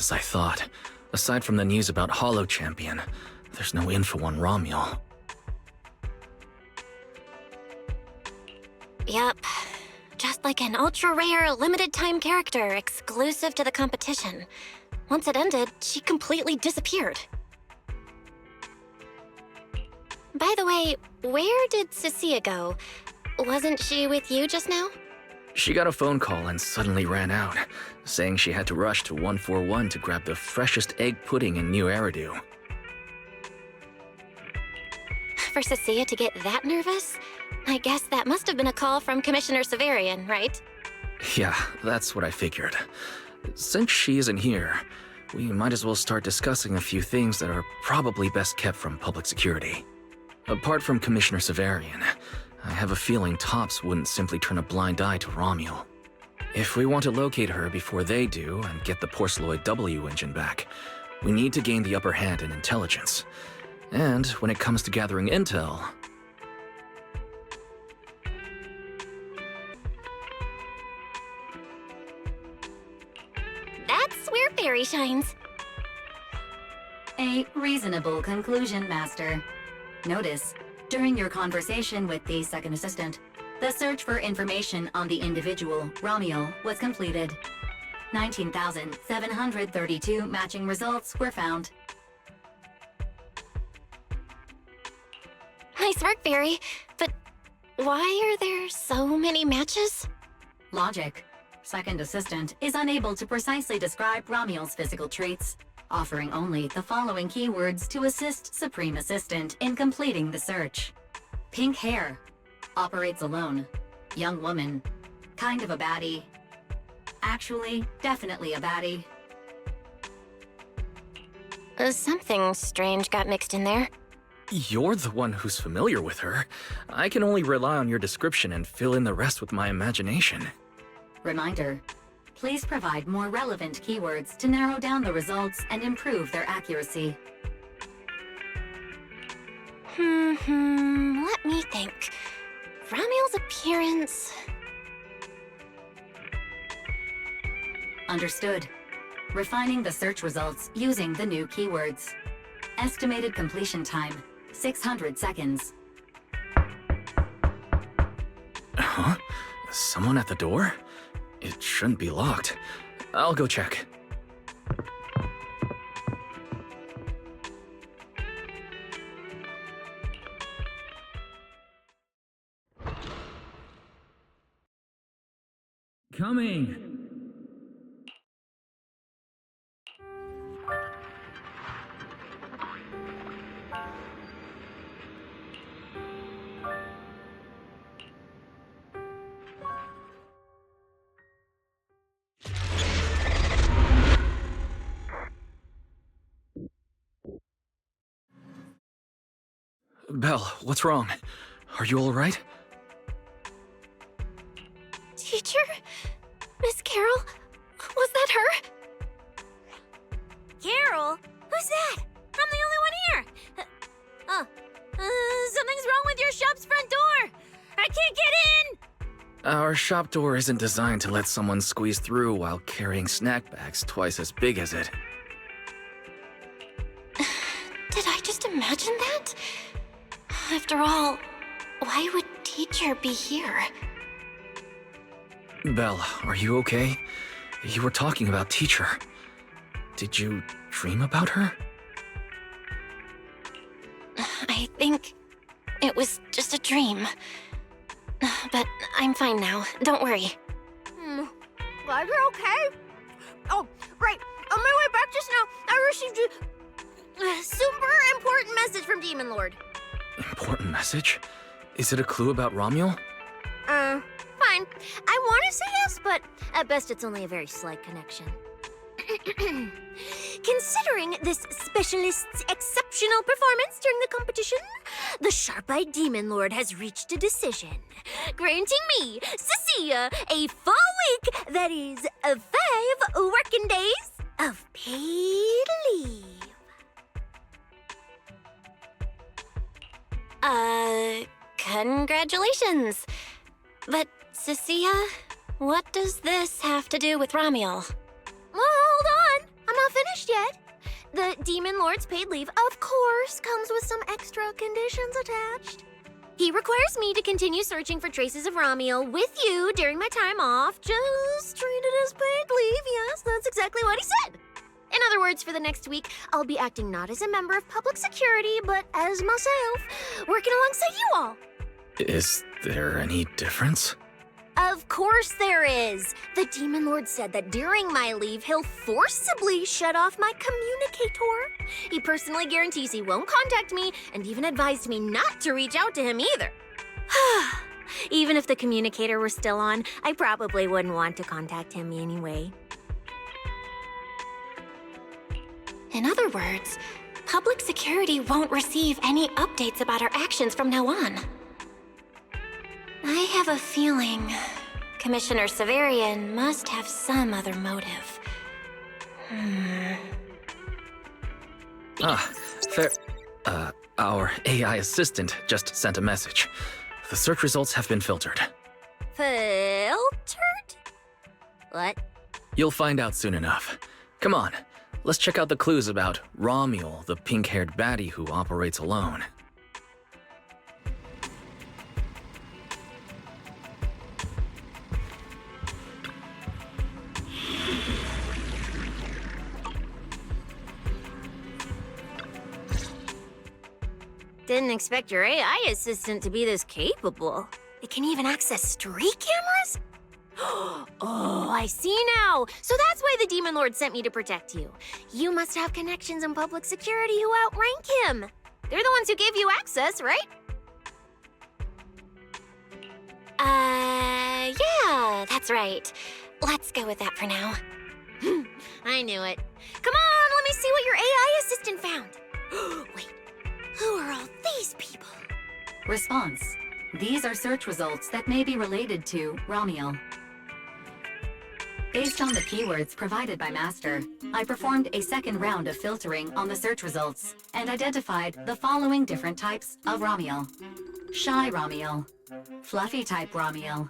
as I thought. Aside from the news about Hollow Champion, there's no info on Romuald. Yep. Just like an ultra-rare, limited-time character exclusive to the competition. Once it ended, she completely disappeared. By the way, where did Cecilia go? Wasn't she with you just now? She got a phone call and suddenly ran out, saying she had to rush to 141 to grab the freshest egg pudding in New Eridu. For Cecilia to get that nervous? I guess that must have been a call from Commissioner Severian, right? Yeah, that's what I figured. Since she isn't here, we might as well start discussing a few things that are probably best kept from public security. Apart from Commissioner Severian, I have a feeling Tops wouldn't simply turn a blind eye to Romuald. If we want to locate her before they do and get the Porceloid W engine back, we need to gain the upper hand in intelligence. And when it comes to gathering intel... That's where Fairy shines. A reasonable conclusion, Master. Notice, during your conversation with the second assistant, the search for information on the individual, Romuald, was completed. 19,732 matching results were found. Nice work, Fairy. But why are there so many matches? Logic. Second assistant is unable to precisely describe Romuald's physical traits, offering only the following keywords to assist Supreme Assistant in completing the search. Pink hair. Operates alone. Young woman. Kind of a baddie. Actually, definitely a baddie. Something strange got mixed in there. You're the one who's familiar with her. I can only rely on your description and fill in the rest with my imagination. Reminder. Please provide more relevant keywords to narrow down the results and improve their accuracy. Let me think. Romuald's appearance... Understood. Refining the search results using the new keywords. Estimated completion time, 600 seconds. Huh? Someone at the door? It shouldn't be locked. I'll go check. Coming! Belle, what's wrong? Are you all right? Teacher? Miss Carol? Was that her? Carol? Who's that? I'm the only one here. Something's wrong with your shop's front door. I can't get in. Our shop door isn't designed to let someone squeeze through while carrying snack bags twice as big as it. Did I just imagine that? After all, why would Teacher be here? Belle, are you okay? You were talking about Teacher. Did you dream about her? I think it was just a dream. But I'm fine now. Don't worry. Glad you're okay. Oh, right. On my way back just now, I received a super important message from Demon Lord. Important message? Is it a clue about Romuald? Fine. I want to say yes, but at best it's only a very slight connection. Considering this specialist's exceptional performance during the competition, the sharp-eyed Demon Lord has reached a decision, granting me, Cecilia, a full week, that is, 5 working days of paid leave. Congratulations. But, Cecilia, what does this have to do with Romuald? Well, hold on. I'm not The Demon Lord's paid leave, of course, comes with some extra conditions attached. He requires me to continue searching for traces of Ramiel with you during my time off. Just treat it as paid leave. Yes, that's exactly what he said. In other words, for the next week, I'll be acting not as a member of public security, but as myself, working alongside you all. Is there any difference? Of course there is. The Demon Lord said that during my leave, he'll forcibly shut off my communicator. He personally guarantees he won't contact me and even advised me not to reach out to him either. Even if the communicator were still on, I probably wouldn't want to contact him anyway. In other words, public security won't receive any updates about our actions from now on. I have a feeling Commissioner Severian must have some other motive. Fair. Our AI assistant just sent a message. The search results have been filtered. Filtered? What? You'll find out soon enough. Come on, let's check out the clues about Ramiel, the pink-haired baddie who operates alone. Didn't expect your AI assistant to be this capable. It can even access street cameras? Oh, I see now. So that's why the Demon Lord sent me to protect you. You must have connections in public security who outrank him. They're the ones who gave you access, right? Yeah, that's right. Let's go with that for now. I knew it. Come on, let me see what your AI assistant found. Wait, who are all these people? Response. These are search results that may be related to Ramiel. Based on the keywords provided by Master, I performed a second round of filtering on the search results and identified the following different types of Ramiel. Shy Ramiel, Fluffy type Ramiel,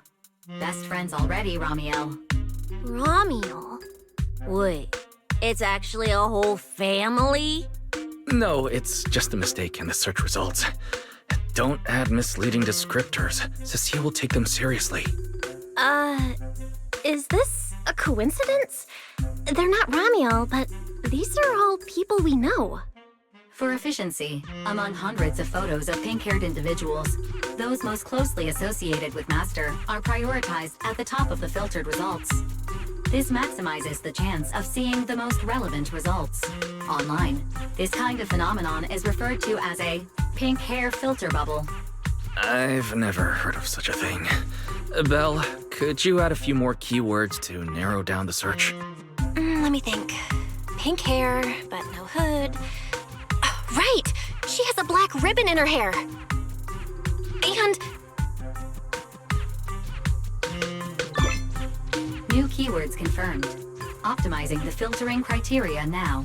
Best Friends Already Ramiel. Ramiel? Wait, it's actually a whole family? No, it's just a mistake in the search results. Don't add misleading descriptors. Cecile will take them seriously. Is this a coincidence? They're not Ramiel, but these are all people we know. For efficiency, among hundreds of photos of pink-haired individuals, those most closely associated with Master are prioritized at the top of the filtered results. This maximizes the chance of seeing the most relevant results. Online, this kind of phenomenon is referred to as a pink hair filter bubble. I've never heard of such a thing. Belle, could you add a few more keywords to narrow down the search? Let me think. Pink hair, but no hood. Right! She has a black ribbon in her hair. And new keywords confirmed. Optimizing the filtering criteria now.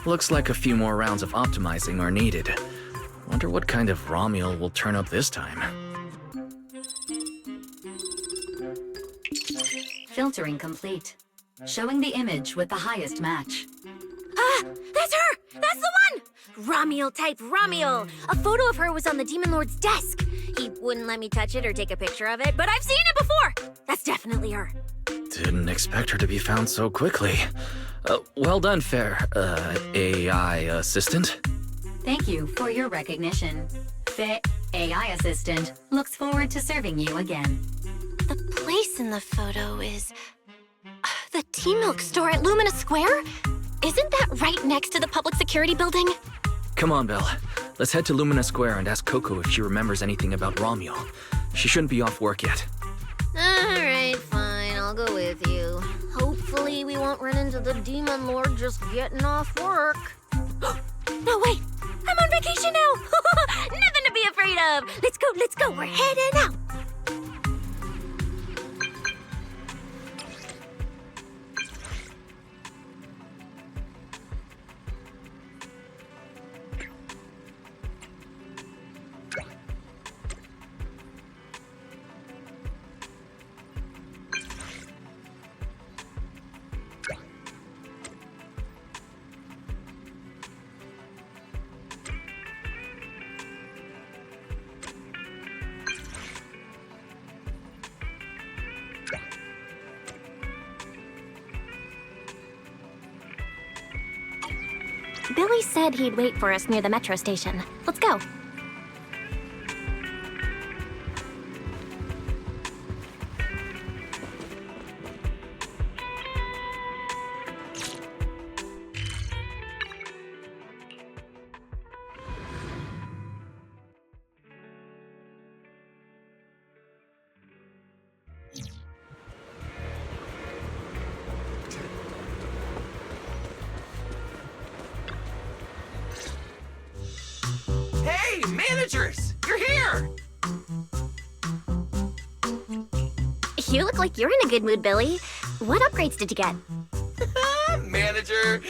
Looks like a few more rounds of optimizing are needed. Wonder what kind of Ramiel will turn up this time. Filtering complete. Showing the image with the highest match. Ah, that's her! That's the one! Ramiel type Ramiel. A photo of her was on the Demon Lord's desk. He wouldn't let me touch it or take a picture of it, but I've seen it before! That's definitely her. Didn't expect her to be found so quickly. Well done, fair, AI assistant. Thank you for your recognition. Fit AI Assistant looks forward to serving you again. the place in the photo is... the tea milk store at Lumina Square? Isn't that right next to the public security building? Come on, Belle. Let's head to Lumina Square and ask Coco if she remembers anything about Ramiel. She shouldn't be off work yet. Alright, fine, I'll go with you. Hopefully we won't run into the Demon Lord just getting off work. No, wait! I'm on vacation now! Nothing to be afraid of! Let's go, we're heading out! Billy said he'd wait for us near the metro station. Let's go. Hey, managers! You're here! You look like you're in a good mood, Billy. What upgrades did you get? Manager,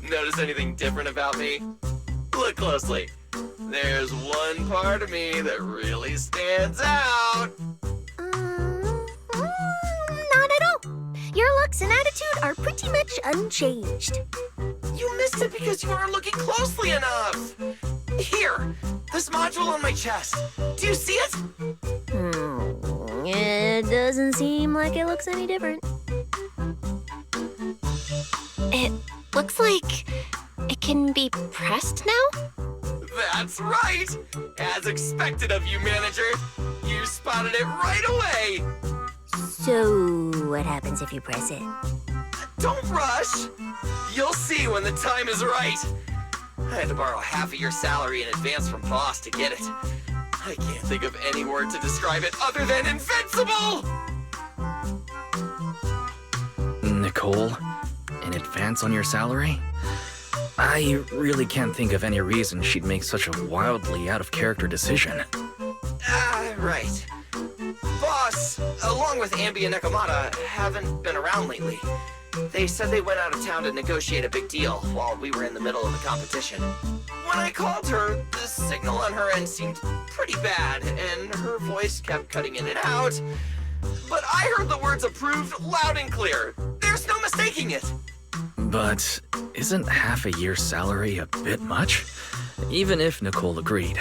notice anything different about me? Look closely. There's one part of me that really stands out. Not at all. Your looks and attitude are pretty much unchanged. You missed it because you weren't looking closely enough. Here, this module on my chest. Do you see it? It doesn't seem like it looks any different. It looks like it can be pressed now? That's right! As expected of you, manager. You spotted it right away. So, what happens if you press it? Don't rush. You'll see when the time is right. I had to borrow half of your salary in advance from boss to get it. I can't think of any word to describe it other than invincible! Nicole, in advance on your salary? I really can't think of any reason she'd make such a wildly out-of-character decision. Right. Boss, along with Ambi and Nekomata, haven't been around lately. They said they went out of town to negotiate a big deal while we were in the middle of the competition. When I called her, the signal on her end seemed pretty bad, and her voice kept cutting in and out. But I heard the words approved loud and clear. There's no mistaking it. But isn't half a year's salary a bit much? Even if Nicole agreed,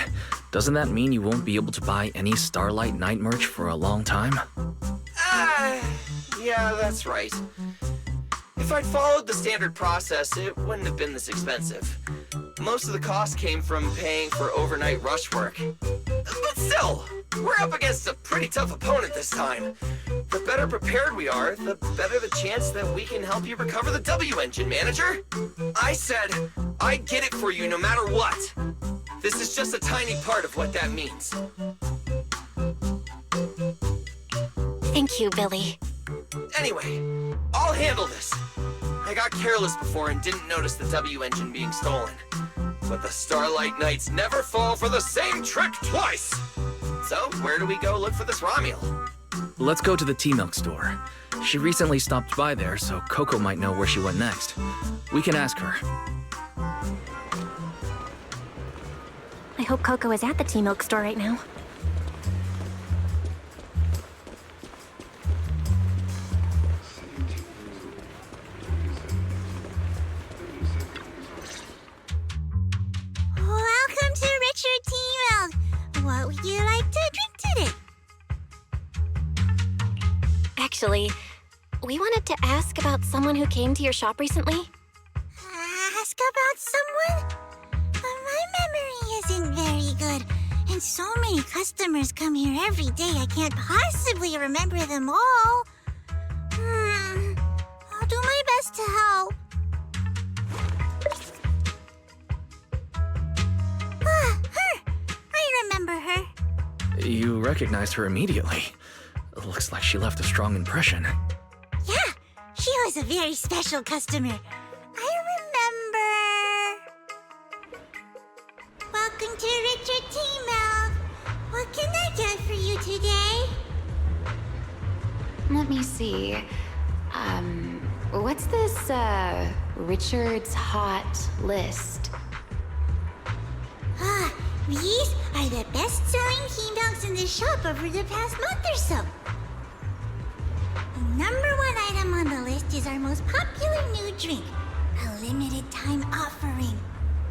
doesn't that mean you won't be able to buy any Starlight Night merch for a long time? Yeah, that's right. If I'd followed the standard process, it wouldn't have been this expensive. Most of the cost came from paying for overnight rush work. But still, we're up against a pretty tough opponent this time. The better prepared we are, the better the chance that we can help you recover the W engine, manager. I said I'd get it for you no matter what. This is just a tiny part of what that means. Thank you, Billy. Anyway, I'll handle this. I got careless before and didn't notice the W engine being stolen. But the Starlight Knights never fall for the same trick twice! So, where do we go look for this raw meal? Let's go to the tea milk store. She recently stopped by there, so Coco might know where she went next. We can ask her. I hope Coco is at the tea milk store right now. Welcome to Richard Tea Milk. What would you like to drink today? Actually, we wanted to ask about someone who came to your shop recently. Ask about someone? My memory isn't very good, and so many customers come here every day I can't possibly remember them all. I'll do my best to help. Her! I remember her. You recognized her immediately. Looks like she left a strong impression. Yeah, she was a very special customer. I remember. Welcome to Richard Tea Milk. What can I get for you today? Let me see. What's this, Richard's hot list? These are the best-selling tea milks in the shop over the past month or so. The #1 item on the list is our most popular new drink, a limited-time offering.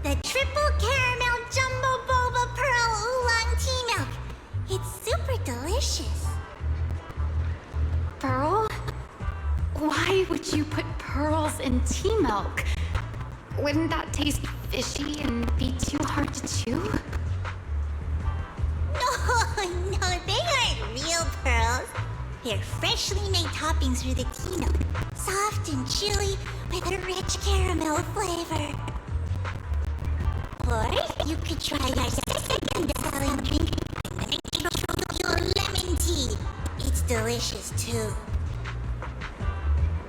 The Triple Caramel Jumbo Boba Pearl Oolong Tea Milk. It's super delicious. Pearl? Why would you put pearls in tea milk? Wouldn't that taste fishy and be too hard to chew? No, they aren't real pearls. They're freshly made toppings for the Tino. Soft and chewy with a rich caramel flavor. Or you could try our second-selling drink, Nitro Lemon Tea. It's delicious too.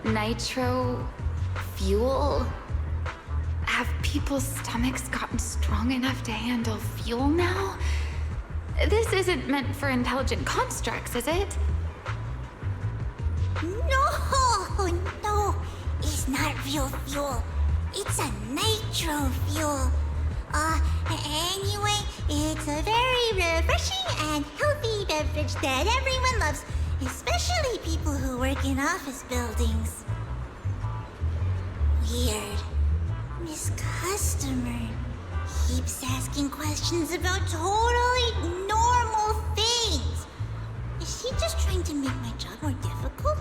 Nitro... fuel? Have people's stomachs gotten strong enough to handle fuel now? This isn't meant for intelligent constructs, is it? No, it's not real fuel. It's a nitro fuel. Anyway, it's a very refreshing and healthy beverage that everyone loves, especially people who work in office buildings. Weird. This customer keeps asking questions about totally normal things. Is she just trying to make my job more difficult?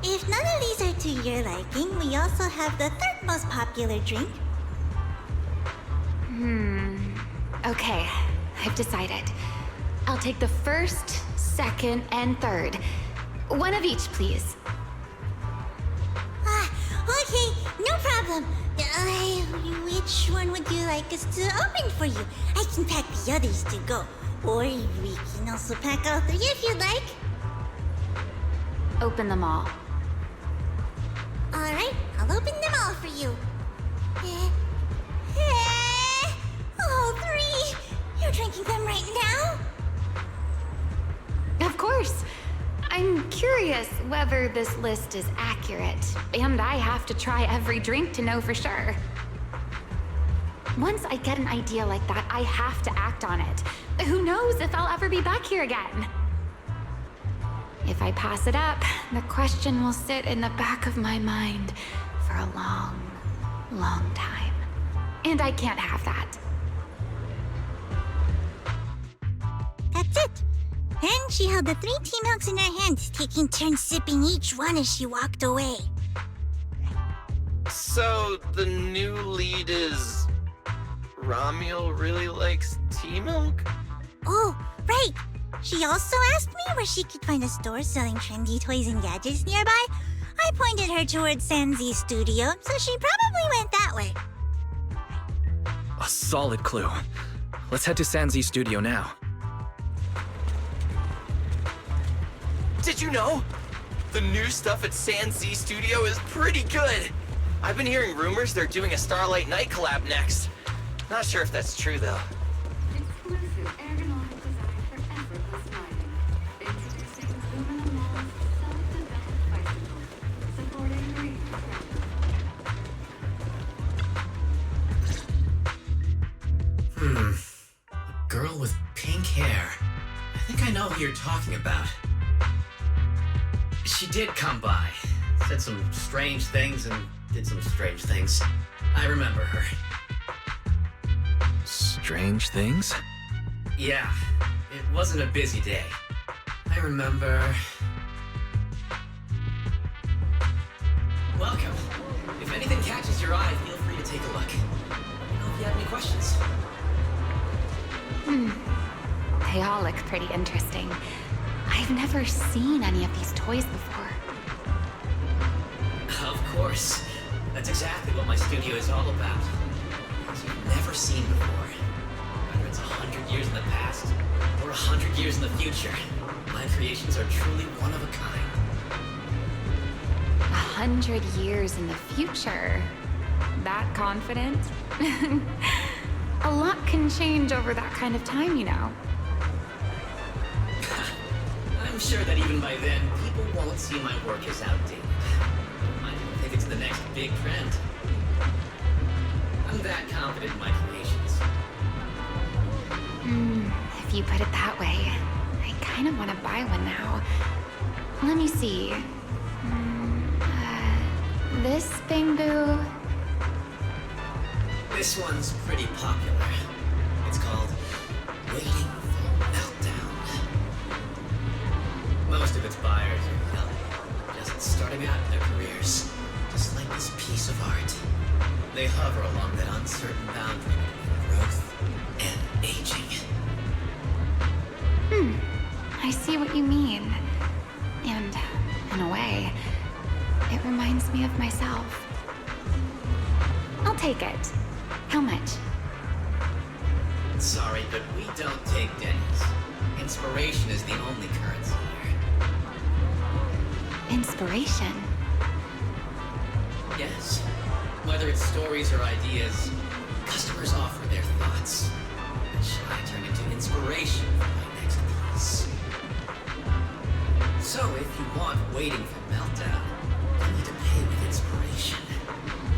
If none of these are to your liking, we also have the third most popular drink. Okay, I've decided. I'll take the first, second, and third. One of each, please. Okay, no problem. Which one would you like us to open for you? I can pack the others to go. Or we can also pack all three if you'd like. Open them all. Alright, I'll open them all for you. All three! You're drinking them right now? Of course. I'm curious whether this list is accurate, and I have to try every drink to know for sure. Once I get an idea like that, I have to act on it. Who knows if I'll ever be back here again? If I pass it up, the question will sit in the back of my mind for a long, long time. And I can't have that. That's it. Then she held the 3 tea milks in her hands, taking turns sipping each one as she walked away. So, the new lead is... Ramiel really likes tea milk? Oh, right. She also asked me where she could find a store selling trendy toys and gadgets nearby. I pointed her towards Sanzi's studio, so she probably went that way. A solid clue. Let's head to Sanzi's studio now. Did you know? The new stuff at Sanzi Studio is pretty good. I've been hearing rumors they're doing a Starlight Night collab next. Not sure if that's true, though. Exclusive ergonomic design for effortless sliding. Introducing aluminum wall self-developed bicycles, supporting range travel. A girl with pink hair. I think I know who you're talking about. She did come by, said some strange things and did some strange things. I remember her. Strange things? Yeah, it wasn't a busy day. I remember... Welcome. If anything catches your eye, feel free to take a look. Let me know if you have any questions. They all look pretty interesting. I've never seen any of these toys before. Of course. That's exactly what my studio is all about. Things you've never seen before. Whether it's 100 years in the past or 100 years in the future, my creations are truly one of a kind. 100 years in the future? That confident? A lot can change over that kind of time, you know. I'm sure that even by then, people won't see my work as outdated. I think it's the next big trend. I'm that confident in my creations. If you put it that way, I kind of want to buy one now. Let me see. This bamboo. This one's pretty popular. It's called Waiting for Meltdown. Most of its buyers are young, just starting out in their careers, just like this piece of art. They hover along that uncertain boundary between growth and aging. I see what you mean. And, in a way, it reminds me of myself. I'll take it. How much? Sorry, but we don't take pennies. Inspiration is the only currency here. Inspiration? Yes. Whether it's stories or ideas, customers offer their thoughts, which I turn into inspiration for my next piece. So if you want waiting for meltdown, you need to pay with inspiration.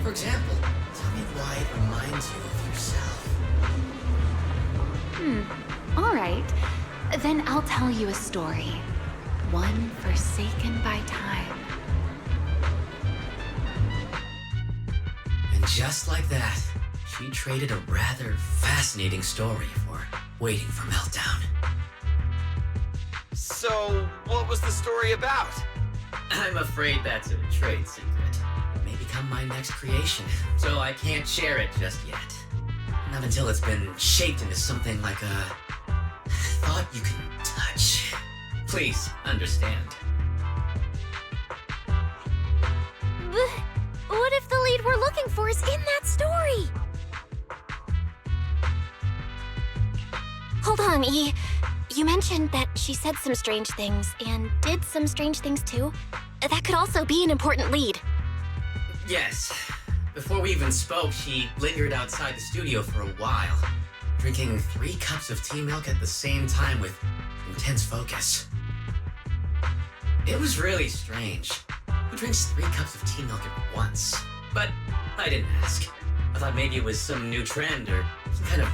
For example, tell me why it reminds you of yourself. All right. Then I'll tell you a story. One forsaken by time. And just like that, she traded a rather fascinating story for waiting for meltdown. So, what was the story about? I'm afraid that's a trade secret. It may become my next creation, so I can't share it just yet. Not until it's been shaped into something like a thought you can touch. Please understand. What if the lead we're looking for is in that story? Hold on, E. You mentioned that she said some strange things and did some strange things too. That could also be an important lead. Yes. Before we even spoke, she lingered outside the studio for a while, drinking 3 cups of tea milk at the same time with intense focus. It was really strange. Who drinks 3 cups of tea milk at once? But I didn't ask. I thought maybe it was some new trend or some kind of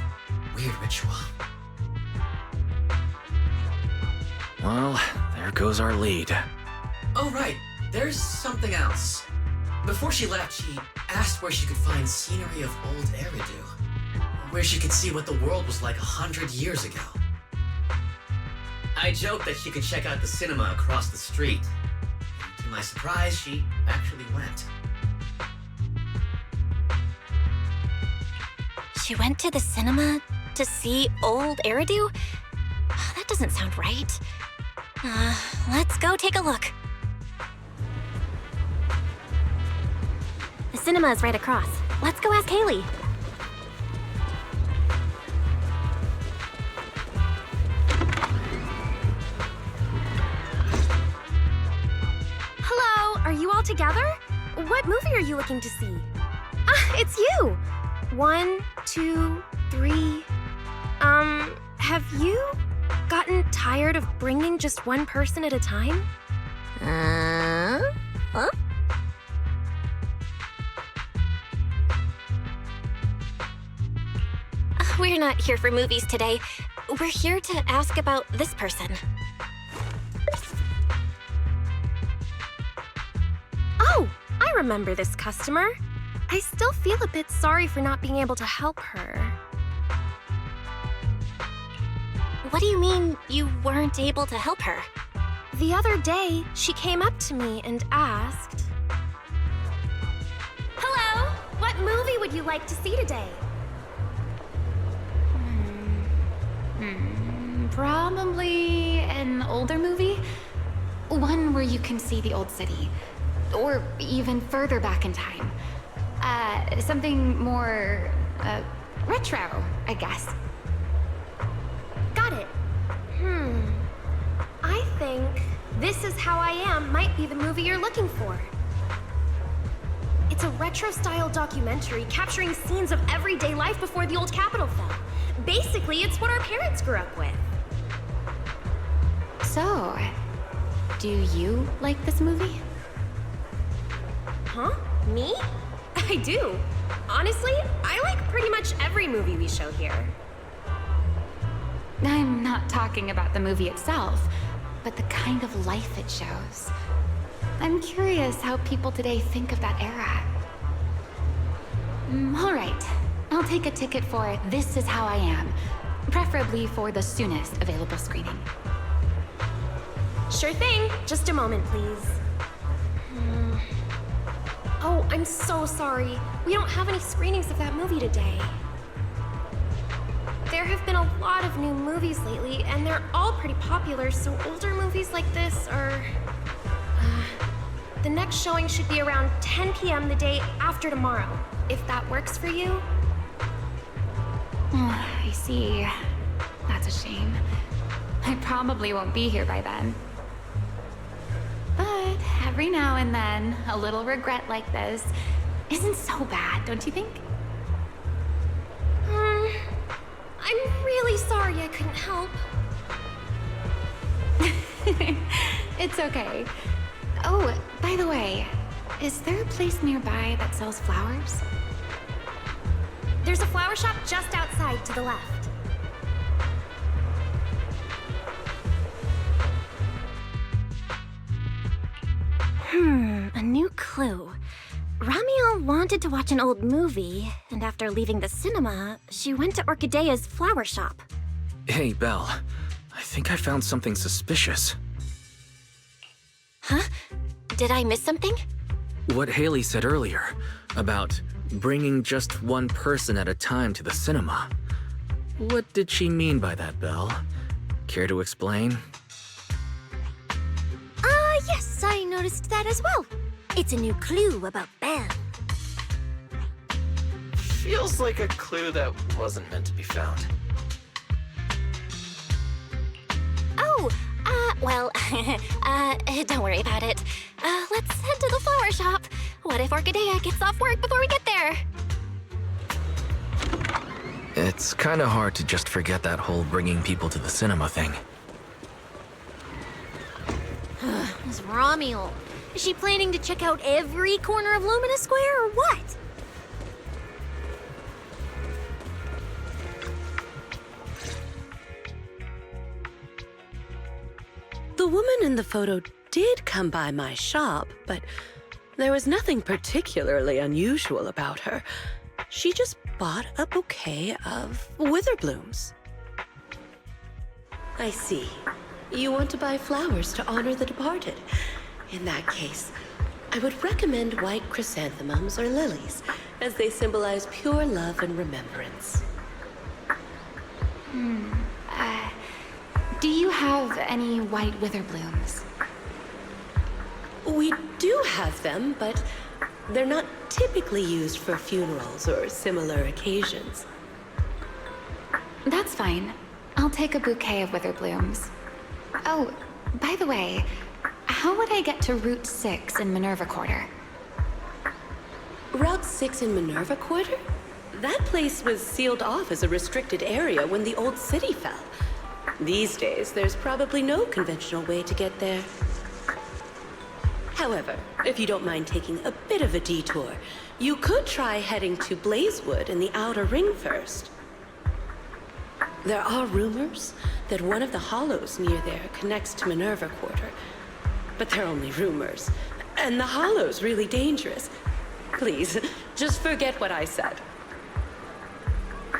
weird ritual. Well, there goes our lead. Oh, right. There's something else. Before she left, she asked where she could find scenery of old Eridu, where she could see what the world was like 100 years ago. I joked that she could check out the cinema across the street. And to my surprise, she actually went. She went to the cinema to see old Eridu? That doesn't sound right. Let's go take a look. The cinema is right across. Let's go ask Haley. Hello, are you all together? What movie are you looking to see? Ah, it's you! 1, 2, 3. Have you gotten tired of bringing just one person at a time? Huh? We're not here for movies today. We're here to ask about this person. Oh, I remember this customer. I still feel a bit sorry for not being able to help her. What do you mean you weren't able to help her? The other day, she came up to me and asked, "Hello, what movie would you like to see today?" Probably an older movie. One where you can see the old city. Or even further back in time. Something more, retro, I guess. Got it. I think This Is How I Am might be the movie you're looking for. It's a retro-style documentary capturing scenes of everyday life before the old Capitol fell. Basically, it's what our parents grew up with. So, do you like this movie? Huh? Me? I do. Honestly, I like pretty much every movie we show here. I'm not talking about the movie itself, but the kind of life it shows. I'm curious how people today think of that era. All right, I'll take a ticket for This Is How I Am, preferably for the soonest available screening. Sure thing. Just a moment, please. Oh, I'm so sorry. We don't have any screenings of that movie today. There have been a lot of new movies lately, and they're all pretty popular, so older movies like this are... the next showing should be around 10 p.m. the day after tomorrow, if that works for you. I see. That's a shame. I probably won't be here by then. But every now and then, a little regret like this isn't so bad, don't you think? I'm really sorry I couldn't help. It's okay. Oh, by the way, is there a place nearby that sells flowers? There's a flower shop just outside to the left. A new clue. Ramiel wanted to watch an old movie, and after leaving the cinema, she went to Orchidea's flower shop. Hey, Belle. I think I found something suspicious. Huh? Did I miss something? What Haley said earlier about bringing just one person at a time to the cinema. What did she mean by that, Belle? Care to explain? Yes, I noticed that as well. It's a new clue about Belle. Feels like a clue that wasn't meant to be found. Oh, well, don't worry about it. Let's head to the flower shop. What if Orchidea gets off work before we get there? It's kinda hard to just forget that whole bringing people to the cinema thing. Is Ramiel? Is she planning to check out every corner of Lumina Square or what? The woman in the photo did come by my shop, but there was nothing particularly unusual about her. She just bought a bouquet of witherblooms. I see. You want to buy flowers to honor the departed. In that case, I would recommend white chrysanthemums or lilies, as they symbolize pure love and remembrance. Do you have any white witherblooms? We do have them, but they're not typically used for funerals or similar occasions. That's fine. I'll take a bouquet of witherblooms. Oh, by the way, how would I get to Route 6 in Minerva Quarter? Route 6 in Minerva Quarter? That place was sealed off as a restricted area when the old city fell. These days, there's probably no conventional way to get there. However, if you don't mind taking a bit of a detour, you could try heading to Blazewood in the Outer Ring first. There are rumors that one of the hollows near there connects to Minerva Quarter. But they're only rumors, and the hollow's really dangerous. Please, just forget what I said.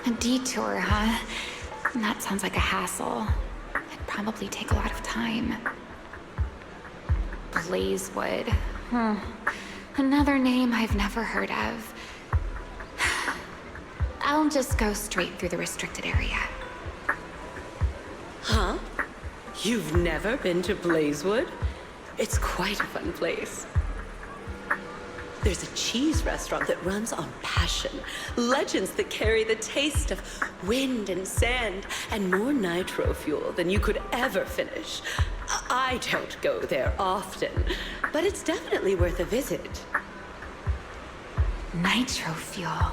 A detour, huh? That sounds like a hassle. It'd probably take a lot of time. Blazewood. Another name I've never heard of. I'll just go straight through the restricted area. Huh? You've never been to Blazewood? It's quite a fun place. There's a cheese restaurant that runs on passion. Legends that carry the taste of wind and sand and more nitro fuel than you could ever finish. I don't go there often, but it's definitely worth a visit. Nitro fuel.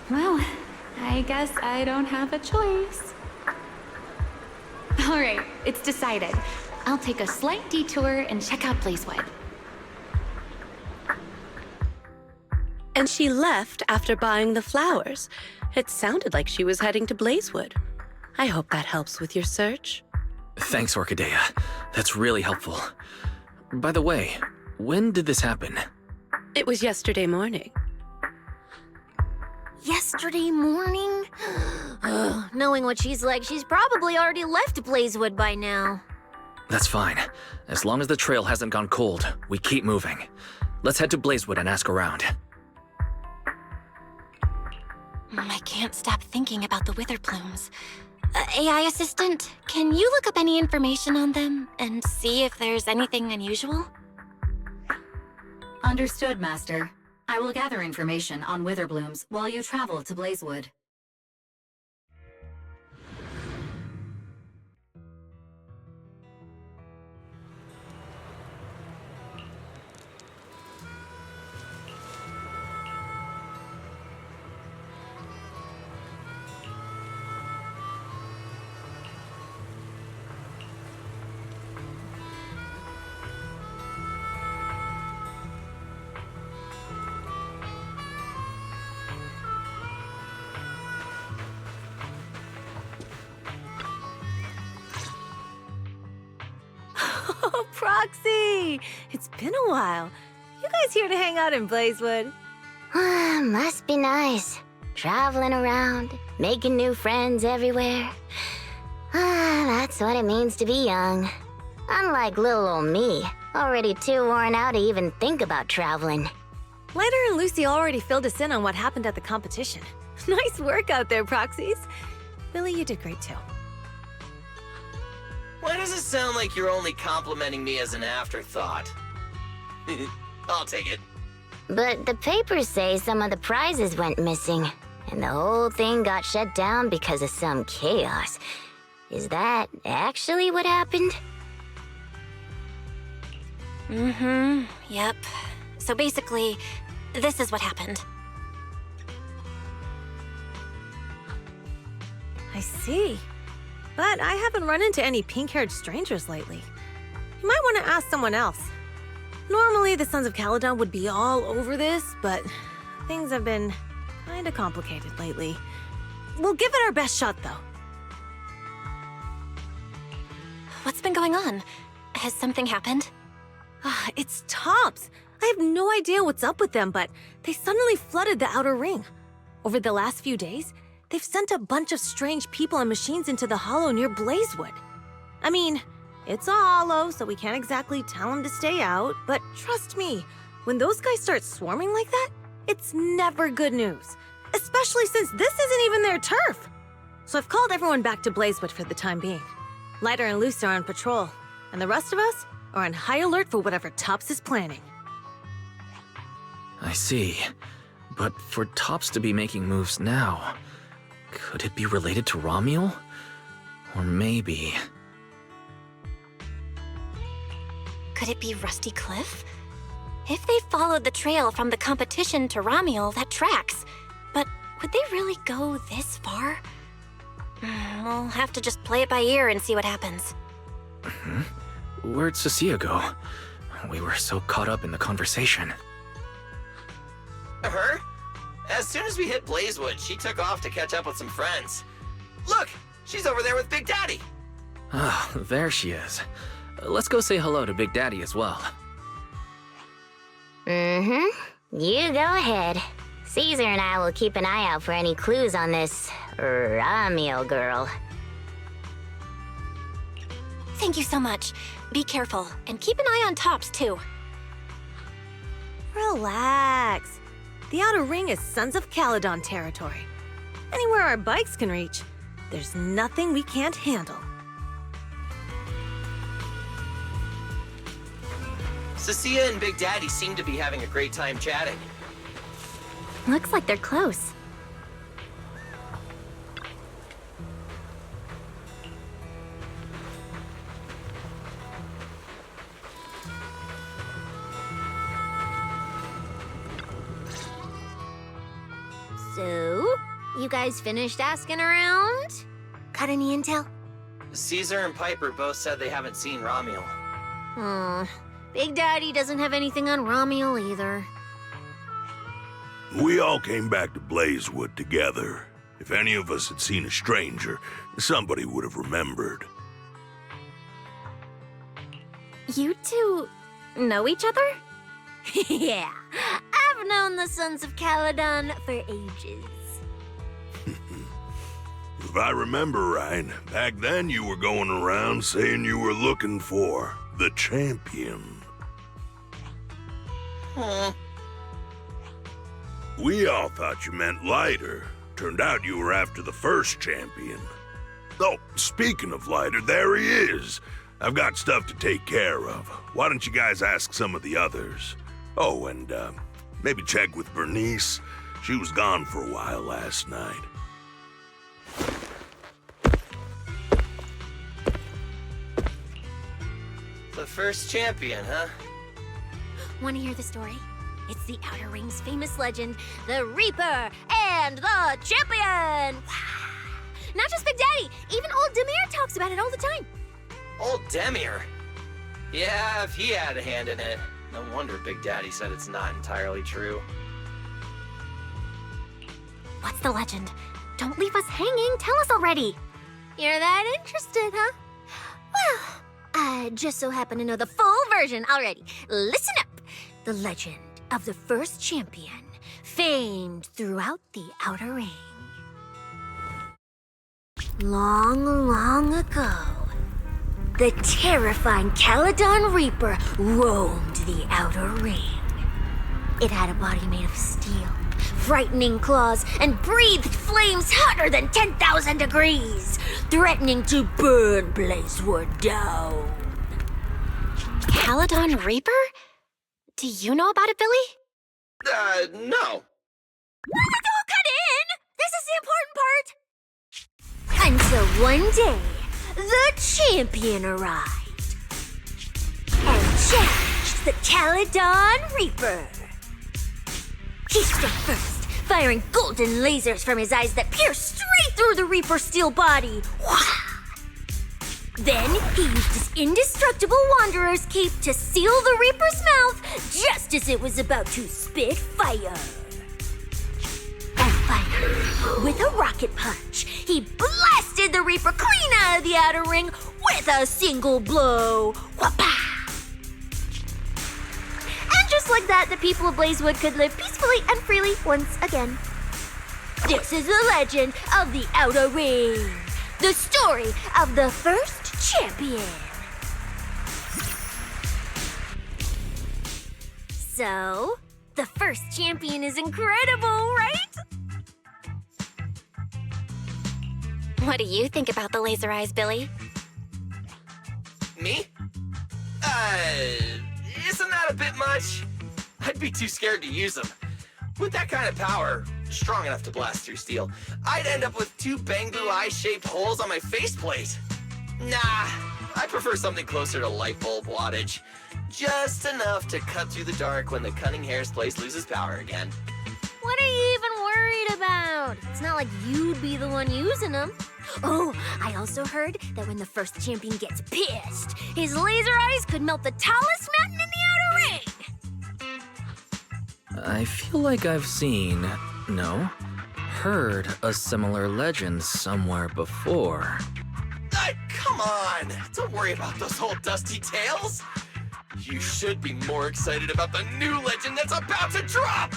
Well, I guess I don't have a choice. All right, it's decided. I'll take a slight detour and check out Blazewood. And she left after buying the flowers. It sounded like she was heading to Blazewood. I hope that helps with your search. Thanks, Orchidea. That's really helpful. By the way, when did this happen? It was yesterday morning. Yesterday morning? Knowing what she's like, she's probably already left Blazewood by now. That's fine. As long as the trail hasn't gone cold, we keep moving. let's head to Blazewood and ask around. I can't stop thinking about the wither plumes. AI assistant, can you look up any information on them and see if there's anything unusual? Understood, Master. I will gather information on wither blooms while you travel to Blazewood. Oh, Proxy! It's been a while. You guys here to hang out in Blazewood? Must be nice. Traveling around, making new friends everywhere. That's what it means to be young. Unlike little old me, already too worn out to even think about traveling. Lighter and Lucy already filled us in on what happened at the competition. Nice work out there, Proxies. Billy, you did great too. Why does it sound like you're only complimenting me as an afterthought? I'll take it. But the papers say some of the prizes went missing, and the whole thing got shut down because of some chaos. Is that actually what happened? Yep. So basically, this is what happened. I see. But I haven't run into any pink-haired strangers lately. You might want to ask someone else. Normally, the Sons of Caledon would be all over this, but things have been kinda complicated lately. We'll give it our best shot, though. What's been going on? Has something happened? It's Tops. I have no idea what's up with them, but they suddenly flooded the outer ring. Over the last few days, they've sent a bunch of strange people and machines into the hollow near Blazewood. I mean, it's a hollow, so we can't exactly tell them to stay out, but trust me, when those guys start swarming like that, it's never good news. Especially since this isn't even their turf. So I've called everyone back to Blazewood for the time being. Lighter and Luce are on patrol, and the rest of us are on high alert for whatever Tops is planning. I see. But for Tops to be making moves now, could it be related to Romuel? Or maybe... Could it be Rusty Cliff? If they followed the trail from the competition to Romuel, that tracks. But would they really go this far? We'll have to just play it by ear and see what happens. Where'd Cecilia go? We were so caught up in the conversation. Her? As soon as we hit Blazewood, she took off to catch up with some friends. Look, she's over there with Big Daddy. Ah, there she is. Let's go say hello to Big Daddy as well. You go ahead. Caesar and I will keep an eye out for any clues on this Romuel girl. Thank you so much. Be careful, and keep an eye on Tops, too. Relax. The outer ring is Sons of Caledon territory. Anywhere our bikes can reach, there's nothing we can't handle. Cecilia and Big Daddy seem to be having a great time chatting. Looks like they're close. So, you guys finished asking around? Got any intel? Caesar and Piper both said they haven't seen Romuel. Big Daddy doesn't have anything on Romuel either. We all came back to Blazewood together. If any of us had seen a stranger, somebody would have remembered. You two know each other? Yeah, I've known the Sons of Caledon for ages. If I remember right, back then you were going around saying you were looking for the champion. We all thought you meant lighter. Turned out you were after the first champion. Oh, speaking of lighter, there he is. I've got stuff to take care of. Why don't you guys ask some of the others? Oh, and maybe check with Bernice. She was gone for a while last night. The first champion, huh? Want to hear the story? It's the Outer Ring's famous legend, the Reaper and the Champion! Not just Big Daddy, even old Demir talks about it all the time. Old Demir? Yeah, if he had a hand in it. No wonder Big Daddy said it's not entirely true. What's the legend? Don't leave us hanging. Tell us already. You're that interested, huh? Well, I just so happen to know the full version already. Listen up. The legend of the first champion, famed throughout the Outer Ring. Long, long ago, the terrifying Caledon Reaper roamed the Outer Ring. It had a body made of steel, frightening claws, and breathed flames hotter than 10,000 degrees, threatening to burn Blazewood down. Caledon Reaper? Do you know about it, Billy? No. Don't cut in! This is the important part! Until one day, the champion arrived and challenged the Caledon Reaper. He struck first, firing golden lasers from his eyes that pierced straight through the Reaper's steel body. Then he used his indestructible Wanderer's cape to seal the Reaper's mouth just as it was about to spit fire. And finally, with a rocket punch, he blasted the Reaper clean out of the Outer Ring with a single blow. Whapa! And just like that, the people of Blazewood could live peacefully and freely once again. This is the legend of the Outer Ring. The story of the first champion. So, the first champion is incredible, right? What do you think about the laser eyes, Billy? Me? Isn't that a bit much? I'd be too scared to use them. With that kind of power, strong enough to blast through steel, I'd end up with 2 Bangbu eye-shaped holes on my faceplate. Nah, I prefer something closer to light bulb wattage. Just enough to cut through the dark when the cunning hair's place loses power again. What are you even worried about? It's not like you'd be the one using them. Oh, I also heard that when the first champion gets pissed, his laser eyes could melt the tallest mountain in the Outer Ring. I feel like I've seen, no, heard a similar legend somewhere before. Come on! Don't worry about those old dusty tales! You should be more excited about the new legend that's about to drop!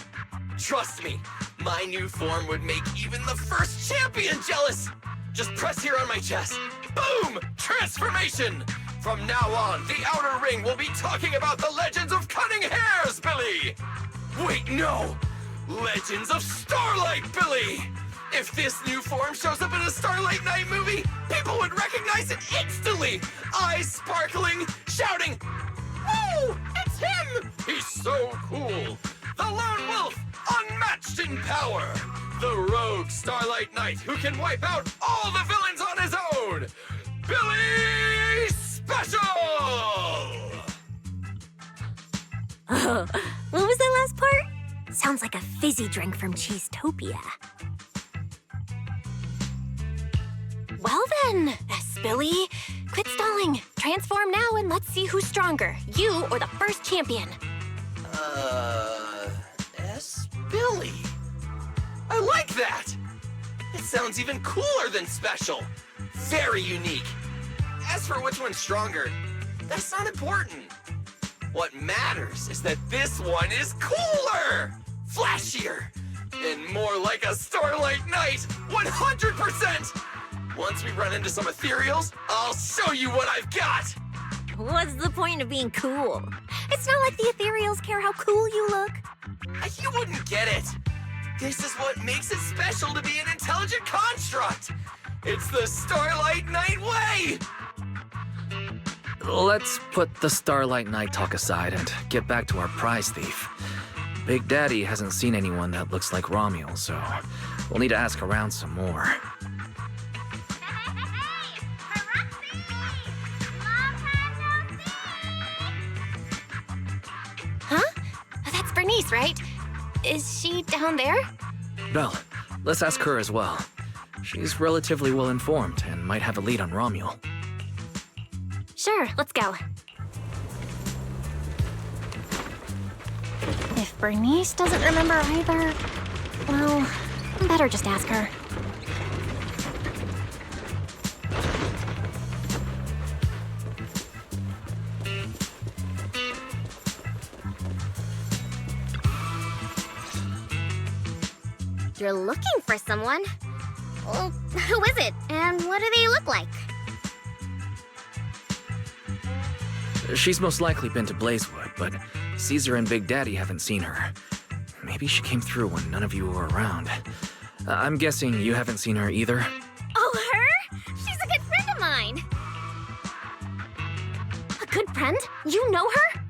Trust me, my new form would make even the first champion jealous! Just press here on my chest. Boom! Transformation! From now on, the Outer Ring will be talking about the legends of cunning hairs, Billy! Wait, no! Legends of Starlight, Billy! If this new form shows up in a Starlight Night movie, people would recognize it instantly! Eyes sparkling, shouting, "Woo! It's him! He's so cool! The Lone Wolf, unmatched in power! The rogue Starlight Knight who can wipe out all the villains on his own! Billy Special!" Oh, what was that last part? Sounds like a fizzy drink from Cheesetopia. Well then, Billy, quit stalling. Transform now and let's see who's stronger, you or the first champion. Billy. I like that! It sounds even cooler than special. Very unique. As for which one's stronger, that's not important. What matters is that this one is cooler, flashier, and more like a Starlight Knight, 100%! Once we run into some ethereals, I'll show you what I've got! What's the point of being cool? It's not like the ethereals care how cool you look. You wouldn't get it. This is what makes it special to be an intelligent construct. It's the Starlight Night way! Let's put the Starlight Night talk aside and get back to our prize thief. Big Daddy hasn't seen anyone that looks like Romuald, so we'll need to ask around some more. Huh? That's Bernice, right? Is she down there? Belle, let's ask her as well. She's relatively well informed and might have a lead on Romuald. Sure, let's go. If Bernice doesn't remember either, well, better just ask her. You're looking for someone? Well, who is it, and what do they look like? She's most likely been to Blazewood, but Caesar and Big Daddy haven't seen her. Maybe she came through when none of you were around. I'm guessing you haven't seen her either? Oh, her? She's a good friend of mine. A good friend? You know her?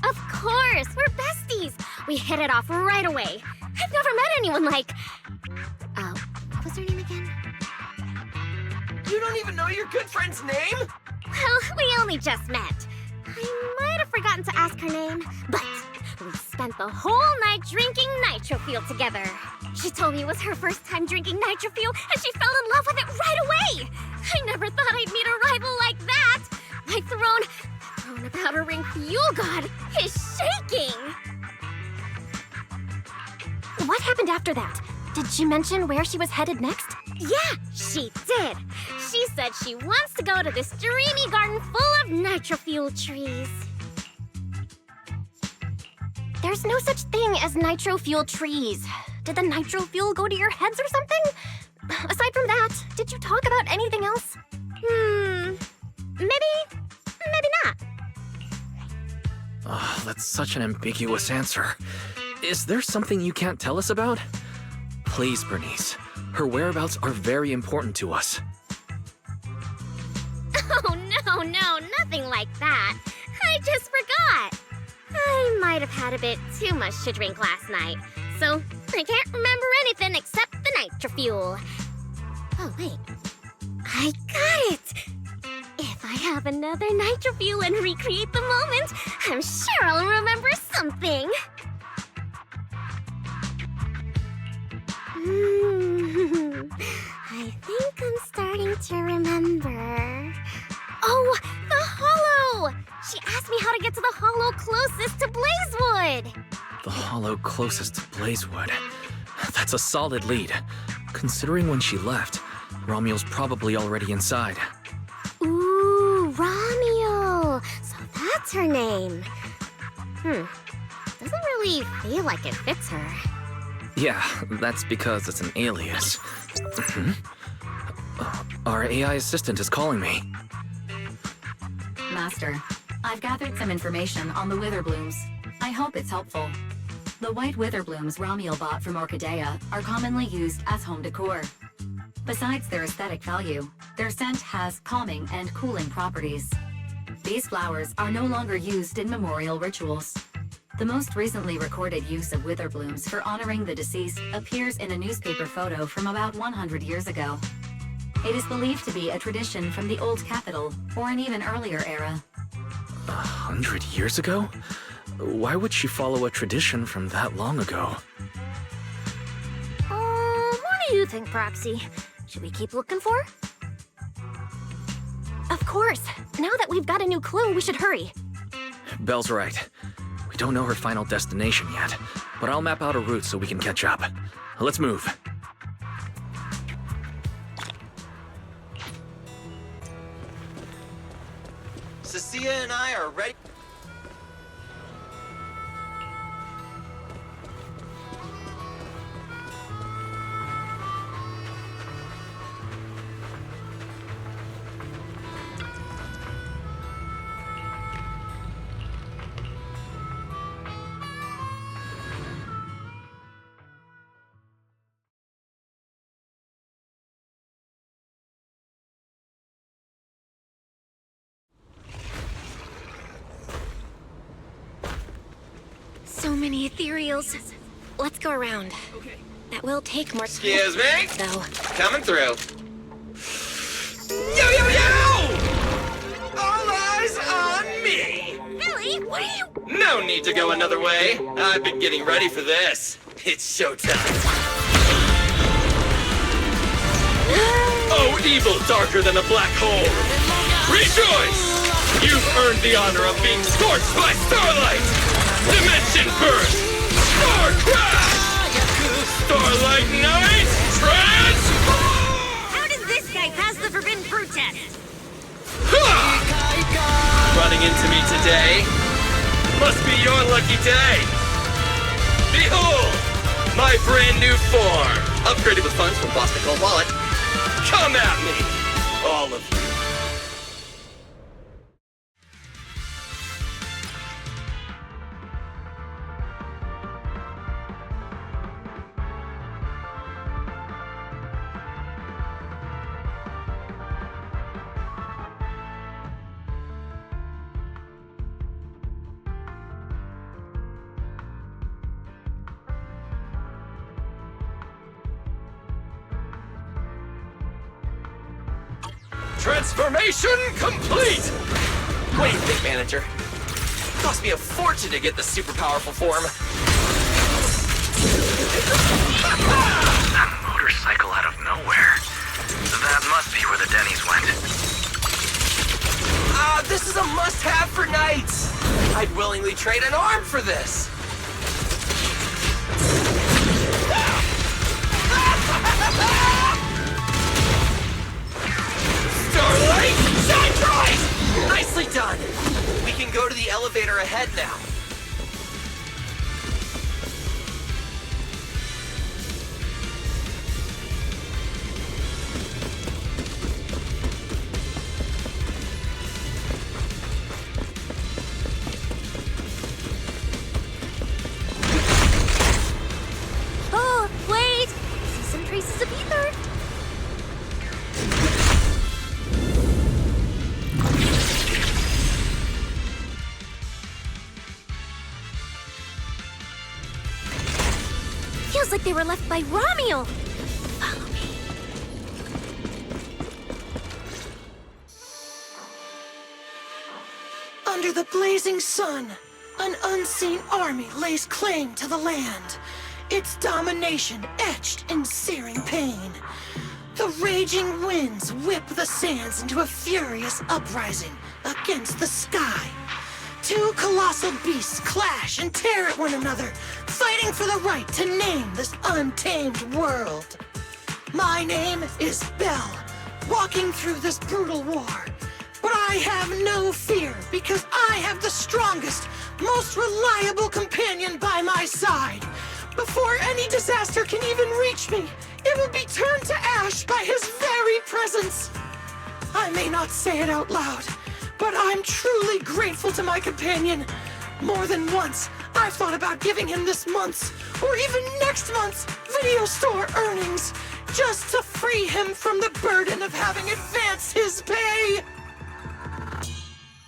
Of course, we're besties. We hit it off right away. I've never met anyone like... what was her name again? You don't even know your good friend's name? Well, we only just met. I might have forgotten to ask her name, but we spent the whole night drinking Nitro Fuel together. She told me it was her first time drinking Nitro Fuel, and she fell in love with it right away. I never thought I'd meet a rival like that. My throne about a ring fuel god is shaking. What happened after that? Did she mention where she was headed next? Yeah, she did. She said she wants to go to this dreamy garden full of Nitro Fuel trees. There's no such thing as nitro fuel trees. Did the nitro fuel go to your heads or something? Aside from that, did you talk about anything else? Maybe not. Oh, that's such an ambiguous answer. Is there something you can't tell us about? Please, Bernice. Her whereabouts are very important to us. Oh, no, nothing like that. I just forgot. I might have had a bit too much to drink last night, so I can't remember anything except the Nitro Fuel. Oh, wait. I got it! If I have another Nitro Fuel and recreate the moment, I'm sure I'll remember something. I think I'm starting to remember. Oh, the Hollow! She asked me how to get to the Hollow closest to Blazewood. The hollow closest to Blazewood. That's a solid lead. Considering when she left, Romuald's probably already inside. Ooh, Romuald. So that's her name. Doesn't really feel like it fits her. Yeah, that's because it's an alias. Our AI assistant is calling me. Master, I've gathered some information on the Witherblooms. I hope it's helpful. The white Witherblooms Romuald bought from Orchidea are commonly used as home decor. Besides their aesthetic value, their scent has calming and cooling properties. These flowers are no longer used in memorial rituals. The most recently recorded use of Witherblooms for honoring the deceased appears in a newspaper photo from about 100 years ago. It is believed to be a tradition from the Old Capital, or an even earlier era. 100 years ago? Why would she follow a tradition from that long ago? What do you think, Proxy? Should we keep looking for her? Of course. Now that we've got a new clue, we should hurry. Belle's right. We don't know her final destination yet, but I'll map out a route so we can catch up. Let's move. Cecilia and I are ready. many ethereals. Let's go around. That will take more time. Excuse me? Though. Coming through. Yo, yo, yo! All eyes on me! Billy, what are you? No need to go another way. I've been getting ready for this. It's showtime. Oh, evil darker than a black hole! Rejoice! You've earned the honor of being scorched by starlight! Dimension burst! Star crash! Starlight night! Transform! How does this guy pass the forbidden fruit test? Running into me today? Must be your lucky day! Behold! My brand new form! Upgraded with funds from Boston Cold Wallet. Come at me! All of you. Transformation complete! What do you think, manager? It cost me a fortune to get the super powerful form. That motorcycle out of nowhere. That must be where the Denny's went. This is a must-have for nights. I'd willingly trade an arm for this. Starlight, shine bright! Nicely done. We can go to the elevator ahead now. Oh, wait! I see some traces of ether. Feels like they were left by Ramiel. Follow me. Under the blazing sun, an unseen army lays claim to the land, its domination etched in searing pain. The raging winds whip the sands into a furious uprising against the sky. Two colossal beasts clash and tear at one another, fighting for the right to name this untamed world. My name is Belle, walking through this brutal war. But I have no fear, because I have the strongest, most reliable companion by my side. Before any disaster can even reach me, it will be turned to ash by his very presence. I may not say it out loud, but I'm truly grateful to my companion. More than once, I've thought about giving him this month's, or even next month's, video store earnings, just to free him from the burden of having advanced his pay.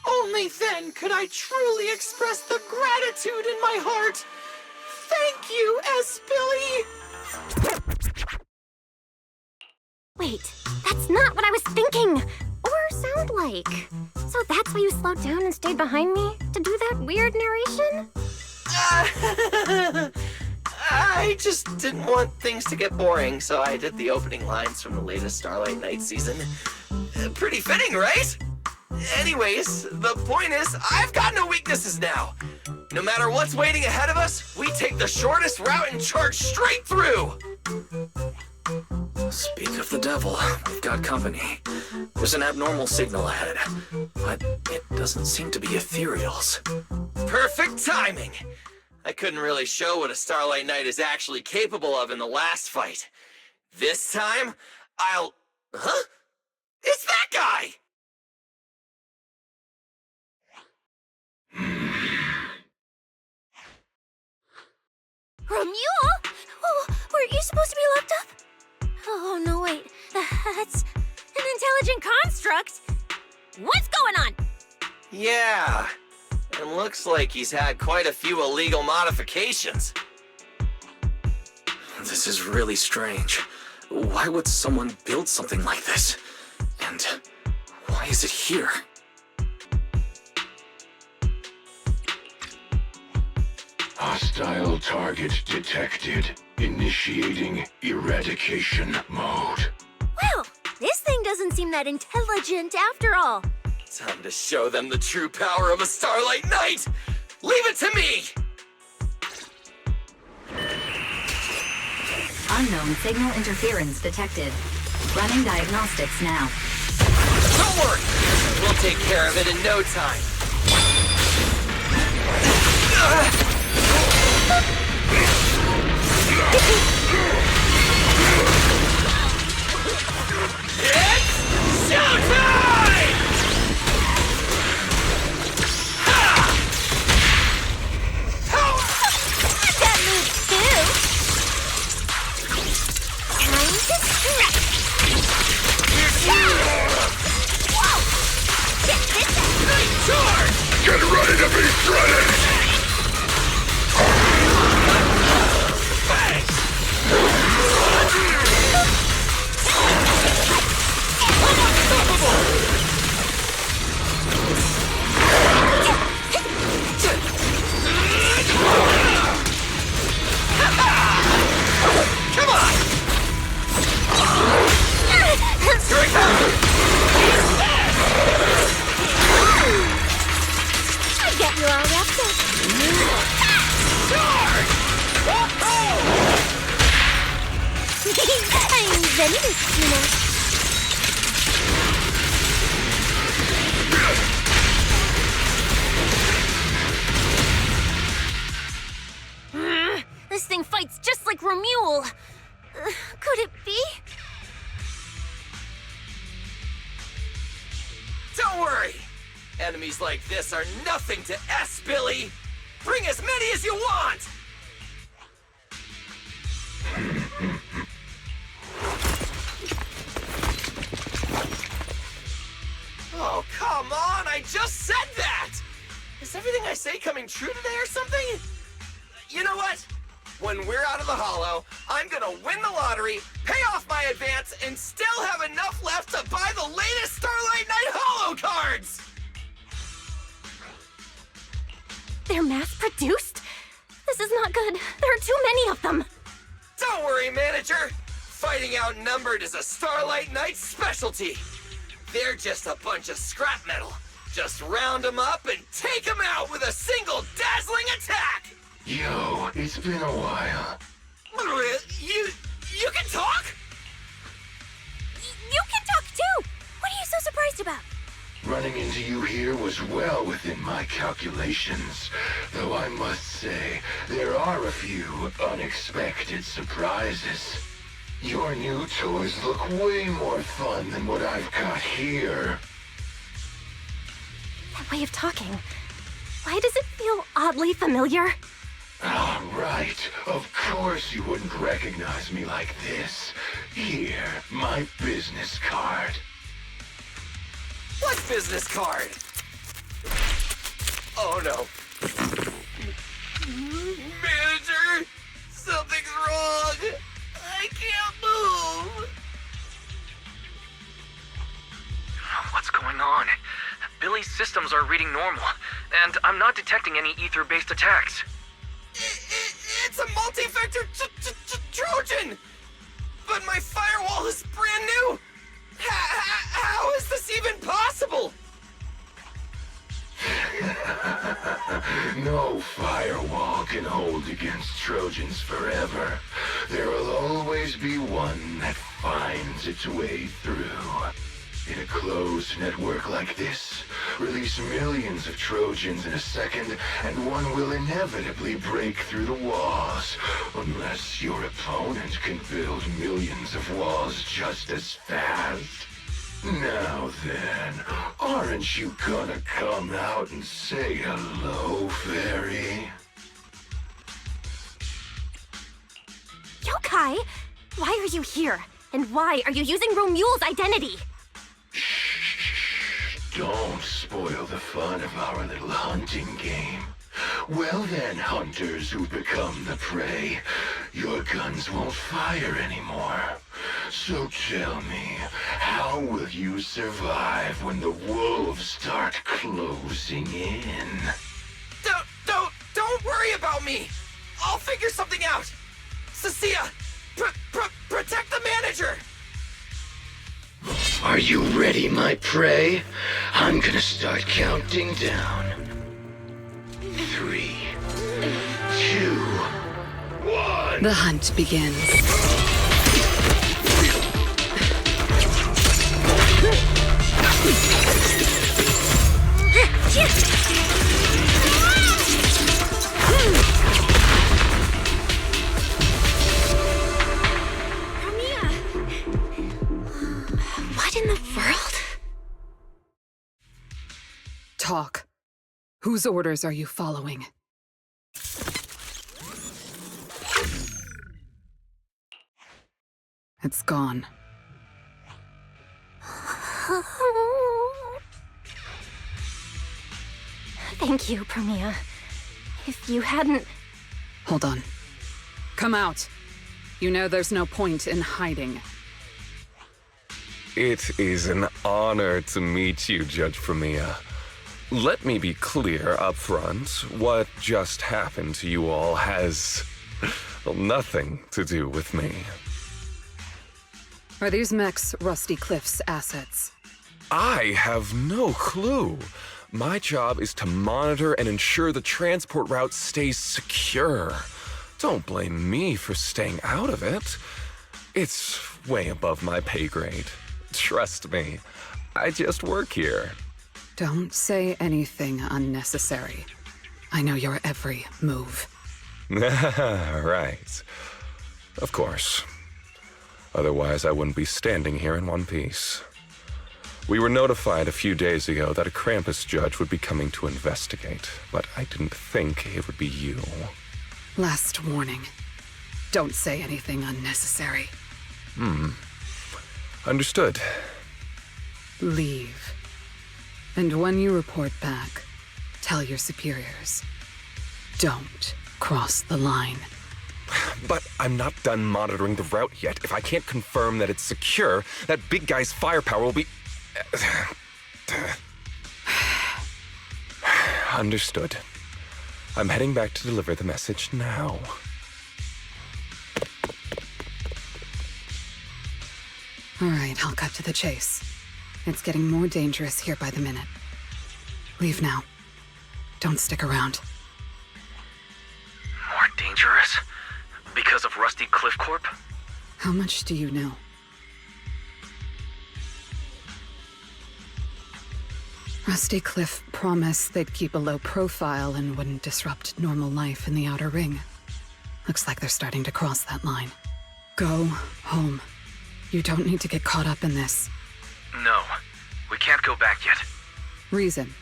Only then could I truly express the gratitude in my heart. Thank you, S. Billy. Wait, that's not what I was thinking! Or sound like. So that's why you slowed down and stayed behind me? To do that weird narration? I just didn't want things to get boring, so I did the opening lines from the latest Starlight Night season. Pretty fitting, right? Anyways, the point is, I've got no weaknesses now. No matter what's waiting ahead of us, we take the shortest route and charge straight through. Speak of the devil, we've got company. There's an abnormal signal ahead, but it doesn't seem to be ethereals. Perfect timing. I couldn't really show what a Starlight Knight is actually capable of in the last fight. This time, I'll... Huh? It's that guy! Ramiel? Oh, weren't you supposed to be locked up? Oh, no, wait. That's an intelligent construct. What's going on? Yeah. And looks like he's had quite a few illegal modifications. This is really strange. Why would someone build something like this? And why is it here? Hostile target detected. Initiating eradication mode. Well, this thing doesn't seem that intelligent after all. Time to show them the true power of a Starlight Knight! Leave it to me! Unknown signal interference detected. Running diagnostics now. Don't worry! We'll take care of it in no time. It's showtime! That moves too. Time to stretch. Whoa! Check this out. Nice charge! Get ready to be shredded! Come on! Here it comes! I got you all wrapped up. Charge! I'm Zenless, you know. This thing fights just like Romuald. Could it be? Don't worry! Enemies like this are nothing to S, Billy! Bring as many as you want! Oh, come on! I just said that! Is everything I say coming true today or something? You know what? When we're out of the Hollow, I'm gonna win the lottery, pay off my advance, and still have enough left to buy the latest Starlight Knight Hollow cards! They're mass-produced? This is not good. There are too many of them. Don't worry, manager! Fighting outnumbered is a Starlight Knight's specialty. They're just a bunch of scrap metal. Just round them up and take them out with a single dazzling attack! Yo, it's been a while. You can talk? You can talk too! What are you so surprised about? Running into you here was well within my calculations. Though I must say, there are a few unexpected surprises. Your new toys look way more fun than what I've got here. That way of talking. Why does it feel oddly familiar? Ah, right. Of course you wouldn't recognize me like this. Here, my business card. What business card? Oh no. Manager! Something's wrong! I can't move! What's going on? Billy's systems are reading normal, and I'm not detecting any ether-based attacks. It's a multi-vector Trojan! But my firewall is brand new! How is this even possible? No firewall can hold against Trojans forever. There will always be one that finds its way through. In a closed network like this, release millions of Trojans in a second, and one will inevitably break through the walls, unless your opponent can build millions of walls just as fast. Now then, aren't you gonna come out and say hello, fairy? Yokai! Why are you here? And why are you using Romuald's identity? Shh, don't spoil the fun of our little hunting game. Well then, hunters who become the prey, your guns won't fire anymore. So tell me, how will you survive when the wolves start closing in? Don't worry about me! I'll figure something out! Cecilia, protect the manager! Are you ready, my prey? I'm gonna start counting down. 3, 2, 1. The hunt begins. What in the world? Talk. Whose orders are you following? It's gone. Thank you, Premia. If you hadn't... Hold on. Come out. You know there's no point in hiding. It is an honor to meet you, Judge Premia. Let me be clear up front. What just happened to you all has nothing to do with me. Are these mechs Rusty Cliff's assets? I have no clue. My job is to monitor and ensure the transport route stays secure. Don't blame me for staying out of it. It's way above my pay grade. Trust me, I just work here. Don't say anything unnecessary. I know your every move. Right. Of course. Otherwise, I wouldn't be standing here in one piece. We were notified a few days ago that a Krampus judge would be coming to investigate, but I didn't think it would be you. Last warning. Don't say anything unnecessary. Understood. Leave. And when you report back, tell your superiors. Don't cross the line. But I'm not done monitoring the route yet. If I can't confirm that it's secure, that big guy's firepower will be... Understood. I'm heading back to deliver the message now. All right, I'll cut to the chase. It's getting more dangerous here by the minute. Leave now. Don't stick around. More dangerous? Because of Rusty Cliff Corp? How much do you know? Rusty Cliff promised they'd keep a low profile and wouldn't disrupt normal life in the Outer Ring. Looks like they're starting to cross that line. Go home. You don't need to get caught up in this. No, we can't go back yet. Reason.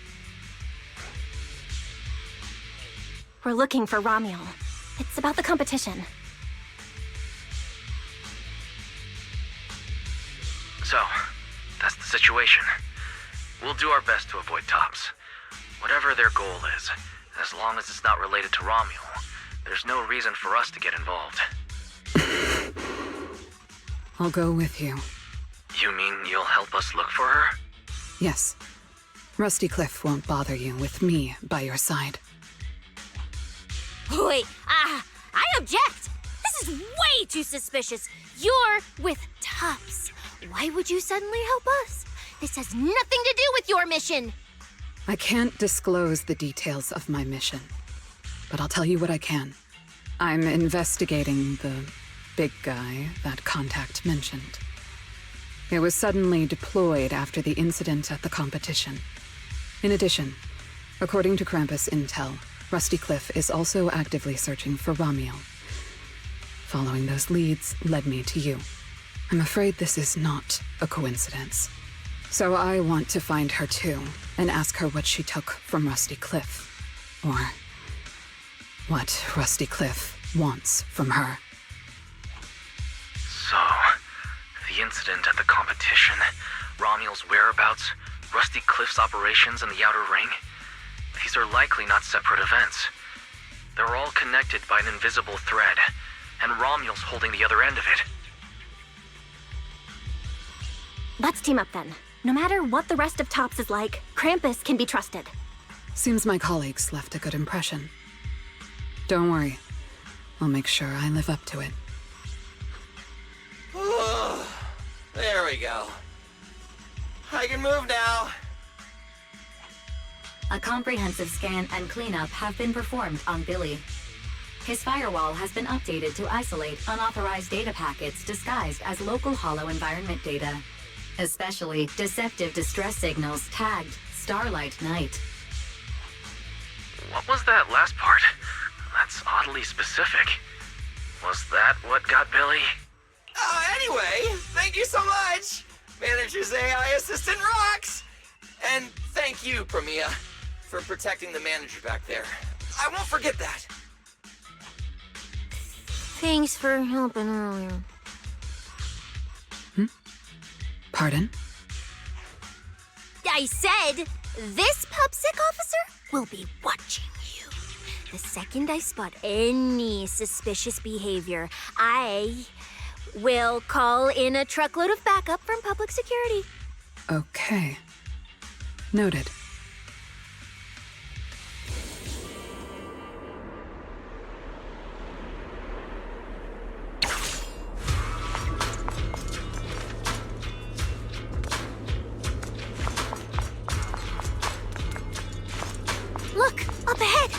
We're looking for Ramiel. It's about the competition. So, that's the situation. We'll do our best to avoid Tops. Whatever their goal is, as long as it's not related to Ramiel, there's no reason for us to get involved. I'll go with you. You mean you'll help us look for her? Yes. Rusty Cliff won't bother you with me by your side. Wait, I object! This is way too suspicious. You're with Tops. Why would you suddenly help us? This has nothing to do with your mission. I can't disclose the details of my mission, but I'll tell you what I can. I'm investigating the big guy that Contact mentioned. It was suddenly deployed after the incident at the competition. In addition, according to Krampus intel, Rusty Cliff is also actively searching for Ramiel. Following those leads led me to you. I'm afraid this is not a coincidence. So I want to find her too, and ask her what she took from Rusty Cliff. Or what Rusty Cliff wants from her. So, the incident at the competition, Ramiel's whereabouts, Rusty Cliff's operations in the Outer Ring? These are likely not separate events. They're all connected by an invisible thread, and Romul's holding the other end of it. Let's team up then. No matter what the rest of Tops is like, Krampus can be trusted. Seems my colleagues left a good impression. Don't worry. I'll make sure I live up to it. There we go. I can move now. A comprehensive scan and cleanup have been performed on Billy. His firewall has been updated to isolate unauthorized data packets disguised as local hollow environment data, especially deceptive distress signals tagged Starlight Night. What was that last part? That's oddly specific. Was that what got Billy? Anyway, thank you so much! Manager's AI assistant rocks! And thank you, Premia, for protecting the manager back there. I won't forget that. Thanks for helping earlier. Pardon? I said, this PubSec officer will be watching you. The second I spot any suspicious behavior, I will call in a truckload of backup from public security. Okay. Noted. Look, up ahead.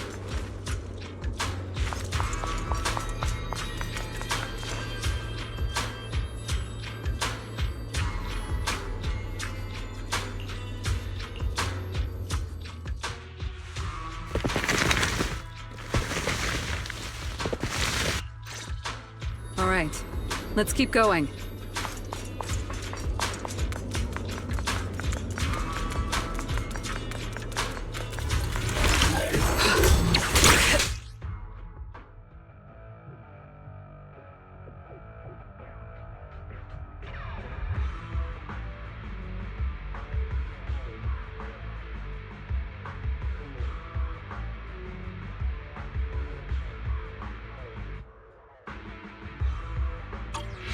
All right. Let's keep going.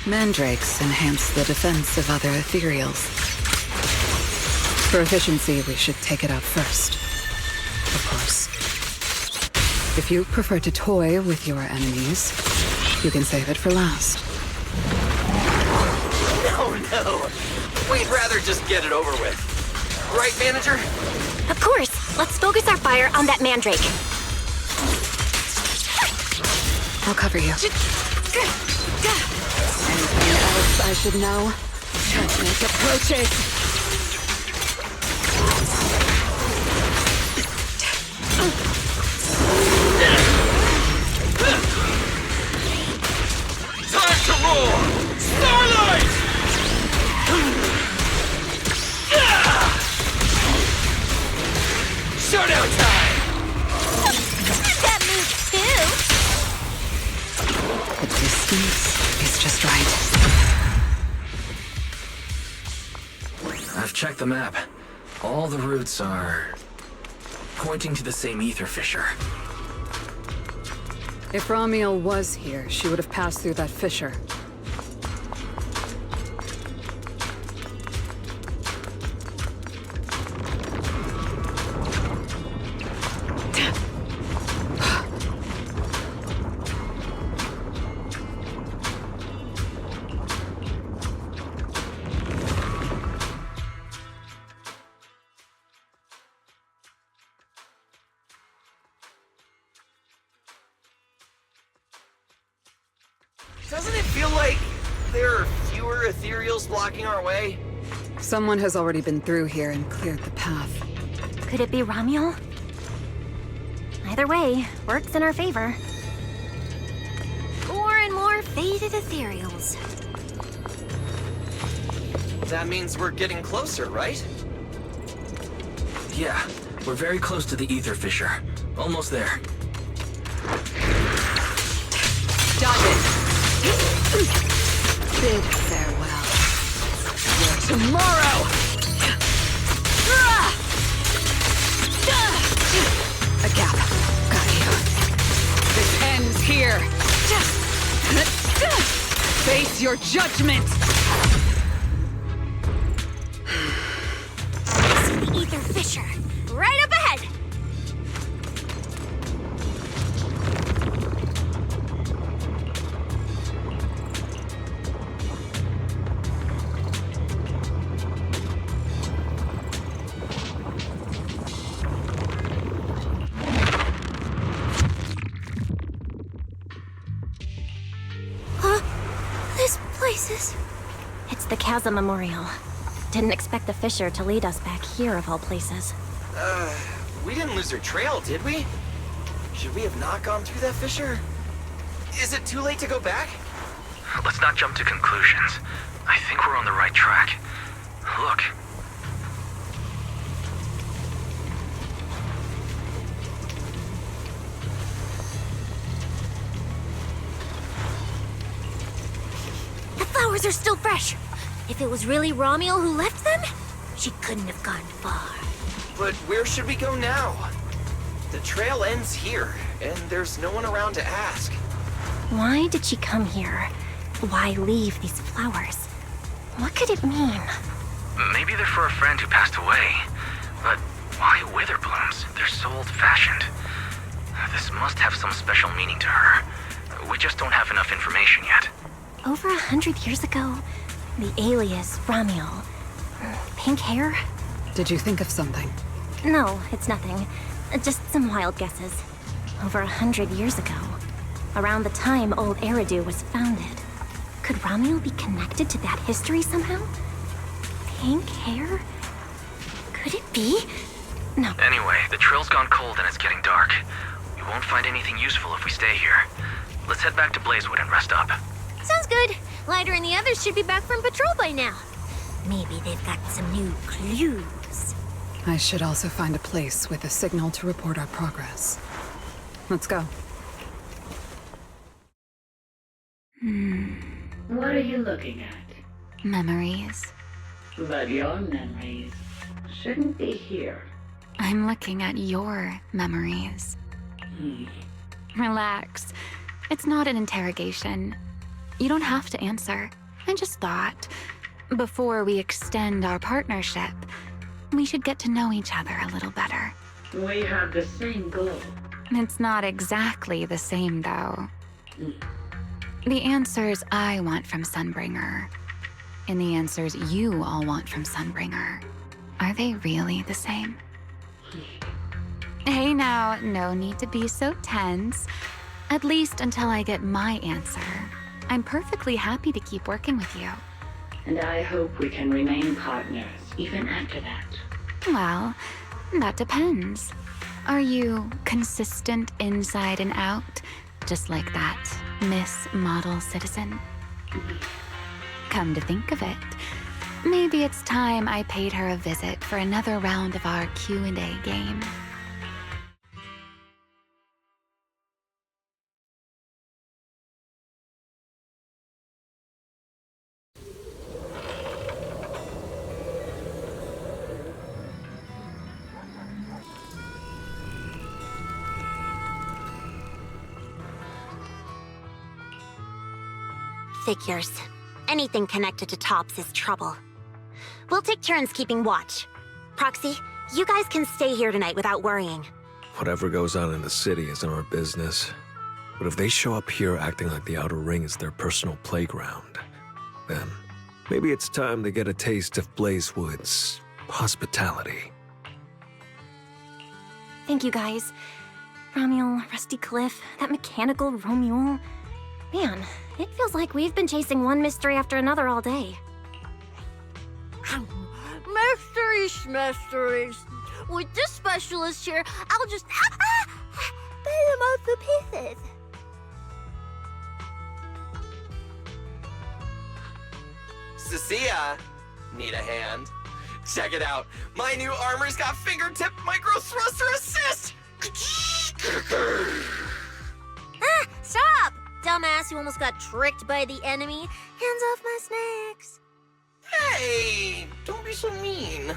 Mandrakes enhance the defense of other ethereals. For efficiency, we should take it out first. Of course. If you prefer to toy with your enemies, you can save it for last. No. We'd rather just get it over with. Right, Manager? Of course. Let's focus our fire on that mandrake. I'll cover you. Anything else I should know? Judgment approaches. Time to roar! Starlight! Showdown time! That moves too. The distance is just right. I've checked the map. All the routes are pointing to the same ether fissure. If Ramiel was here, she would have passed through that fissure. Doesn't it feel like there are fewer ethereals blocking our way? Someone has already been through here and cleared the path. Could it be Ramiel? Either way, works in our favor. More and more faded ethereals. That means we're getting closer, right? Yeah, we're very close to the ether fissure. Almost there. Dodge it! Bid farewell. Tomorrow! gap. Got you. This ends here. Face your judgment! I see the ether fissure. Right up ahead! This place is... It's the Chasm Memorial. Didn't expect the fissure to lead us back here of all places. We didn't lose our trail, did we? Should we have not gone through that fissure? Is it too late to go back? Let's not jump to conclusions. I think we're on the right track. Look. The flowers are still fresh. If it was really Romuald who left them, she couldn't have gone far. But where should we go now? The trail ends here, and there's no one around to ask. Why did she come here? Why leave these flowers? What could it mean? Maybe they're for a friend who passed away. But why wither blooms? They're so old-fashioned. This must have some special meaning to her. We just don't have enough information yet. Over 100 years ago, the alias Romuald. Pink hair? Did you think of something? No, it's nothing. Just some wild guesses. Over 100 years ago, around the time old Eridu was founded. Could Romuald be connected to that history somehow? Pink hair? Could it be? No. Anyway, the trail's gone cold and it's getting dark. We won't find anything useful if we stay here. Let's head back to Blazewood and rest up. Sounds good. Lighter and the others should be back from patrol by now. Maybe they've got some new clues. I should also find a place with a signal to report our progress. Let's go. What are you looking at? Memories. But your memories shouldn't be here. I'm looking at your memories. Relax. It's not an interrogation. You don't have to answer. I just thought, before we extend our partnership, we should get to know each other a little better. We have the same goal. It's not exactly the same, though. The answers I want from Sunbringer, and the answers you all want from Sunbringer, are they really the same? Hey now, no need to be so tense. At least until I get my answer. I'm perfectly happy to keep working with you. And I hope we can remain partners even after that. Well, that depends. Are you consistent inside and out, just like that Miss Model Citizen? Come to think of it, maybe it's time I paid her a visit for another round of our Q&A game. Figures. Anything connected to Tops is trouble. We'll take turns keeping watch. Proxy, you guys can stay here tonight without worrying. Whatever goes on in the city isn't our business. But if they show up here acting like the Outer Ring is their personal playground, then maybe it's time to get a taste of Blazewood's hospitality. Thank you, guys. Romuald, Rusty Cliff, that mechanical Romuald. Man, it feels like we've been chasing one mystery after another all day. Mysteries. With this specialist here, I'll just put them out to pieces. Cecilia, need a hand? Check it out. My new armor's got fingertip micro thruster assist. Stop! Dumbass who almost got tricked by the enemy. Hands off my snacks. Hey, don't be so mean.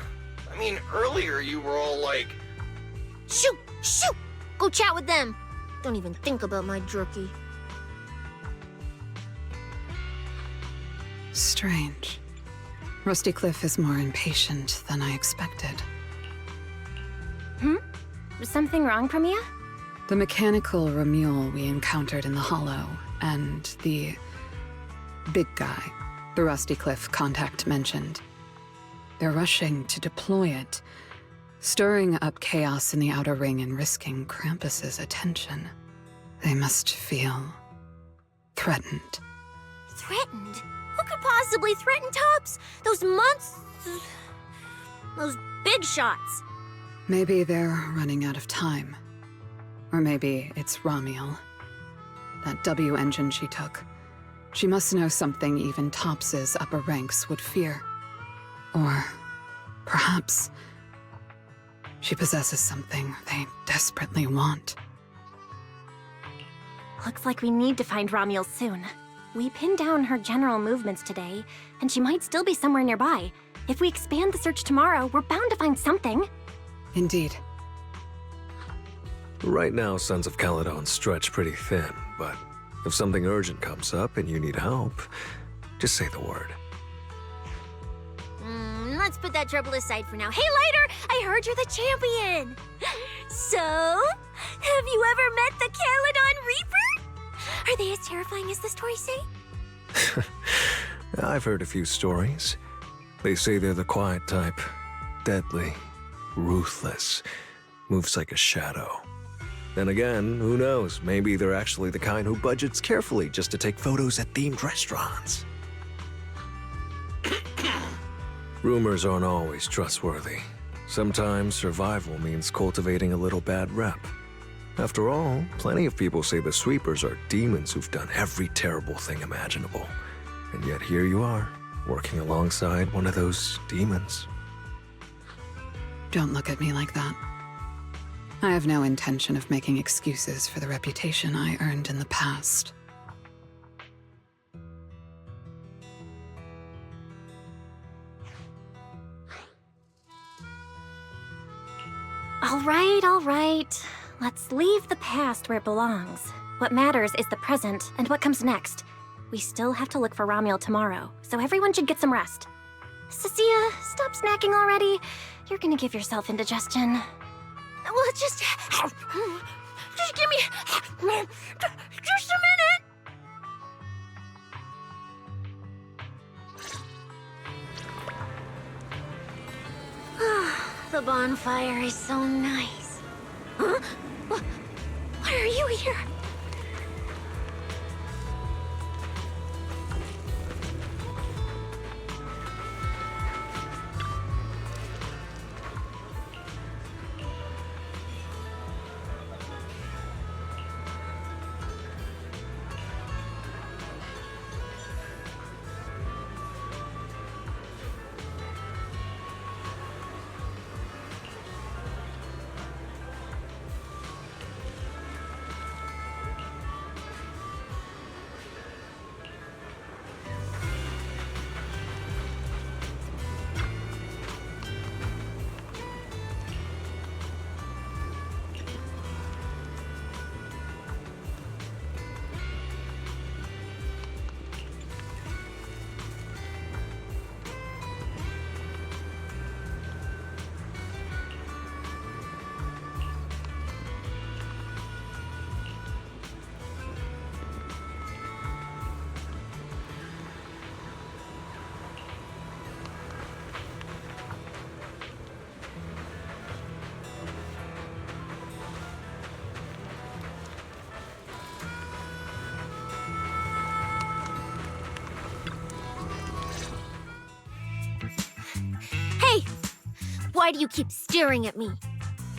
I mean, earlier you were all like... Shoot! Shoot! Go chat with them. Don't even think about my jerky. Strange. Rusty Cliff is more impatient than I expected. Was something wrong, Premia? The mechanical Ramule we encountered in the Hollow, and the big guy the Rusty Cliff contact mentioned. They're rushing to deploy it, stirring up chaos in the Outer Ring and risking Krampus's attention. They must feel threatened. Threatened? Who could possibly threaten Tops? Those months... Those big shots. Maybe they're running out of time. Or maybe it's Ramiel. That W engine she took. She must know something even Tops's upper ranks would fear. Or perhaps she possesses something they desperately want. Looks like we need to find Ramiel soon. We pinned down her general movements today, and she might still be somewhere nearby. If we expand the search tomorrow, we're bound to find something. Indeed. Right now, Sons of Caledon stretch pretty thin, but if something urgent comes up and you need help, just say the word. Let's put that trouble aside for now. Hey, Lighter! I heard you're the champion! So, have you ever met the Caledon Reaper? Are they as terrifying as the stories say? I've heard a few stories. They say they're the quiet type. Deadly. Ruthless. Moves like a shadow. Then again, who knows? Maybe they're actually the kind who budgets carefully just to take photos at themed restaurants. Rumors aren't always trustworthy. Sometimes survival means cultivating a little bad rep. After all, plenty of people say the sweepers are demons who've done every terrible thing imaginable. And yet here you are, working alongside one of those demons. Don't look at me like that. I have no intention of making excuses for the reputation I earned in the past. All right. Let's leave the past where it belongs. What matters is the present and what comes next. We still have to look for Ramiel tomorrow, so everyone should get some rest. Cecilia, stop snacking already. You're gonna give yourself indigestion. Well, just give me just a minute. The bonfire is so nice. Huh? Why are you here? Why do you keep staring at me?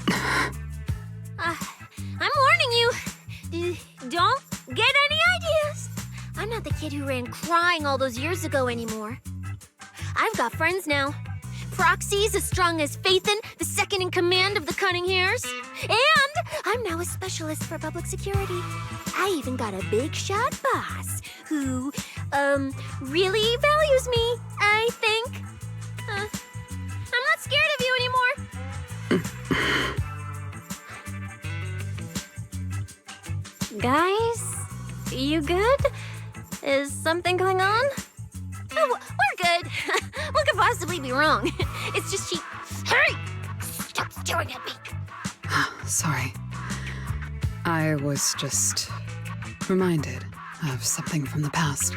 I'm warning you. Don't get any ideas. I'm not the kid who ran crying all those years ago anymore. I've got friends now. Proxies as strong as Phaethon, the second in command of the Cunning Hares. And I'm now a specialist for public security. I even got a big shot boss who, really values me, I think. I'm not scared of you anymore. Guys, you good? Is something going on? Oh, we're good. What could possibly be wrong? It's just she... Hurry! Stop staring at me! Sorry. I was just reminded of something from the past.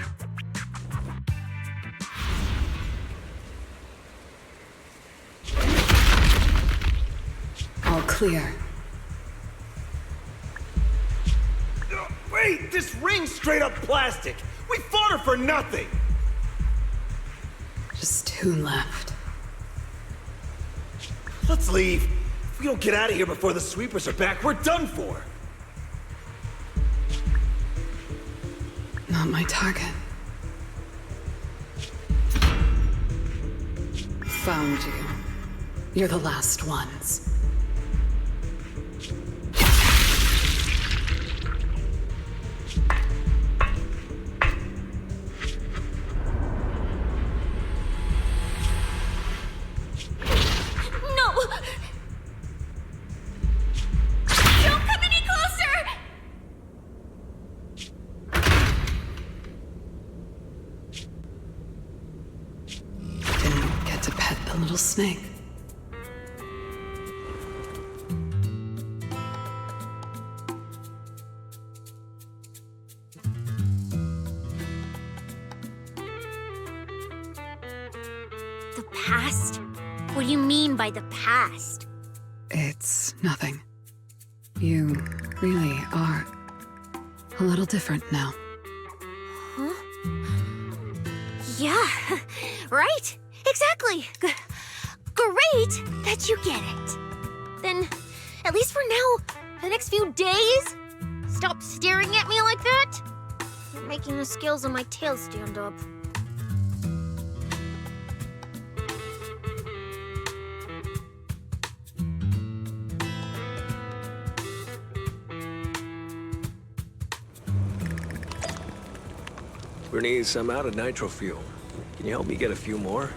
All clear. Wait, this ring's straight up plastic. We fought her for nothing. Just 2 left. Let's leave. If we don't get out of here before the sweepers are back, we're done for. Not my target. Found you. You're the last ones. No! Don't come any closer! Didn't get to pet the little snake. The past? What do you mean by the past? It's nothing. You really are a little different now. Huh? Yeah, right? Exactly. Great that you get it. Then, at least for now, the next few days, stop staring at me like that. You're making the scales on my tail stand up. Bernice, I'm out of nitro fuel. Can you help me get a few more?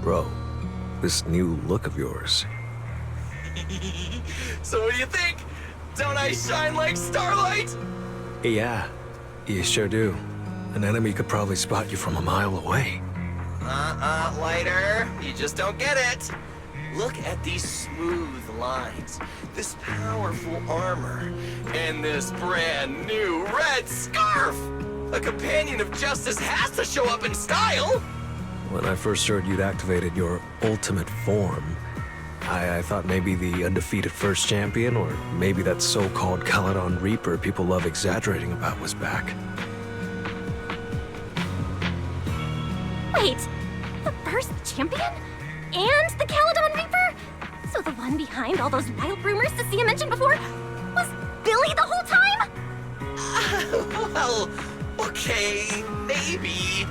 Bro, this new look of yours. So what do you think? Don't I shine like starlight? Yeah, you sure do. An enemy could probably spot you from a mile away. Lighter. You just don't get it. Look at these smooth lines, this powerful armor, and this brand new red scarf! A companion of justice has to show up in style! When I first heard you'd activated your ultimate form, I thought maybe the undefeated first champion, or maybe that so-called Caledon Reaper people love exaggerating about was back. Wait, the first champion? And the Caledon Reaper? So the one behind all those wild rumors Cecilia mentioned before was Billy the whole time? Well, okay, maybe.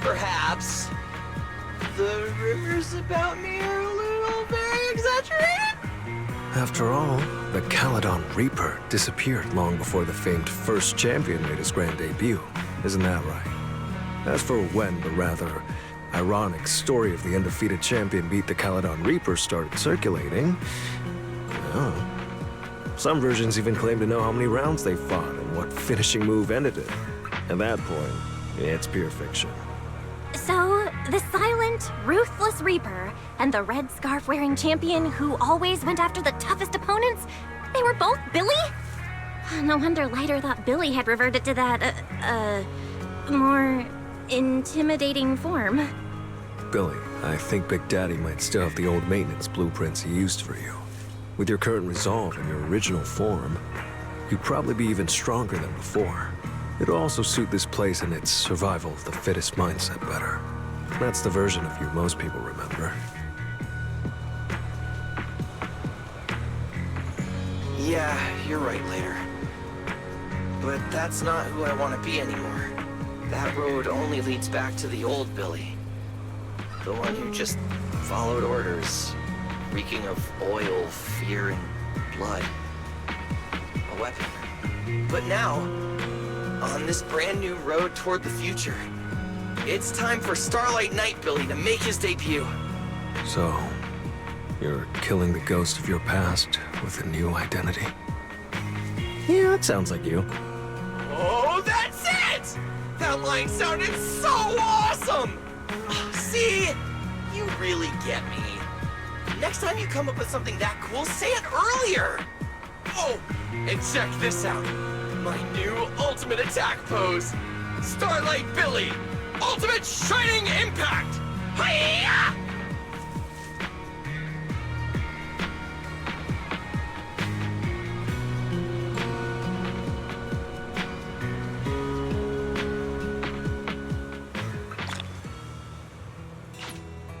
Perhaps. The rumors about me are a little very exaggerated? After all, the Caledon Reaper disappeared long before the famed first champion made his grand debut. Isn't that right? As for when the rather ironic story of the undefeated champion beat the Caledon Reaper started circulating, well, some versions even claim to know how many rounds they fought and what finishing move ended it. At that point, it's pure fiction. So, the silent, ruthless Reaper and the red scarf-wearing champion who always went after the toughest opponents, they were both Billy? No wonder Lighter thought Billy had reverted to that, more intimidating form. Billy, I think Big Daddy might still have the old maintenance blueprints he used for you. With your current resolve and your original form, you'd probably be even stronger than before. It'll also suit this place and its survival of the fittest mindset better. That's the version of you most people remember. Yeah, you're right, Later. But that's not who I want to be anymore. That road only leads back to the old Billy. The one who just followed orders, reeking of oil, fear, and blood. A weapon. But now, on this brand new road toward the future, it's time for Starlight Knight Billy to make his debut. So, you're killing the ghost of your past with a new identity? Yeah, that sounds like you. Oh, that's it! That line sounded so awesome! See? You really get me. Next time you come up with something that cool, say it earlier! Oh, and check this out. My new ultimate attack pose. Starlight Billy. Ultimate Shining Impact! Hi-ya!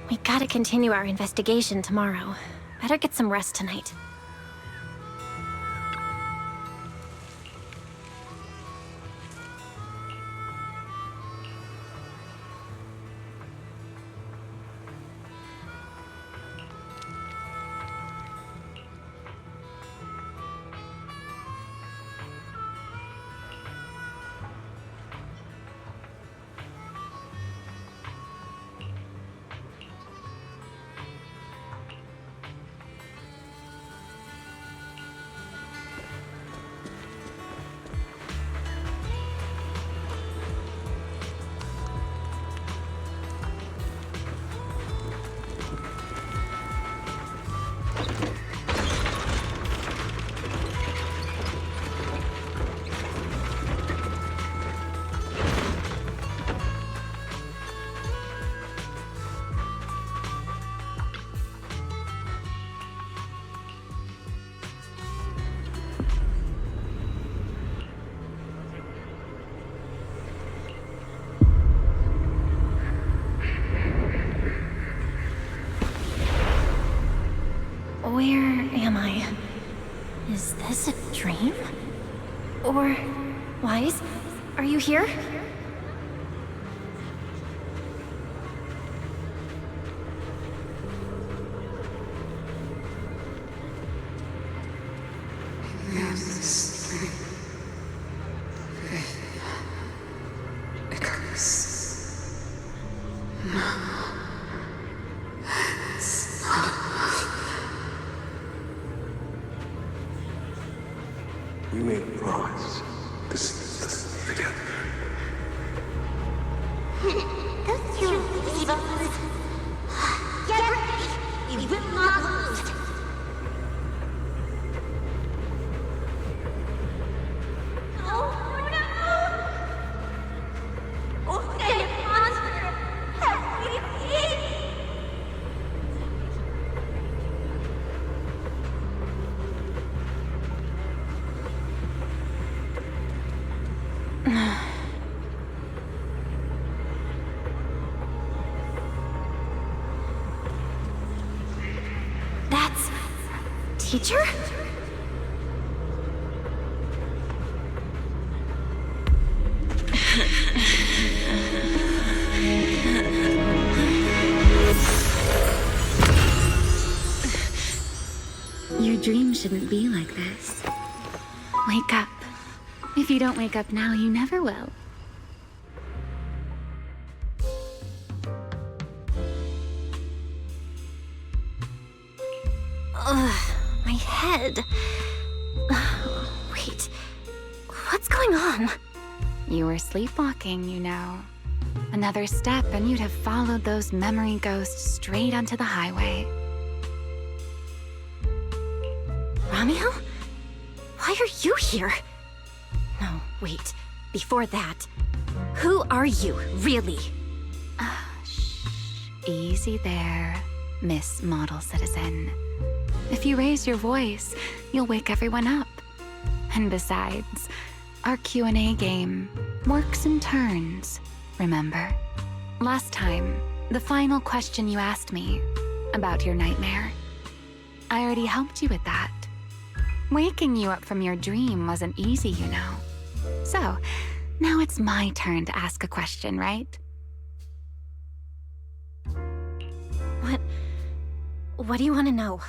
We gotta continue our investigation tomorrow. Better get some rest tonight. Where am I? Is this a dream? Or... Wise? Are you here? We made a promise. This is together. Don't you leave us? Get ready! We will not lose! No! What kind of monster have we seen? That's... teacher? Your dream shouldn't be like this. Wake up. If you don't wake up now, you never will. Ugh, my head. Wait, what's going on? You were sleepwalking, you know. Another step and you'd have followed those memory ghosts straight onto the highway. Romeo? Why are you here? No, wait. Before that, who are you, really? Shh. Easy there, Miss Model Citizen. If you raise your voice, you'll wake everyone up. And besides, our Q&A game works in turns, remember? Last time, the final question you asked me about your nightmare, I already helped you with that. Waking you up from your dream wasn't easy, you know. So, now it's my turn to ask a question, right? What do you want to know?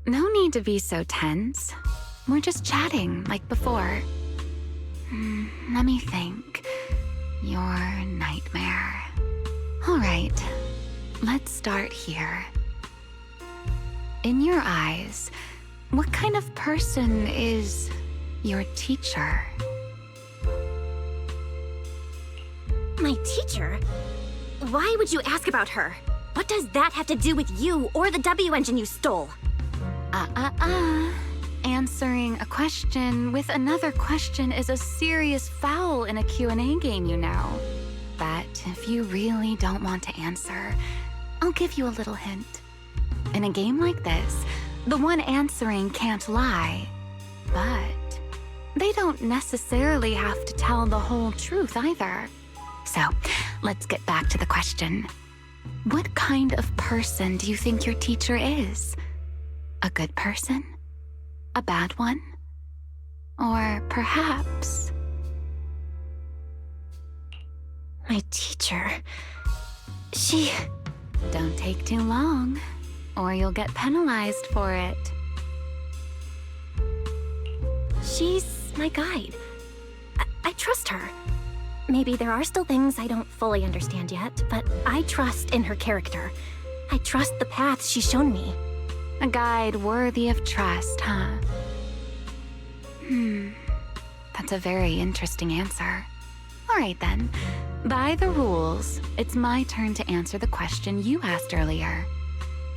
No need to be so tense. We're just chatting, like before. Let me think. Your nightmare. All right, let's start here. In your eyes, what kind of person is your teacher? My teacher? Why would you ask about her? What does that have to do with you or the W engine you stole? Answering a question with another question is a serious foul in a Q&A game, you know. But if you really don't want to answer, I'll give you a little hint. In a game like this, the one answering can't lie, but they don't necessarily have to tell the whole truth either. So, let's get back to the question. What kind of person do you think your teacher is? A good person? A bad one? Or perhaps... My teacher... She... Don't take too long, or you'll get penalized for it. She's my guide. I trust her. Maybe there are still things I don't fully understand yet, but I trust in her character. I trust the path she's shown me. A guide worthy of trust, huh? That's a very interesting answer. All right then. By the rules, it's my turn to answer the question you asked earlier.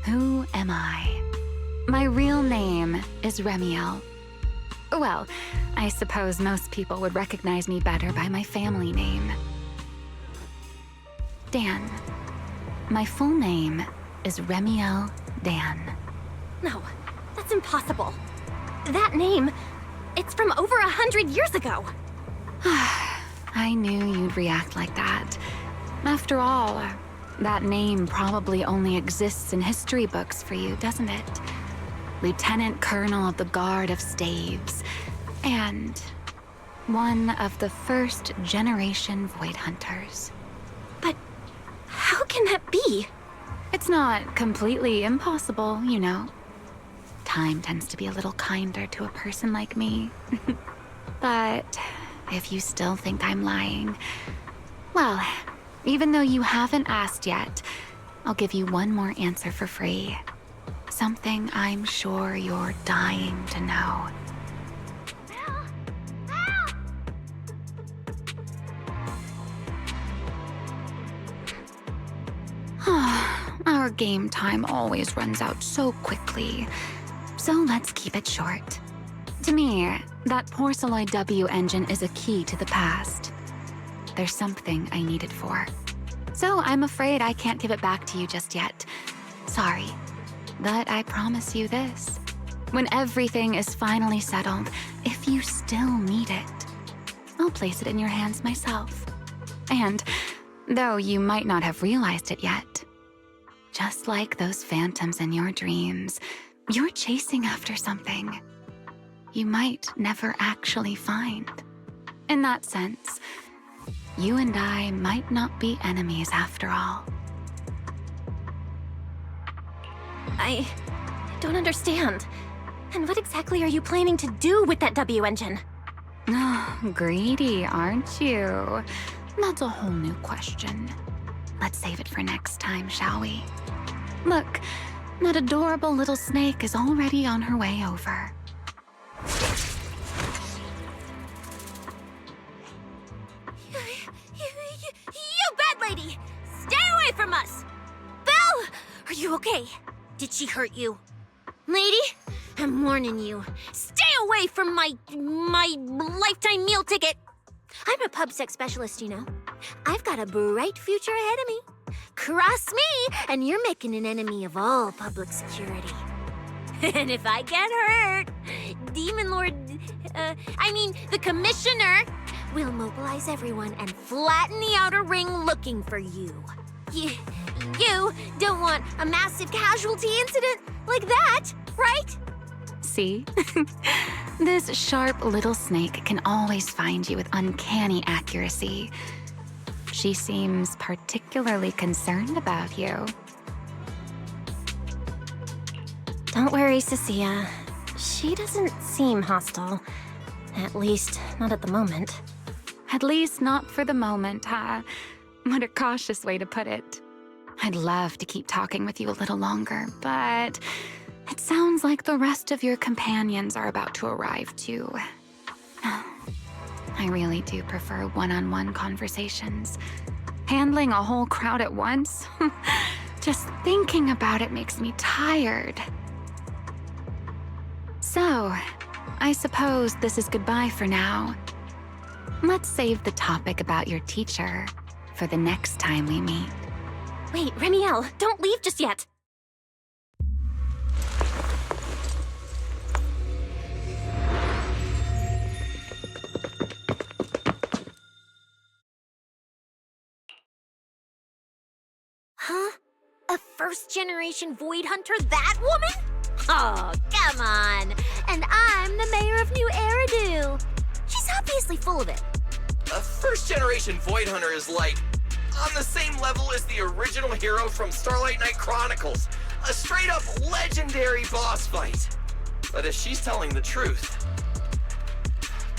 Who am I? My real name is Remiel. Well, I suppose most people would recognize me better by my family name. Dan. My full name is Remiel Dan. No, that's impossible. That name, it's from over 100 years ago. I knew you'd react like that. After all, that name probably only exists in history books for you, doesn't it? Lieutenant Colonel of the Guard of Staves, and one of the first generation Void Hunters. But how can that be? It's not completely impossible, you know. Time tends to be a little kinder to a person like me. But if you still think I'm lying, well, even though you haven't asked yet, I'll give you one more answer for free. Something I'm sure you're dying to know. Well, our game time always runs out so quickly. So let's keep it short. To me, that Porceloid W engine is a key to the past. There's something I need it for. So I'm afraid I can't give it back to you just yet. Sorry. But I promise you this. When everything is finally settled, if you still need it, I'll place it in your hands myself. And, though you might not have realized it yet, just like those phantoms in your dreams, you're chasing after something you might never actually find. In that sense, you and I might not be enemies after all. I don't understand. And what exactly are you planning to do with that W engine? Greedy, aren't you? That's a whole new question. Let's save it for next time, shall we? Look, that adorable little snake is already on her way over. You bad lady! Stay away from us! Belle! Are you okay? Did she hurt you? Lady, I'm warning you. Stay away from my lifetime meal ticket! I'm a pub sex specialist, you know. I've got a bright future ahead of me. Cross me, and you're making an enemy of all public security. And if I get hurt, Demon Lord, the Commissioner will mobilize everyone and flatten the outer ring looking for you. You don't want a massive casualty incident like that, right? See? This sharp little snake can always find you with uncanny accuracy. She seems particularly concerned about you. Don't worry, Cecilia. She doesn't seem hostile. At least, not at the moment. At least not for the moment, huh? What a cautious way to put it. I'd love to keep talking with you a little longer, but it sounds like the rest of your companions are about to arrive too. I really do prefer one-on-one conversations. Handling a whole crowd at once? Just thinking about it makes me tired. So, I suppose this is goodbye for now. Let's save the topic about your teacher for the next time we meet. Wait, Remiel, don't leave just yet! Huh? A first-generation Void Hunter, that woman? Oh, come on. And I'm the mayor of New Eridu. She's obviously full of it. A first-generation Void Hunter is like on the same level as the original hero from Starlight Knight Chronicles. A straight-up legendary boss fight. But if she's telling the truth...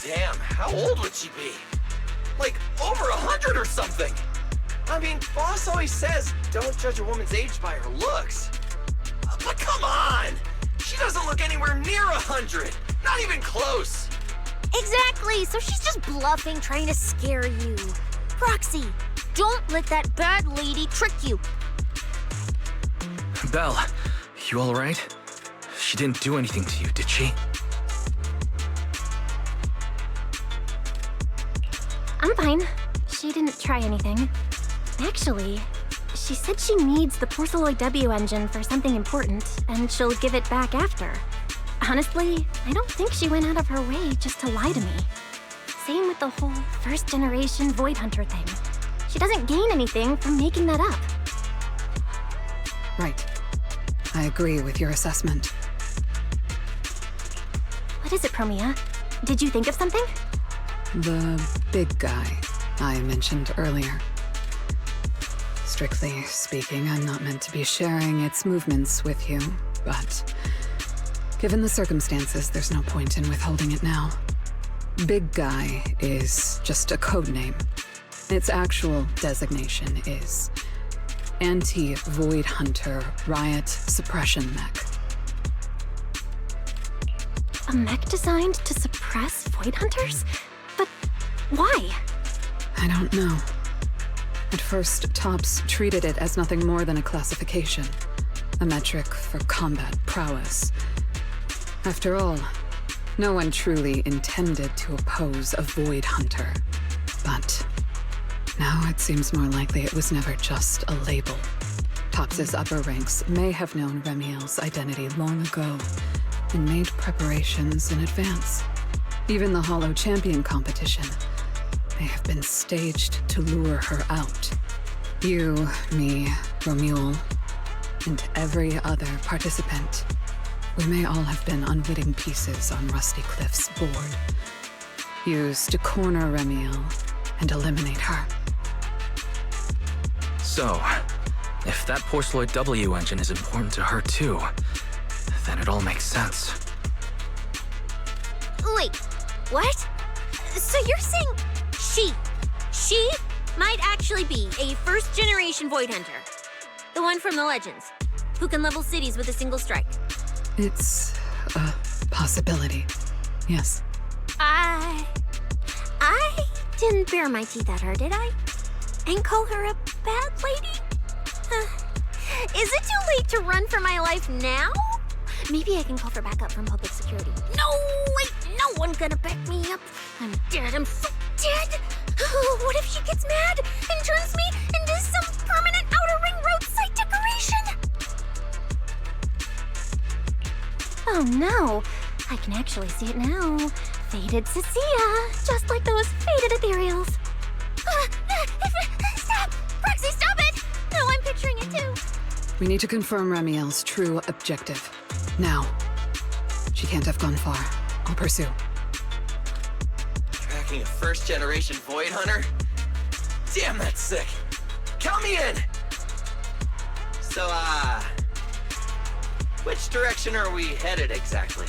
Damn, how old would she be? Like, over 100 or something! I mean, boss always says, don't judge a woman's age by her looks. But come on! She doesn't look anywhere near 100! Not even close! Exactly, so she's just bluffing, trying to scare you. Proxy, don't let that bad lady trick you. Belle, you alright? She didn't do anything to you, did she? I'm fine. She didn't try anything. Actually, she said she needs the Porceloid W engine for something important, and she'll give it back after. Honestly, I don't think she went out of her way just to lie to me. Same with the whole first-generation Void Hunter thing. She doesn't gain anything from making that up. Right. I agree with your assessment. What is it, Promia? Did you think of something? The big guy I mentioned earlier. Strictly speaking, I'm not meant to be sharing its movements with you, but given the circumstances, there's no point in withholding it now. Big Guy is just a code name. Its actual designation is Anti-Void Hunter Riot Suppression Mech. A mech designed to suppress Void Hunters? But why? I don't know. At first, Tops treated it as nothing more than a classification, a metric for combat prowess. After all, no one truly intended to oppose a Void Hunter. But now it seems more likely it was never just a label. Tops's upper ranks may have known Remiel's identity long ago and made preparations in advance. Even the Hollow Champion competition may have been staged to lure her out. You, me, Romuald, and every other participant, we may all have been unwitting pieces on Rusty Cliff's board, used to corner Remiel and eliminate her. So, if that Porceloid W engine is important to her too, then it all makes sense. Wait, what? So you're saying she might actually be a first-generation Void Hunter? The one from the Legends, who can level cities with a single strike? It's a possibility, yes. I didn't bare my teeth at her, did I? And call her a bad lady? Is it too late to run for my life now? Maybe I can call for backup from public security. No, wait, no one's gonna back me up. I'm dead, I'm so dead. What if she gets mad and turns me into some permanent outer ring roadside decoration? Oh no, I can actually see it now. Faded Cecilia, just like those faded ethereals. Stop! Proxy, stop it! No, I'm picturing it too. We need to confirm Remiel's true objective. Now. She can't have gone far. I'll pursue. Tracking a first-generation Void Hunter? Damn, that's sick. Count me in! So, which direction are we headed exactly?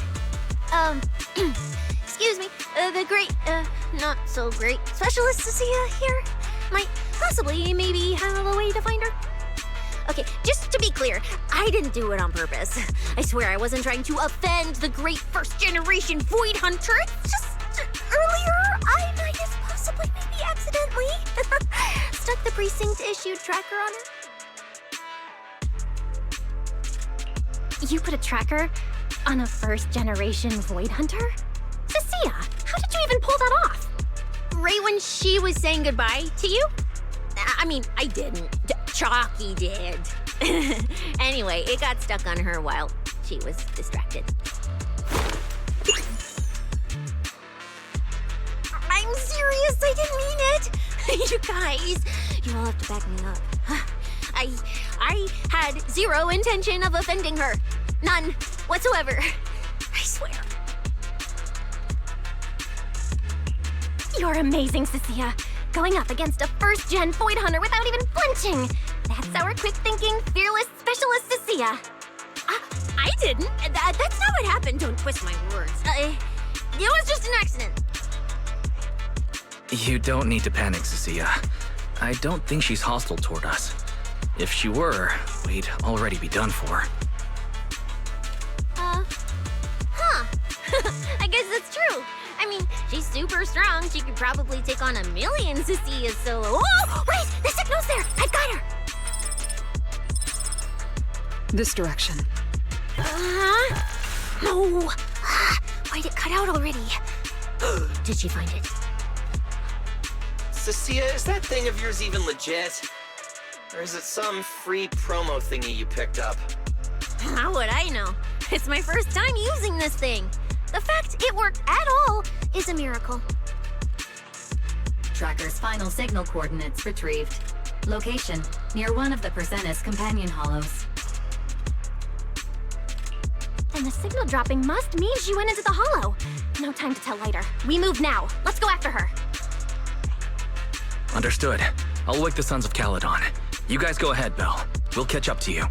Excuse me, the great, not so great specialist Cecilia here might possibly maybe have a way to find her. Okay, just to be clear, I didn't do it on purpose. I swear I wasn't trying to offend the great first-generation Void Hunter. It's just earlier I might have possibly maybe accidentally stuck the precinct-issued tracker on her. You put a tracker on a first-generation Void Hunter? Cecilia, how did you even pull that off? Right when she was saying goodbye to you? I mean, I didn't. Chalky did. Anyway, it got stuck on her while she was distracted. I'm serious, I didn't mean it. You guys, you all have to back me up. I had zero intention of offending her. None whatsoever. I swear. You're amazing, Cecilia. Going up against a first-gen Void Hunter without even flinching. That's our quick-thinking, fearless specialist, Cecilia. I didn't. That's not what happened. Don't twist my words. It was just an accident. You don't need to panic, Cecilia. I don't think she's hostile toward us. If she were, we'd already be done for. I guess that's true. I mean, she's super strong. She could probably take on 1,000,000 Cecilias solo. Oh, wait! The signal's there! I've got her! This direction. No! Why'd it cut out already? Did she find it? Cecilia, is that thing of yours even legit? Or is it some free promo thingy you picked up? How would I know? It's my first time using this thing. The fact it worked at all is a miracle. Tracker's final signal coordinates retrieved. Location, near one of the Persenis companion hollows. And the signal dropping must mean she went into the hollow. No time to tell later. We move now. Let's go after her. Understood. I'll wake the Sons of Caledon. You guys go ahead, Belle. We'll catch up to you.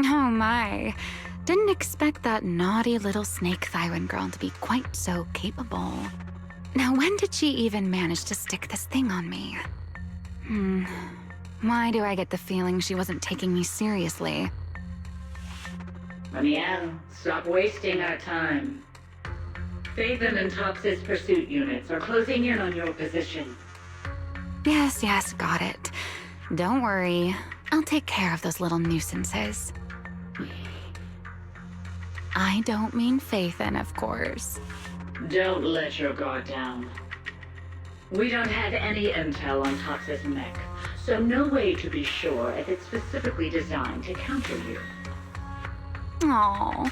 Oh my. Didn't expect that naughty little snake Thyron girl to be quite so capable. Now, when did she even manage to stick this thing on me? Why do I get the feeling she wasn't taking me seriously? Ramiel, stop wasting our time. Phaethon and Tox's pursuit units are closing in on your position. Yes, got it. Don't worry. I'll take care of those little nuisances. I don't mean Phaethon, of course. Don't let your guard down. We don't have any intel on Tox's mech, so no way to be sure if it's specifically designed to counter you. Aw,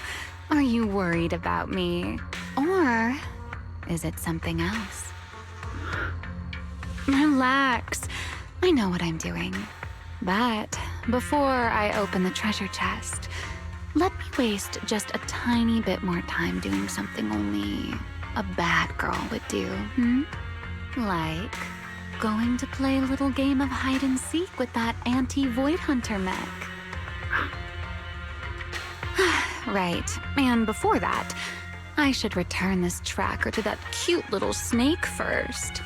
are you worried about me? Or is it something else? Relax. I know what I'm doing. But before I open the treasure chest, let me waste just a tiny bit more time doing something only a bad girl would do, Like going to play a little game of hide and seek with that anti-Void Hunter mech. Right, and before that, I should return this tracker to that cute little snake first.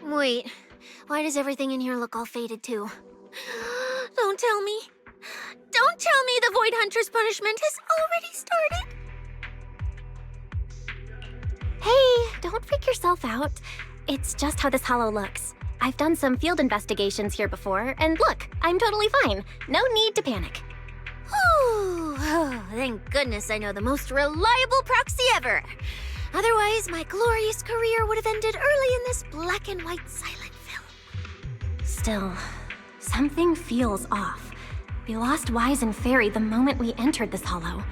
Wait, why does everything in here look all faded too? Don't tell me. Don't tell me the Void Hunter's punishment has already started. Hey, don't freak yourself out. It's just how this hollow looks. I've done some field investigations here before, and look, I'm totally fine. No need to panic. Whew. Oh, thank goodness I know the most reliable proxy ever. Otherwise, my glorious career would have ended early in this black and white silent film. Still, something feels off. We lost Wise and Fairy the moment we entered this hollow.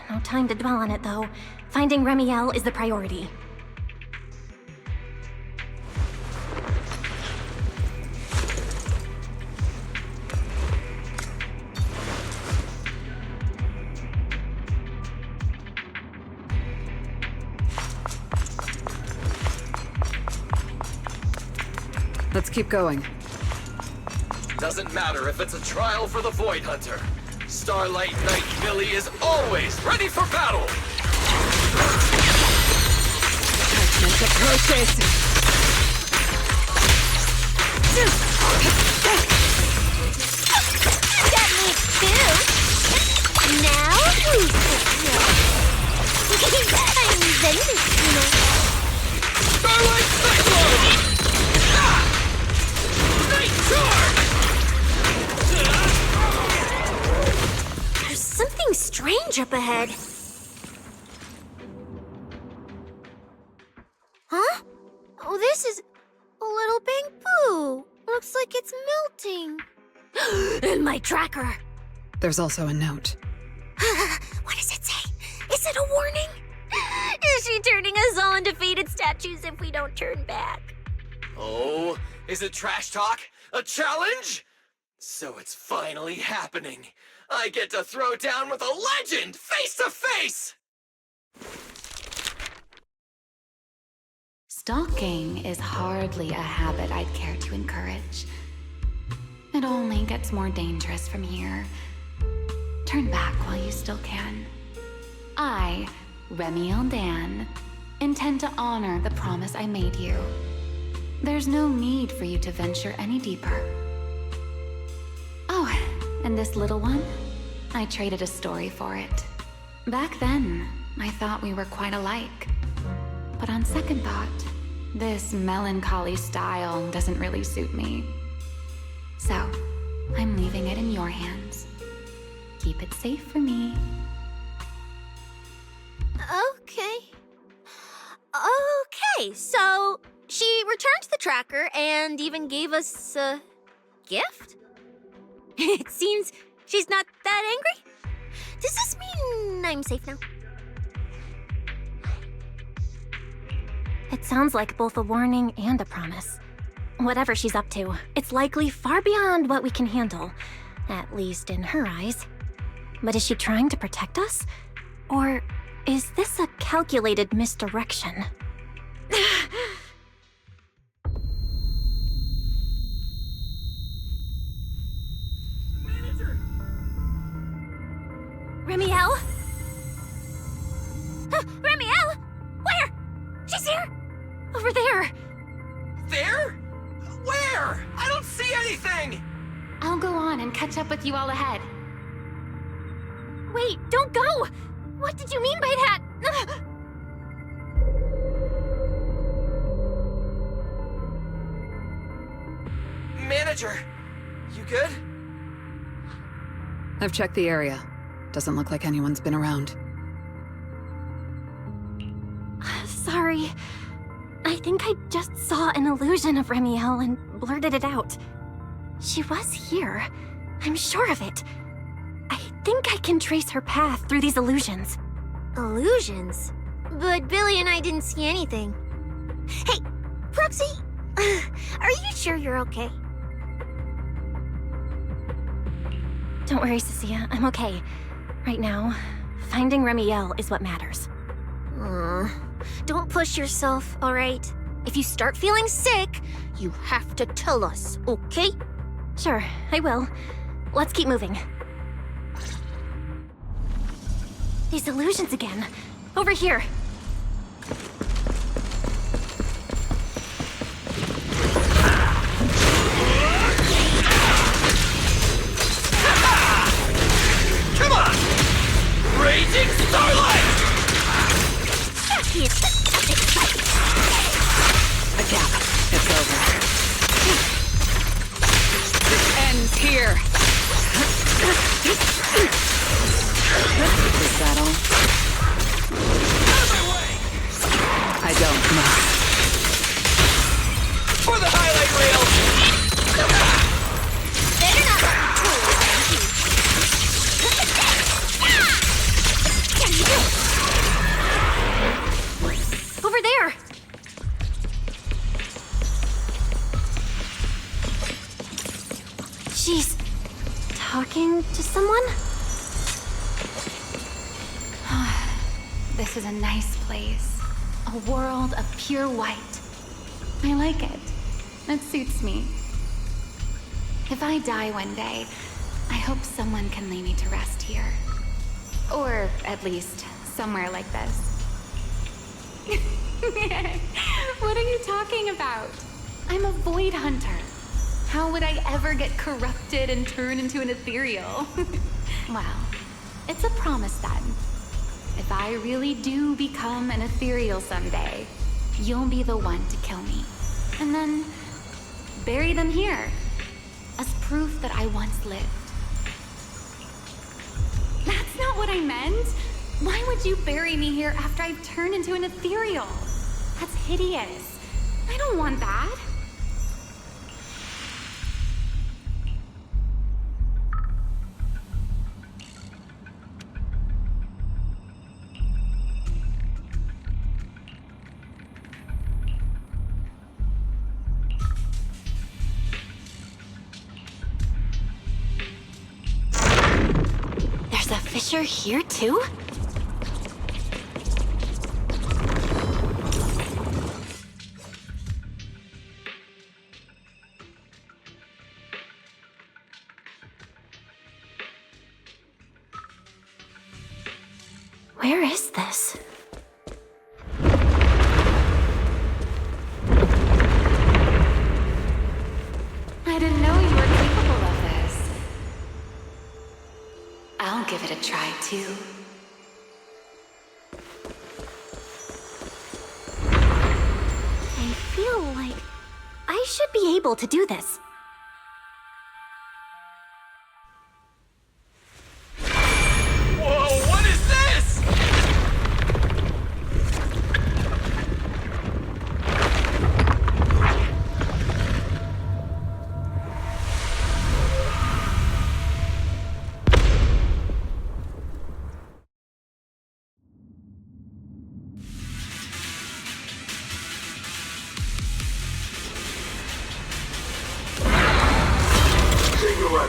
No time to dwell on it, though. Finding Ramiel is the priority. Let's keep going. Doesn't matter if it's a trial for the Void Hunter. Starlight Knight Billy is always ready for battle! That makes two. Now who's I'm Zenless, you know. Starlight Cyclone! Night Charge! There's something strange up ahead. Huh? Oh, this is a little bamboo. Looks like it's melting. And my tracker. There's also a note. What does it say? Is it a warning? Is she turning us all into faded statues if we don't turn back? Oh, is it trash talk? A challenge? So it's finally happening. I get to throw down with a legend face to face! Stalking is hardly a habit I'd care to encourage. It only gets more dangerous from here. Turn back while you still can. I, Ramiel Dan, intend to honor the promise I made you. There's no need for you to venture any deeper. Oh, and this little one? I traded a story for it. Back then, I thought we were quite alike. But on second thought, this melancholy style doesn't really suit me. So, I'm leaving it in your hands. Keep it safe for me. Okay. Okay, so she returned the tracker and even gave us a gift? It seems she's not that angry. Does this mean I'm safe now? It sounds like both a warning and a promise. Whatever she's up to, it's likely far beyond what we can handle. At least in her eyes. But is she trying to protect us? Or is this a calculated misdirection? Remiel? Remiel? Where? She's here! Over there! There? Where? I don't see anything! I'll go on and catch up with you all ahead. Wait, don't go! What did you mean by that? Manager, you good? I've checked the area. Doesn't look like anyone's been around. Sorry. I think I just saw an illusion of Remiel and blurted it out. She was here. I'm sure of it. I think I can trace her path through these illusions. Illusions? But Billy and I didn't see anything. Hey, Proxy! Are you sure you're okay? Don't worry, Cecilia. I'm okay. Right now, finding Remiel is what matters. Don't push yourself, alright? If you start feeling sick, you have to tell us, okay? Sure, I will. Let's keep moving. These illusions again. Over here. Come on! Raging Starlight! That is pathetic sight. A gap. It's over. This ends here. Is that all? Out of my way! I don't know. For the highlight reel! Better not let me pull Can you do it? Over there! She's talking to someone? This is a nice place. A world of pure white. I like it. It suits me. If I die one day, I hope someone can lay me to rest here. Or at least somewhere like this. What are you talking about? I'm a void hunter. How would I ever get corrupted and turn into an ethereal? Well, it's a promise then. If I really do become an ethereal someday, you'll be the one to kill me. And then bury them here as proof that I once lived. That's not what I meant. Why would you bury me here after I've turned into an ethereal? That's hideous. I don't want that. There's a fissure here too? Where is this? I didn't know you were capable of this. I'll give it a try too. I feel like I should be able to do this. Whoa, what is this?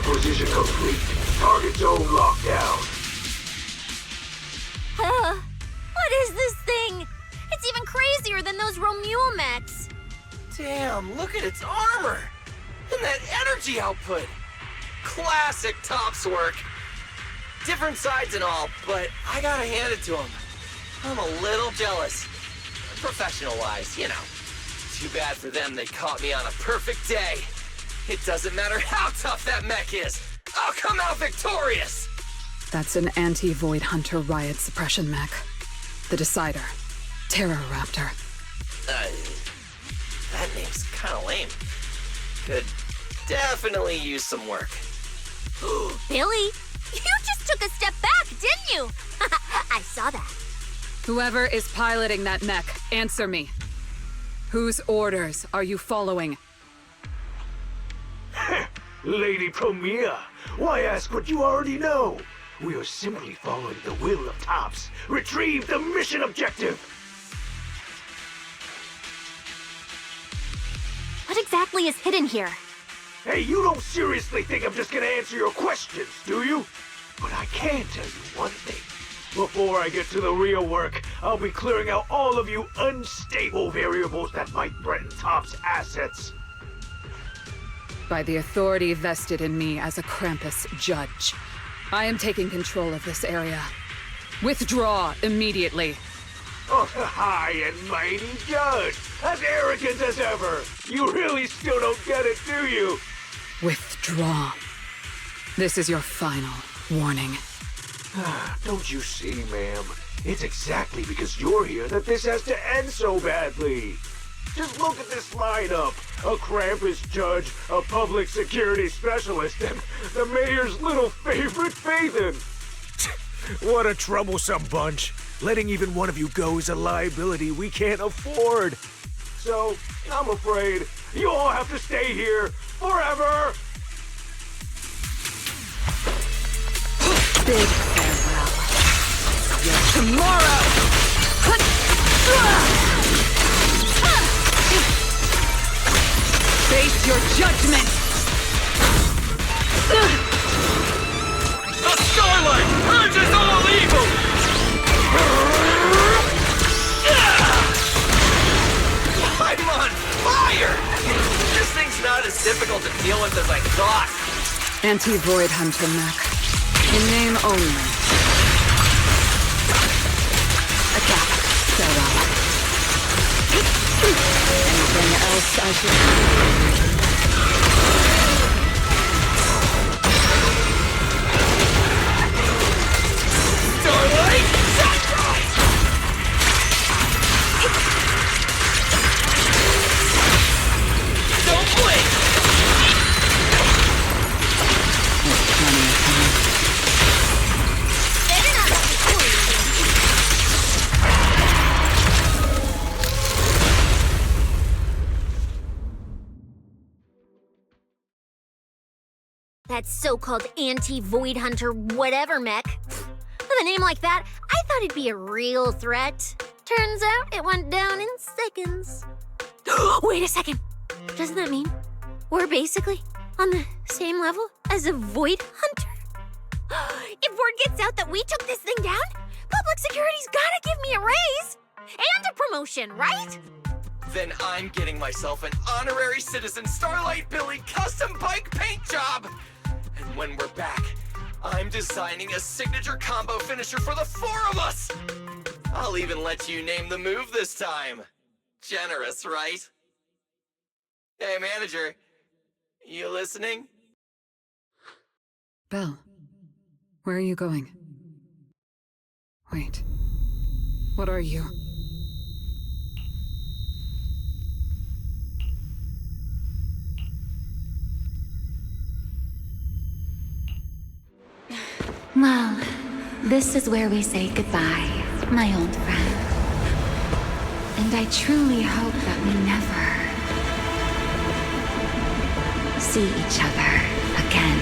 Acquisition complete. Target zone locked down. What is this thing? It's even crazier than those Romule mechs. Damn, look at its armor! And that energy output! Classic Tops work. Different sides and all, but I gotta hand it to him. I'm a little jealous. Professional-wise, you know. Too bad for them they caught me on a perfect day. It doesn't matter how tough that mech is. I'll come out victorious! That's an anti-Void Hunter riot suppression mech. The Decider. Terror Raptor. That name's kinda lame. Could definitely use some work. Billy, you just took a step back, didn't you? I saw that. Whoever is piloting that mech, answer me. Whose orders are you following? Lady Premier, why ask what you already know? We are simply following the will of Tops. Retrieve the mission objective! What exactly is hidden here? Hey, you don't seriously think I'm just gonna answer your questions, do you? But I can tell you one thing. Before I get to the real work, I'll be clearing out all of you unstable variables that might threaten Tops' assets. By the authority vested in me as a Krampus judge, I am taking control of this area. Withdraw immediately. Oh, high and mighty judge! As arrogant as ever! You really still don't get it, do you? Withdraw. This is your final warning. Don't you see, ma'am? It's exactly because you're here that this has to end so badly. Just look at this lineup. A Krampus judge, a public security specialist, and the mayor's little favorite, Phaethon. What a troublesome bunch. Letting even one of you go is a liability we can't afford. So, I'm afraid you all have to stay here forever. Big farewell. Your tomorrow! Face your judgment! The starlight purges all evil! I'm on fire! This thing's not as difficult to deal with as I thought. Anti-Void Hunter mech. In name only. Attack. Farewell. Anything else I should... Starlight Sunrise! Don't blink! That so-called anti-Void Hunter whatever mech. With a name like that, I thought it'd be a real threat. Turns out it went down in seconds. Wait a second. Doesn't that mean we're basically on the same level as a Void Hunter? If word gets out that we took this thing down, public security's gotta give me a raise and a promotion, right? Then I'm getting myself an honorary citizen Starlight Billy custom bike paint job! And when we're back, I'm designing a signature combo finisher for the four of us! I'll even let you name the move this time. Generous, right? Hey, manager. You listening? Belle, where are you going? Wait. What are you? Well, this is where we say goodbye, my old friend. And I truly hope that we never see each other again.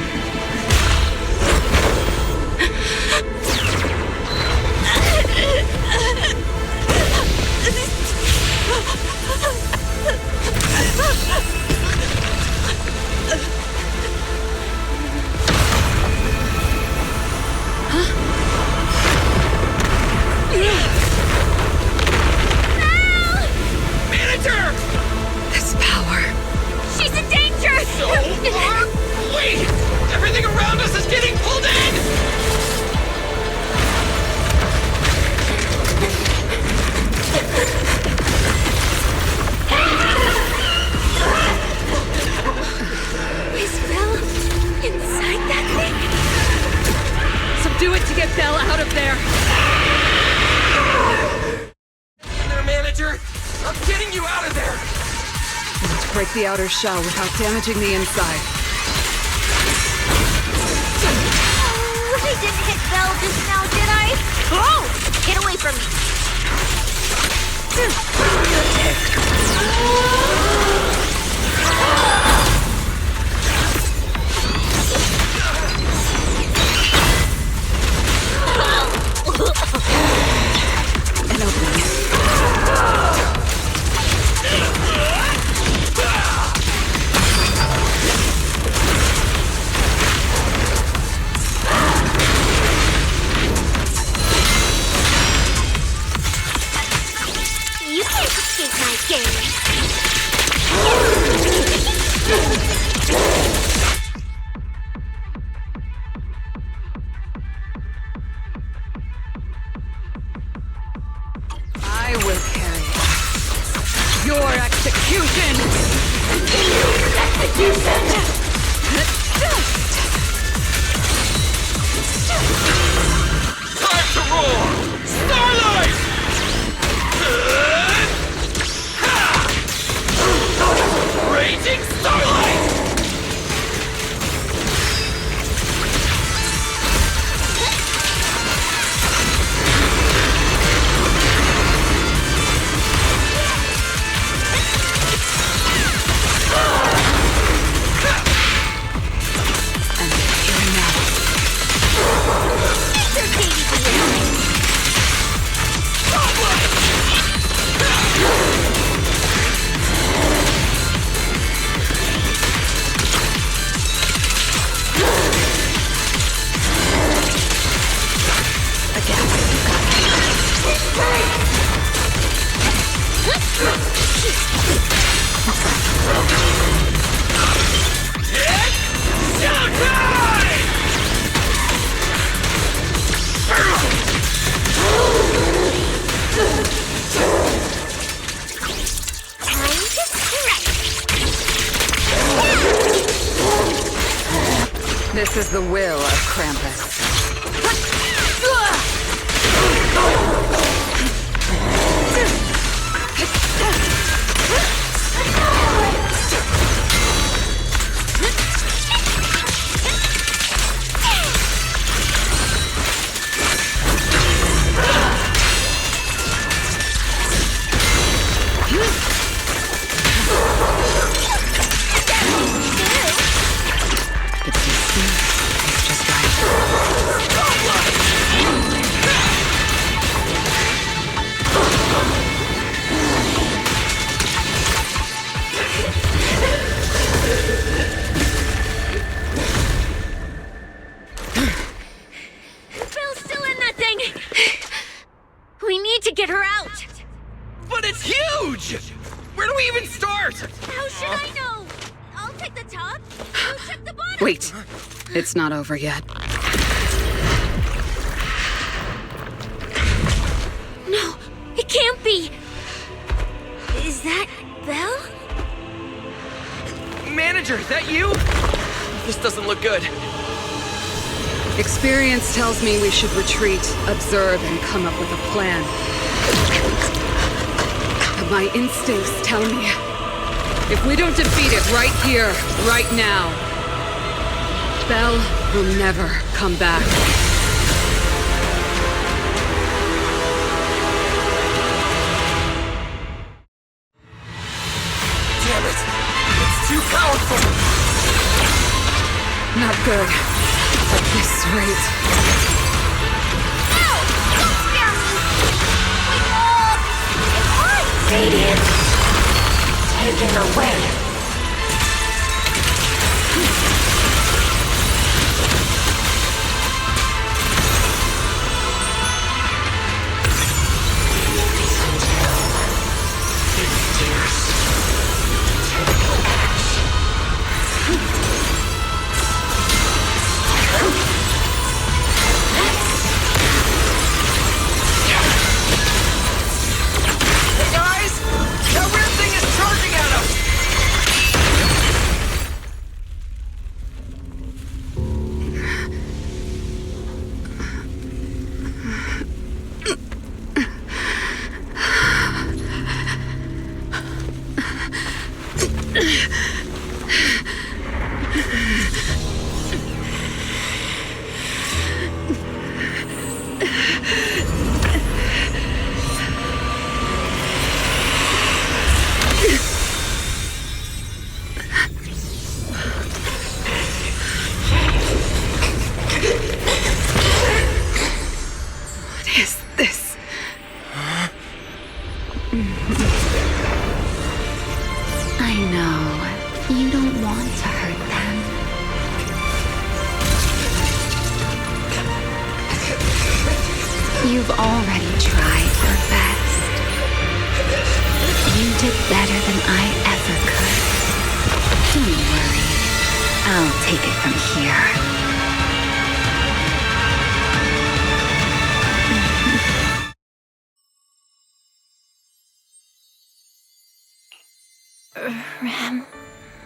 Break the outer shell without damaging the inside. Oh, I didn't hit Belle just now, did I? Oh! Get away from me! An opening. You can't escape my gaze. I will carry your execution! Time to roar! Starlight! Raging Starlight! This is the will of Krampus. Bille's still in that thing! We need to get her out! But it's huge! Where do we even start? How should I know? I'll take the top, you check the bottom! Wait, it's not over yet. No, it can't be! Is that Belle? Manager, that you? This doesn't look good. Experience tells me we should retreat, observe, and come up with a plan. But my instincts tell me, if we don't defeat it right here, right now, Belle will never come back. Damn it! It's too powerful! Not good. At this rate. Ow! Don't scare me! Radiant taken away. Hey guys! That weird thing is charging at us! I know. You don't want to hurt them. You've already tried your best. You did better than I ever could. Don't worry. I'll take it from here.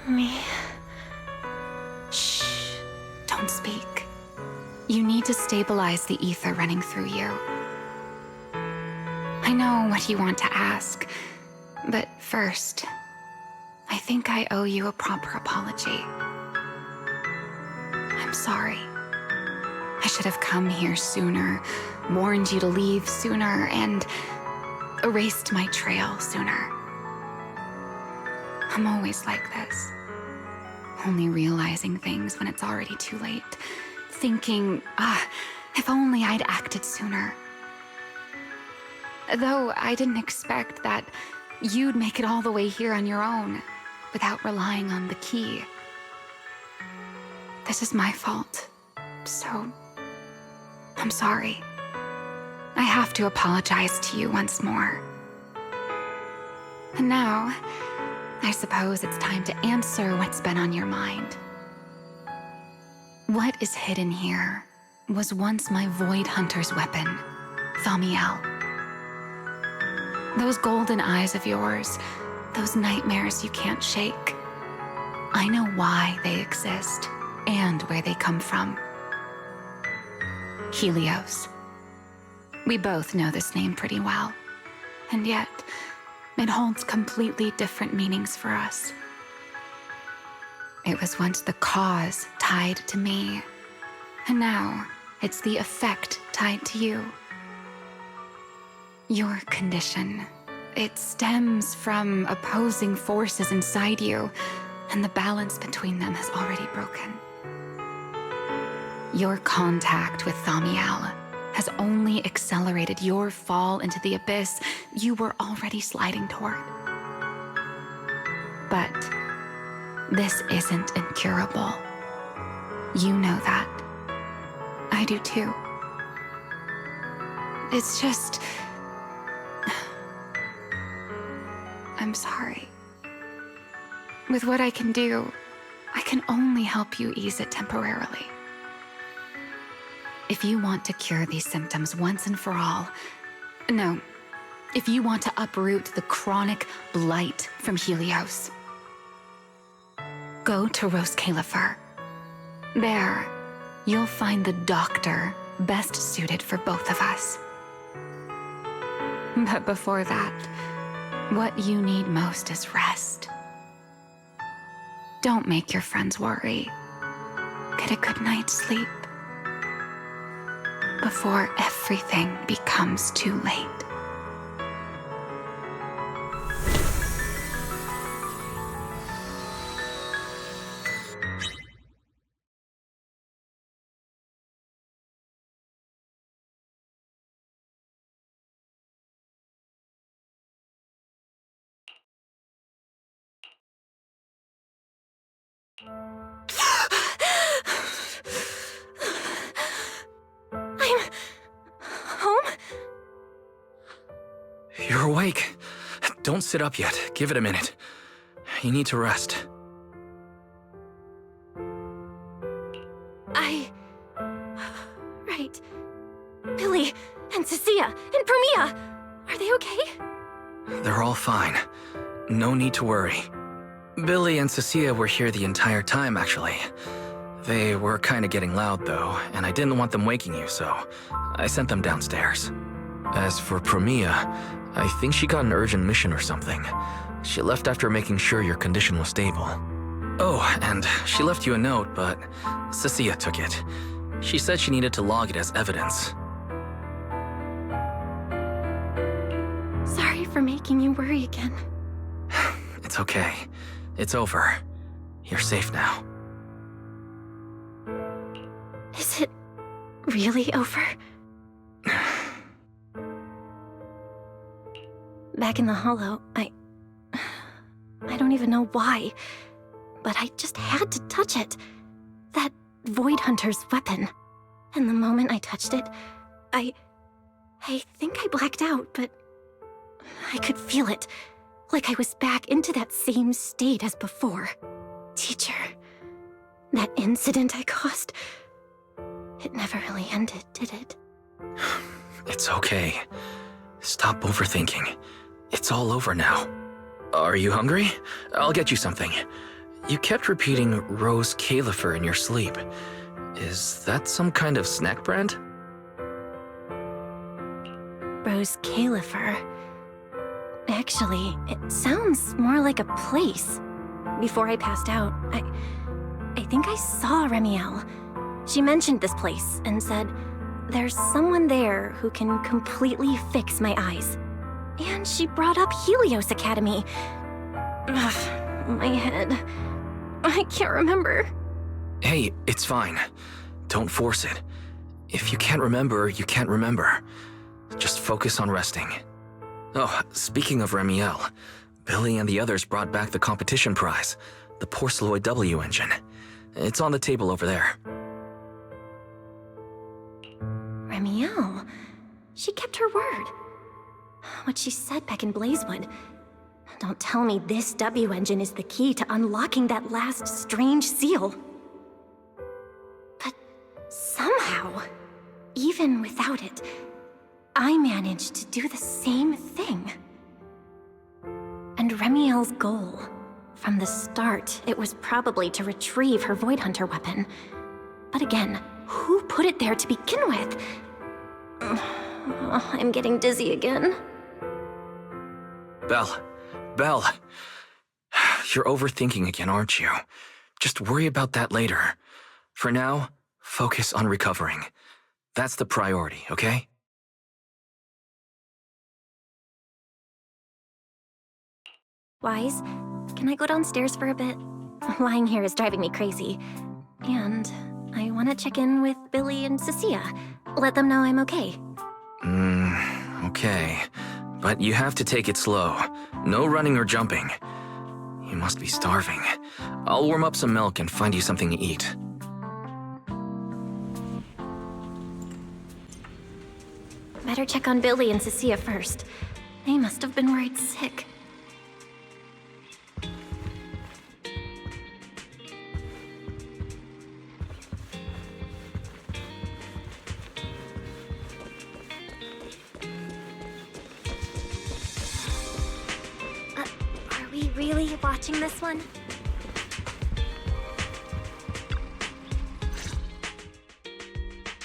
Me. Shh. Don't speak. You need to stabilize the ether running through you. I know what you want to ask, but first, I think I owe you a proper apology. I'm sorry. I should have come here sooner, warned you to leave sooner, and erased my trail sooner. I'm always like this. Only realizing things when it's already too late. Thinking, if only I'd acted sooner. Though I didn't expect that you'd make it all the way here on your own, without relying on the key. This is my fault, so I'm sorry. I have to apologize to you once more. And now, I suppose it's time to answer what's been on your mind. What is hidden here was once my Void Hunter's weapon, Thamiel. Those golden eyes of yours, those nightmares you can't shake. I know why they exist and where they come from. Helios. We both know this name pretty well, and yet it holds completely different meanings for us. It was once the cause tied to me, and now it's the effect tied to you. Your condition, it stems from opposing forces inside you, and the balance between them has already broken. Your contact with Thamiel has only accelerated your fall into the abyss you were already sliding toward. But this isn't incurable. You know that. I do too. It's just... I'm sorry. With what I can do, I can only help you ease it temporarily. If you want to cure these symptoms once and for all, no, if you want to uproot the chronic blight from Helios, go to Rose Califer. There, you'll find the doctor best suited for both of us. But before that, what you need most is rest. Don't make your friends worry. Get a good night's sleep before everything becomes too late. I'm home? You're awake. Don't sit up yet. Give it a minute. You need to rest. Right. Billy and Cecilia and Promia, are they okay? They're all fine. No need to worry. Billy and Cecilia were here the entire time, actually. They were kinda getting loud, though, and I didn't want them waking you, so I sent them downstairs. As for Promia, I think she got an urgent mission or something. She left after making sure your condition was stable. Oh, and she left you a note, but Cecilia took it. She said she needed to log it as evidence. Sorry for making you worry again. It's okay. It's over. You're safe now. Is it really over? back in the hollow, I don't even know why, but I just had to touch it. That Void Hunter's weapon. And the moment I touched it, I think I blacked out, but I could feel it. Like I was back into that same state as before. Teacher, that incident I caused, it never really ended, did it? It's okay. Stop overthinking. It's all over now. Are you hungry? I'll get you something. You kept repeating Rose Califer in your sleep. Is that some kind of snack brand? Rose Califer. Actually, it sounds more like a place. Before I passed out, I think I saw Remiel. She mentioned this place and said, there's someone there who can completely fix my eyes. And she brought up Helios Academy. Ugh, my head. I can't remember. Hey, it's fine. Don't force it. If you can't remember, you can't remember. Just focus on resting. Oh, speaking of Remiel, Billy and the others brought back the competition prize, the Porceloid W engine. It's on the table over there. Remiel. She kept her word. What she said back in Blazewood. Don't tell me this W engine is the key to unlocking that last strange seal. But somehow, even without it, I managed to do the same thing. And Remiel's goal, from the start, it was probably to retrieve her Void Hunter weapon. But again, who put it there to begin with? I'm getting dizzy again. Belle, you're overthinking again, aren't you? Just worry about that later. For now, focus on recovering. That's the priority, okay? Wise, can I go downstairs for a bit? Lying here is driving me crazy. And I want to check in with Billy and Cecilia. Let them know I'm okay. Okay. But you have to take it slow. No running or jumping. You must be starving. I'll warm up some milk and find you something to eat. Better check on Billy and Cecilia first. They must have been worried sick. Are we really watching this one?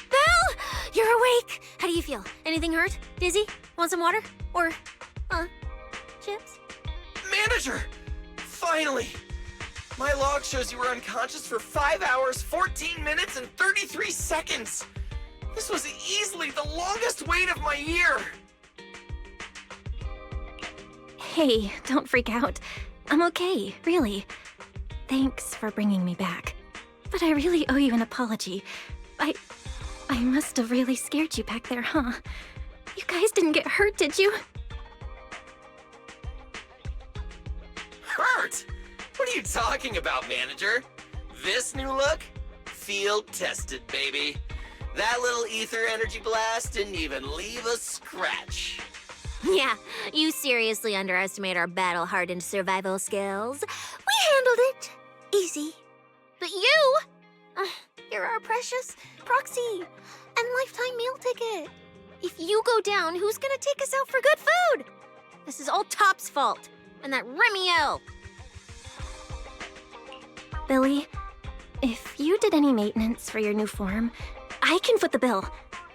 Belle! You're awake! How do you feel? Anything hurt? Dizzy? Want some water? Or, chips? Manager! Finally! My log shows you were unconscious for 5 hours, 14 minutes, and 33 seconds! This was easily the longest wait of my year! Hey, don't freak out. I'm okay, really. Thanks for bringing me back. But I really owe you an apology. I must have really scared you back there, huh? You guys didn't get hurt, did you? Hurt? What are you talking about, Manager? This new look? Field tested, baby. That little ether energy blast didn't even leave a scratch. Yeah, you seriously underestimate our battle-hardened survival skills. We handled it. Easy. But you? You're our precious proxy and lifetime meal ticket. If you go down, who's gonna take us out for good food? This is all Top's fault. And that Remiel. Billy, if you did any maintenance for your new form, I can foot the bill.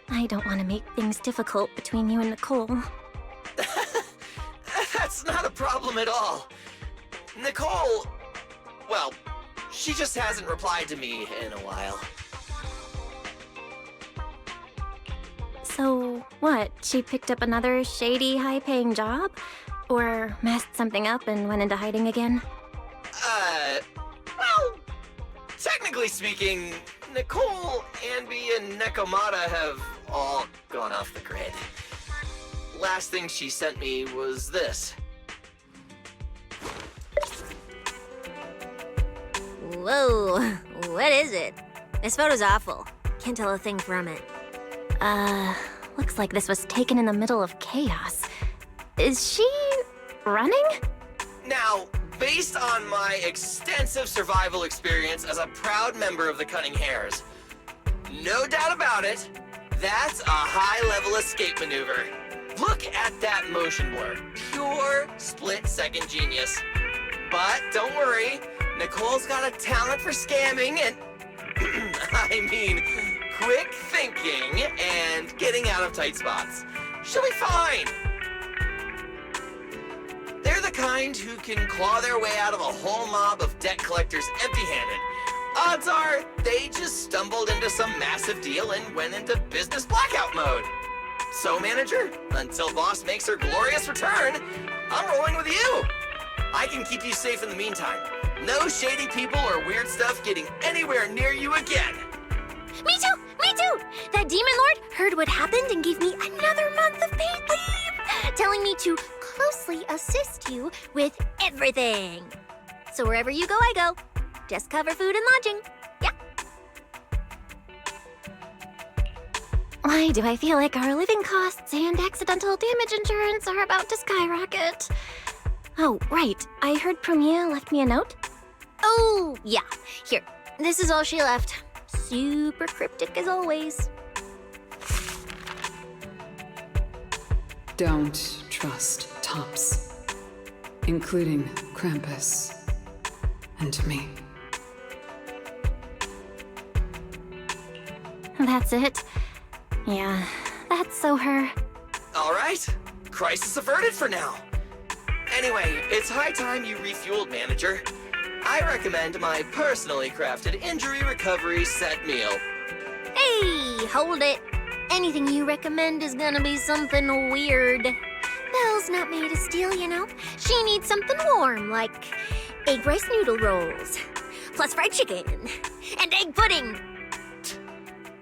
I don't want to make things difficult between you and Nicole. That's not a problem at all. Nicole, well, she just hasn't replied to me in a while. So, what? She picked up another shady, high-paying job? Or messed something up and went into hiding again? Well, technically speaking, Nicole, Anby, and Nekomata have all gone off the grid. last thing she sent me was this. Whoa, what is it? This photo's awful. Can't tell a thing from it. Looks like this was taken in the middle of chaos. Is she running? Now, based on my extensive survival experience as a proud member of the Cunning Hares, no doubt about it, that's a high-level escape maneuver. Look at that motion blur. Pure split-second genius. But don't worry, Nicole's got a talent for scamming and... I mean, quick thinking and getting out of tight spots. She'll be fine. They're the kind who can claw their way out of a whole mob of debt collectors empty-handed. Odds are, they just stumbled into some massive deal and went into business blackout mode. So, manager, until boss makes her glorious return, I'm rolling with you. I can keep you safe in the meantime. No shady people or weird stuff getting anywhere near you again. Me too! Me too! That demon lord heard what happened and gave me another month of paid leave, telling me to closely assist you with everything. So wherever you go, I go. Just cover food and lodging. Yeah. Why do I feel like our living costs and accidental damage insurance are about to skyrocket? Oh, right. I heard Premier left me a note. Oh, yeah. Here. This is all she left. Super cryptic as always. Don't trust Tops, including Krampus and me. That's it. Yeah, that's so her. All right, crisis averted for now. Anyway, it's high time you refueled, manager. I recommend my personally crafted injury recovery set meal. Hey, hold it. Anything you recommend is gonna be something weird. Belle's not made of steel, you know. She needs something warm, like egg rice noodle rolls, plus fried chicken, and egg pudding.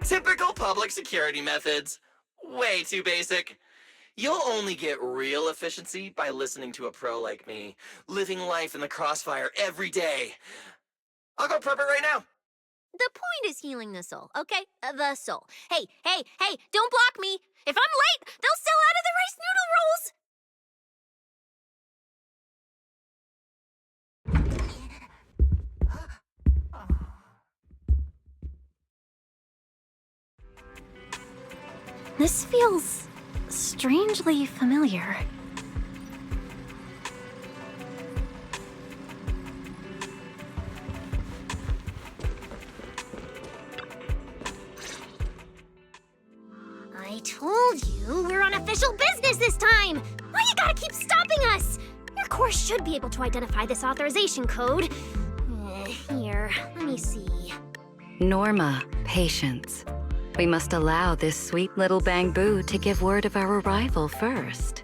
Typical public security methods. Way too basic. You'll only get real efficiency by listening to a pro like me, living life in the crossfire every day. I'll go prep it right now. The point is healing the soul, okay? The soul. Hey, don't block me. If I'm late, they'll sell out of the rice noodle rolls. This feels strangely familiar. I told you we're on official business this time. Why you gotta keep stopping us? Your course should be able to identify this authorization code. Here, let me see. Norma, patience. We must allow this sweet little bamboo to give word of our arrival first.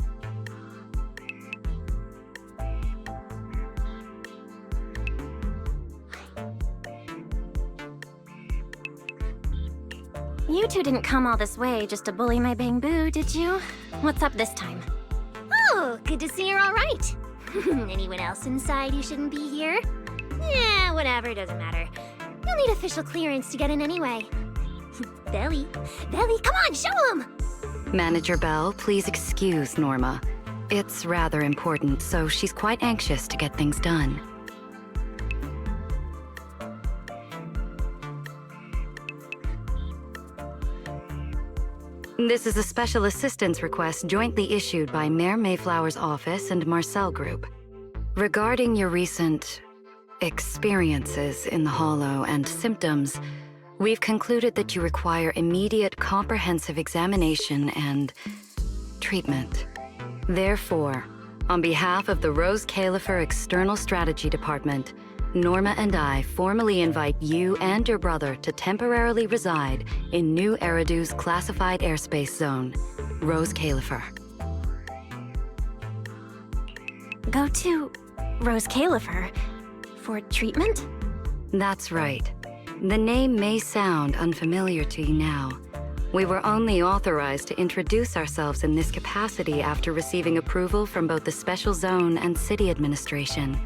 You two didn't come all this way just to bully my bamboo, did you? What's up this time? Oh, good to see you're all right. Anyone else inside who shouldn't be here? Yeah, whatever, doesn't matter. You'll need official clearance to get in anyway. Belly, come on, show him! Manager Bell, please excuse Norma. It's rather important, so she's quite anxious to get things done. This is a special assistance request jointly issued by Mayor Mayflower's office and Marcel Group. Regarding your recent experiences in the Hollow and symptoms, we've concluded that you require immediate comprehensive examination and treatment. Therefore, on behalf of the Rose Califer External Strategy Department, Norma and I formally invite you and your brother to temporarily reside in New Eridu's classified airspace zone, Rose Califer. Go to Rose Califer for treatment? That's right. The name may sound unfamiliar to you now, We were only authorized to introduce ourselves in this capacity after receiving approval from both the Special Zone and City Administration.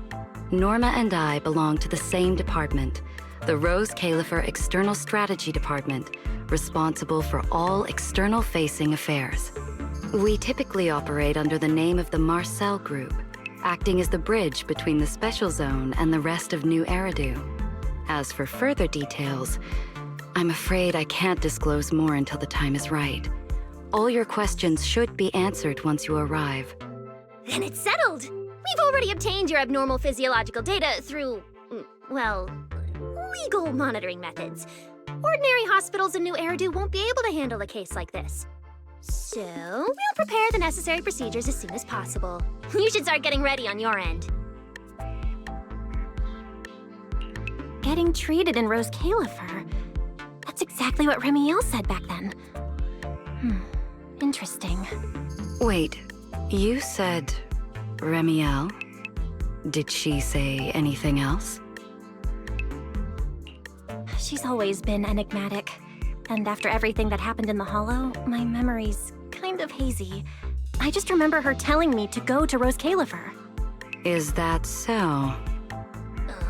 Norma and I belong to the same department, the Rose Califer External Strategy Department, responsible for all external-facing affairs. We typically operate under the name of the Marcel Group, acting as the bridge between the Special Zone and the rest of New Eridu. As for further details, I'm afraid I can't disclose more until the time is right. All your questions should be answered once you arrive. Then it's settled. We've already obtained your abnormal physiological data through, well, legal monitoring methods. Ordinary hospitals in New Eridu won't be able to handle a case like this. So, we'll prepare the necessary procedures as soon as possible. You should start getting ready on your end. Getting treated in Rose Califer. That's exactly what Remiel said back then. Interesting. Wait, you said Remiel? Did she say anything else? She's always been enigmatic. And after everything that happened in the Hollow, my memory's kind of hazy. I just remember her telling me to go to Rose Califer. Is that so?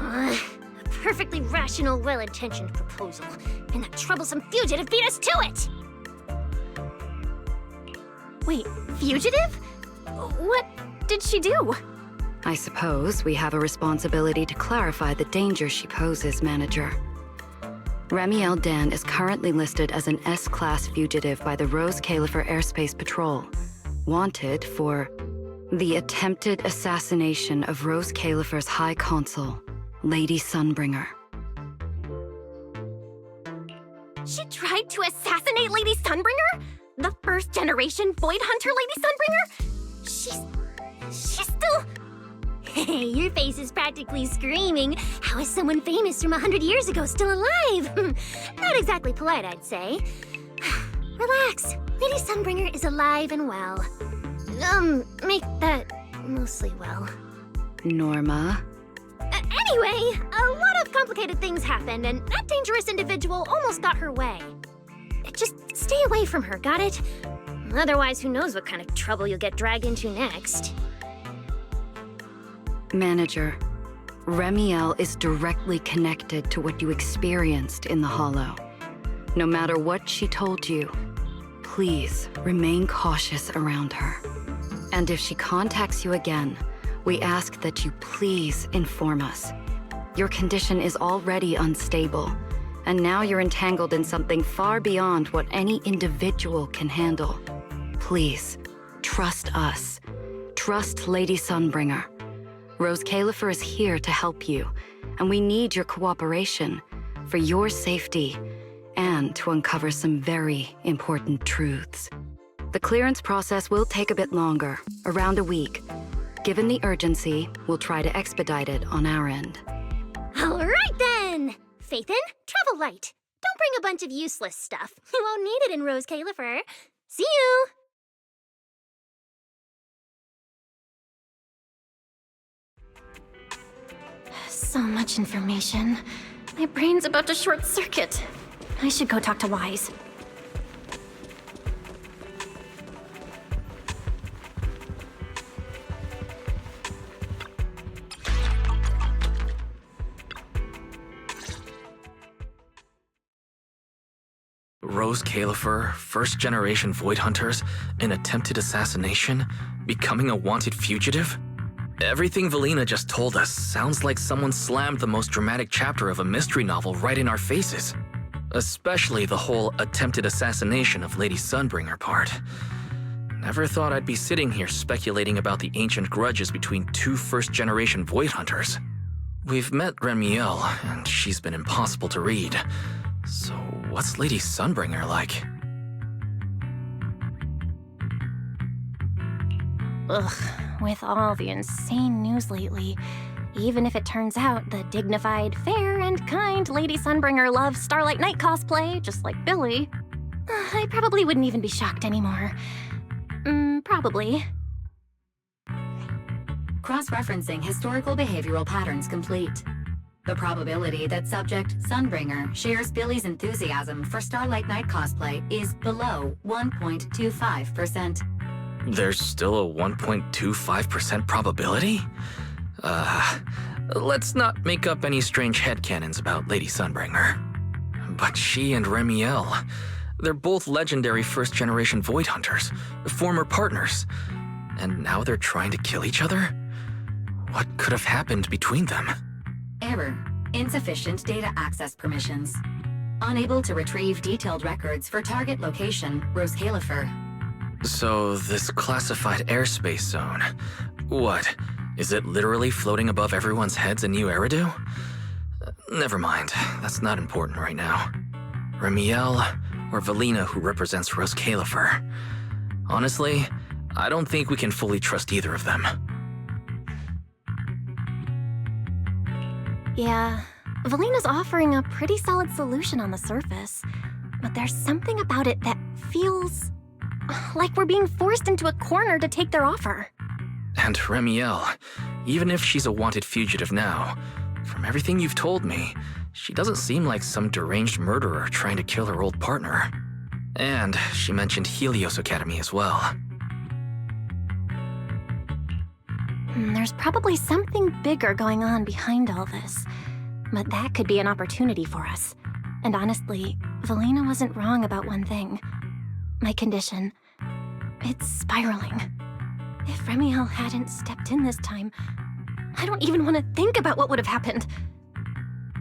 A perfectly rational, well-intentioned proposal. And that troublesome fugitive beat us to it! Wait, fugitive? What did she do? I suppose we have a responsibility to clarify the danger she poses, Manager. Remiel Dan is currently listed as an S-Class fugitive by the Rose Califer Airspace Patrol, wanted for the attempted assassination of Rose Califer's High Consul, Lady Sunbringer. She tried to assassinate Lady Sunbringer? The first-generation Void Hunter Lady Sunbringer? She's still... Hey, your face is practically screaming. How is someone famous from 100 years ago still alive? Not exactly polite, I'd say. Relax. Lady Sunbringer is alive and well. Make that mostly well. Norma? Anyway, a lot of complicated things happened, and that dangerous individual almost got her way. Just stay away from her, got it? Otherwise, who knows what kind of trouble you'll get dragged into next. Manager, Remiel is directly connected to what you experienced in the Hollow. No matter what she told you, please remain cautious around her. And if she contacts you again, we ask that you please inform us. Your condition is already unstable, and now you're entangled in something far beyond what any individual can handle. Please, trust us. Trust Lady Sunbringer. Rose Califer is here to help you, and we need your cooperation for your safety and to uncover some very important truths. The clearance process will take a bit longer, around a week. Given the urgency, we'll try to expedite it on our end. All right then! Phaethon, travel light. Don't bring a bunch of useless stuff. You won't need it in Rose Califer. See you! So much information. My brain's about to short circuit. I should go talk to Wise. Rose Califer, first-generation Void Hunters, an attempted assassination, becoming a wanted fugitive? Everything Valina just told us sounds like someone slammed the most dramatic chapter of a mystery novel right in our faces. Especially the whole attempted assassination of Lady Sunbringer part. Never thought I'd be sitting here speculating about the ancient grudges between two first-generation Void Hunters. We've met Remiel, and she's been impossible to read. So what's Lady Sunbringer like? Ugh, with all the insane news lately, even if it turns out the dignified, fair, and kind Lady Sunbringer loves Starlight Knight cosplay, just like Billy, I probably wouldn't even be shocked anymore. Probably. Cross-referencing historical behavioral patterns complete. The probability that subject Sunbringer shares Billy's enthusiasm for Starlight Night cosplay is below 1.25%. There's still a 1.25% probability? Let's not make up any strange headcanons about Lady Sunbringer. But she and Remiel, they're both legendary first-generation Void Hunters, former partners. And now they're trying to kill each other? What could have happened between them? Error. Insufficient data access permissions. Unable to retrieve detailed records for target location, Rose Califer. So this classified airspace zone, what? Is it literally floating above everyone's heads in New Eridu? Never mind, that's not important right now. Remiel or Valina, who represents Rose Califer. Honestly, I don't think we can fully trust either of them. Yeah, Valina's offering a pretty solid solution on the surface, but there's something about it that feels like we're being forced into a corner to take their offer. And Remiel, even if she's a wanted fugitive now, from everything you've told me, she doesn't seem like some deranged murderer trying to kill her old partner. And she mentioned Helios Academy as well. There's probably something bigger going on behind all this, but that could be an opportunity for us. And honestly, Valina wasn't wrong about one thing. My condition. It's spiraling. If Remiel hadn't stepped in this time, I don't even want to think about what would have happened.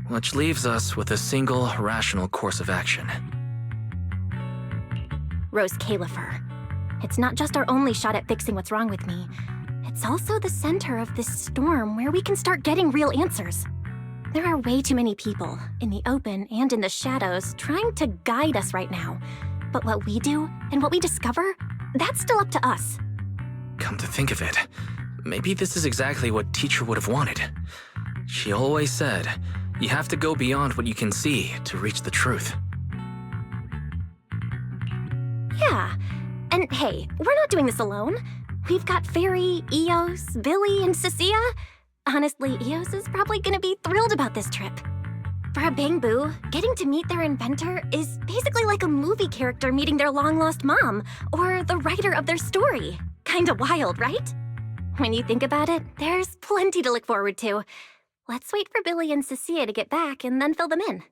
Which leaves us with a single rational course of action. Rose Califer. It's not just our only shot at fixing what's wrong with me. It's also the center of this storm where we can start getting real answers. There are way too many people, in the open and in the shadows, trying to guide us right now. But what we do and what we discover, that's still up to us. Come to think of it, maybe this is exactly what Teacher would have wanted. She always said, you have to go beyond what you can see to reach the truth. Yeah, and hey, we're not doing this alone. We've got Fairy, Eos, Billy, and Cecilia. Honestly, Eos is probably gonna be thrilled about this trip. For a Bangbu, getting to meet their inventor is basically like a movie character meeting their long-lost mom, or the writer of their story. Kinda wild, right? When you think about it, there's plenty to look forward to. Let's wait for Billy and Cecilia to get back and then fill them in.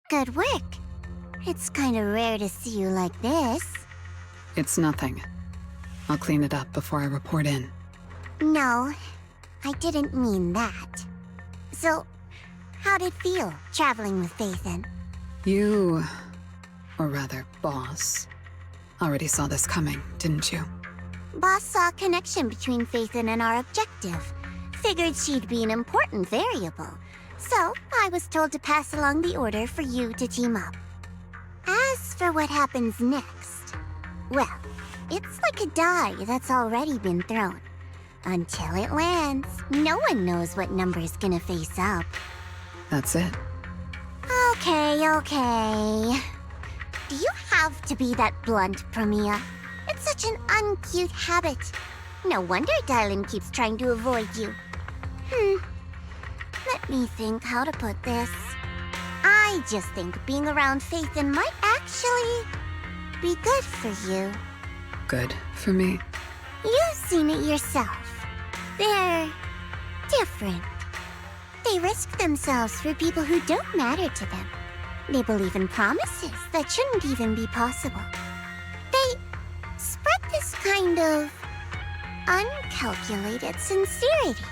Good work. It's kind of rare to see you like this. It's nothing. I'll clean it up before I report in. No, I didn't mean that. So, how'd it feel, traveling with Phaethon? You, or rather, Boss, already saw this coming, didn't you? Boss saw a connection between Phaethon and our objective. Figured she'd be an important variable. So, I was told to pass along the order for you to team up. As for what happens next, well, it's like a die that's already been thrown. Until it lands, no one knows what number's gonna face up. That's it. Okay. Do you have to be that blunt, Promia? It's such an uncute habit. No wonder Dylan keeps trying to avoid you. Let me think how to put this. I just think being around Phaethon might actually be good for you. Good for me. You've seen it yourself. They're different. They risk themselves for people who don't matter to them. They believe in promises that shouldn't even be possible. They spread this kind of uncalculated sincerity.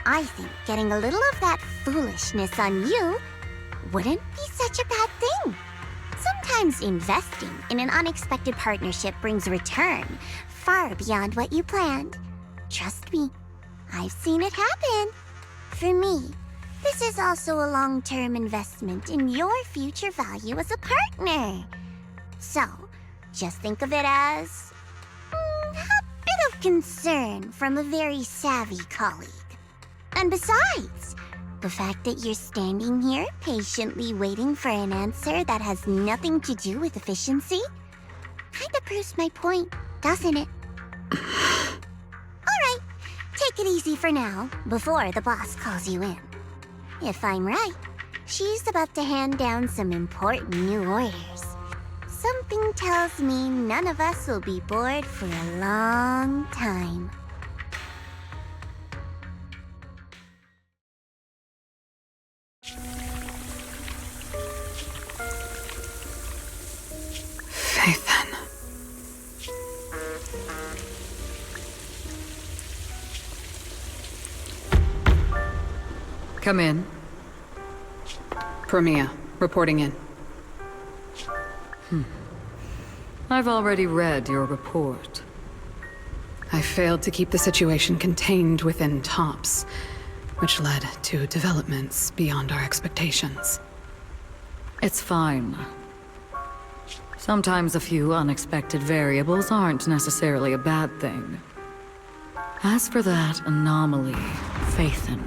I think getting a little of that foolishness on you wouldn't be such a bad thing. Sometimes investing in an unexpected partnership brings return far beyond what you planned. Trust me, I've seen it happen. For me, this is also a long-term investment in your future value as a partner. So, just think of it as a bit of concern from a very savvy colleague. And besides, the fact that you're standing here patiently waiting for an answer that has nothing to do with efficiency, Kinda proves my point, doesn't it? Alright, take it easy for now, before the boss calls you in. If I'm right, she's about to hand down some important new orders. Something tells me none of us will be bored for a long time. Faithen. Come in. Premia, reporting in. I've already read your report. I failed to keep the situation contained within TOPS, which led to developments beyond our expectations. It's fine. Sometimes a few unexpected variables aren't necessarily a bad thing. As for that anomaly, Faithen,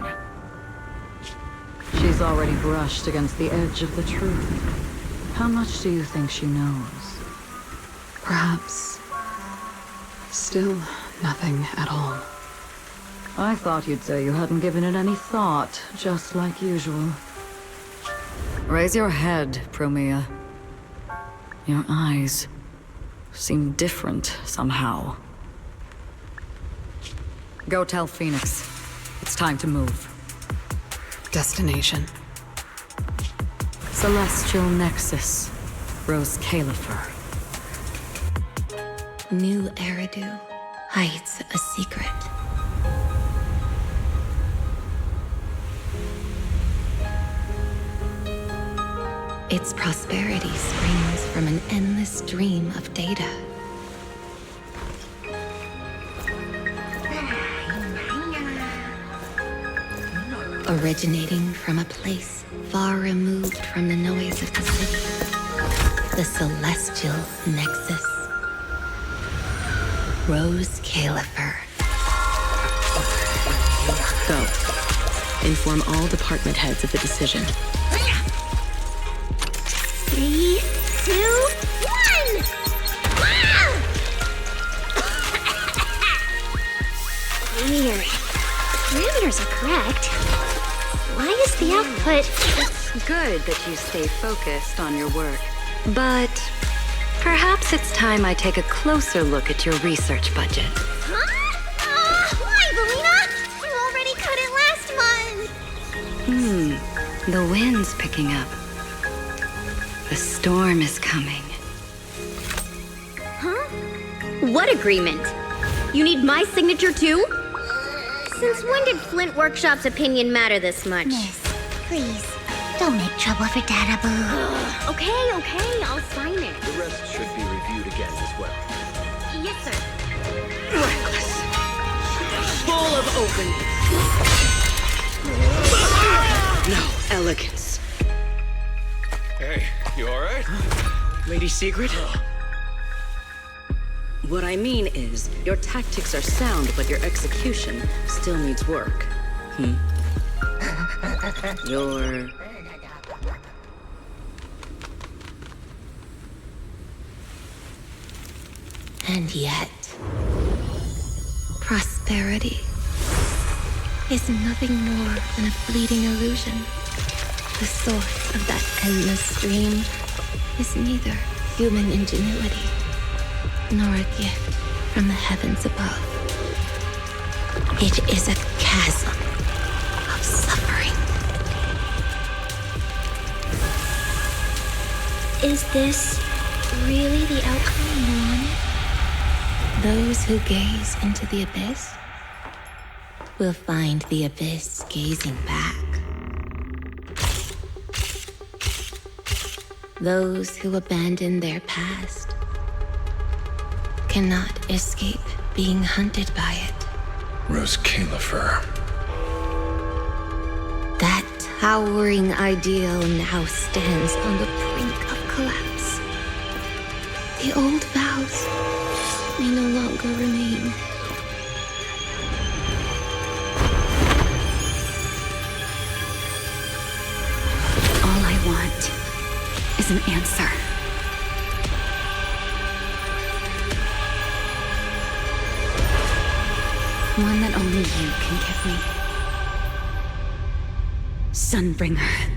she's already brushed against the edge of the truth. How much do you think she knows? Perhaps still nothing at all. I thought you'd say you hadn't given it any thought, just like usual. Raise your head, Premia. Your eyes seem different somehow. Go tell Phoenix. It's time to move. Destination. Celestial Nexus. Rose Califer. New Eridu hides a secret. Its prosperity springs from an endless stream of data. Originating from a place far removed from the noise of the city. The Celestial Nexus. Rose Califer. Go. Inform all department heads of the decision. 3, 2, 1! Weird. Parameters are correct. Why is the output... It's good that you stay focused on your work. But perhaps it's time I take a closer look at your research budget. Huh? Why, Belina? You already cut it last month! The wind's picking up. The storm is coming. Huh? What agreement? You need my signature too? Since when did Flint Workshop's opinion matter this much? Miss, please, don't make trouble for Dada Boo. Okay, I'll sign it. The rest should be reviewed again as well. Yes, sir. Reckless. Full of openness. No elegance. Hey, you alright? Lady Secret? What I mean is, your tactics are sound, but your execution still needs work. Your... And yet, prosperity is nothing more than a fleeting illusion. The source of that endless stream is neither human ingenuity nor a gift from the heavens above. It is a chasm of suffering. Is this really the outcome you wanted? Those who gaze into the abyss will find the abyss gazing back. Those who abandon their past cannot escape being hunted by it. Rose Califer. That towering ideal now stands on the brink of collapse. The old vows may no longer remain. All I want is an answer. One that only you can give me. Sunbringer.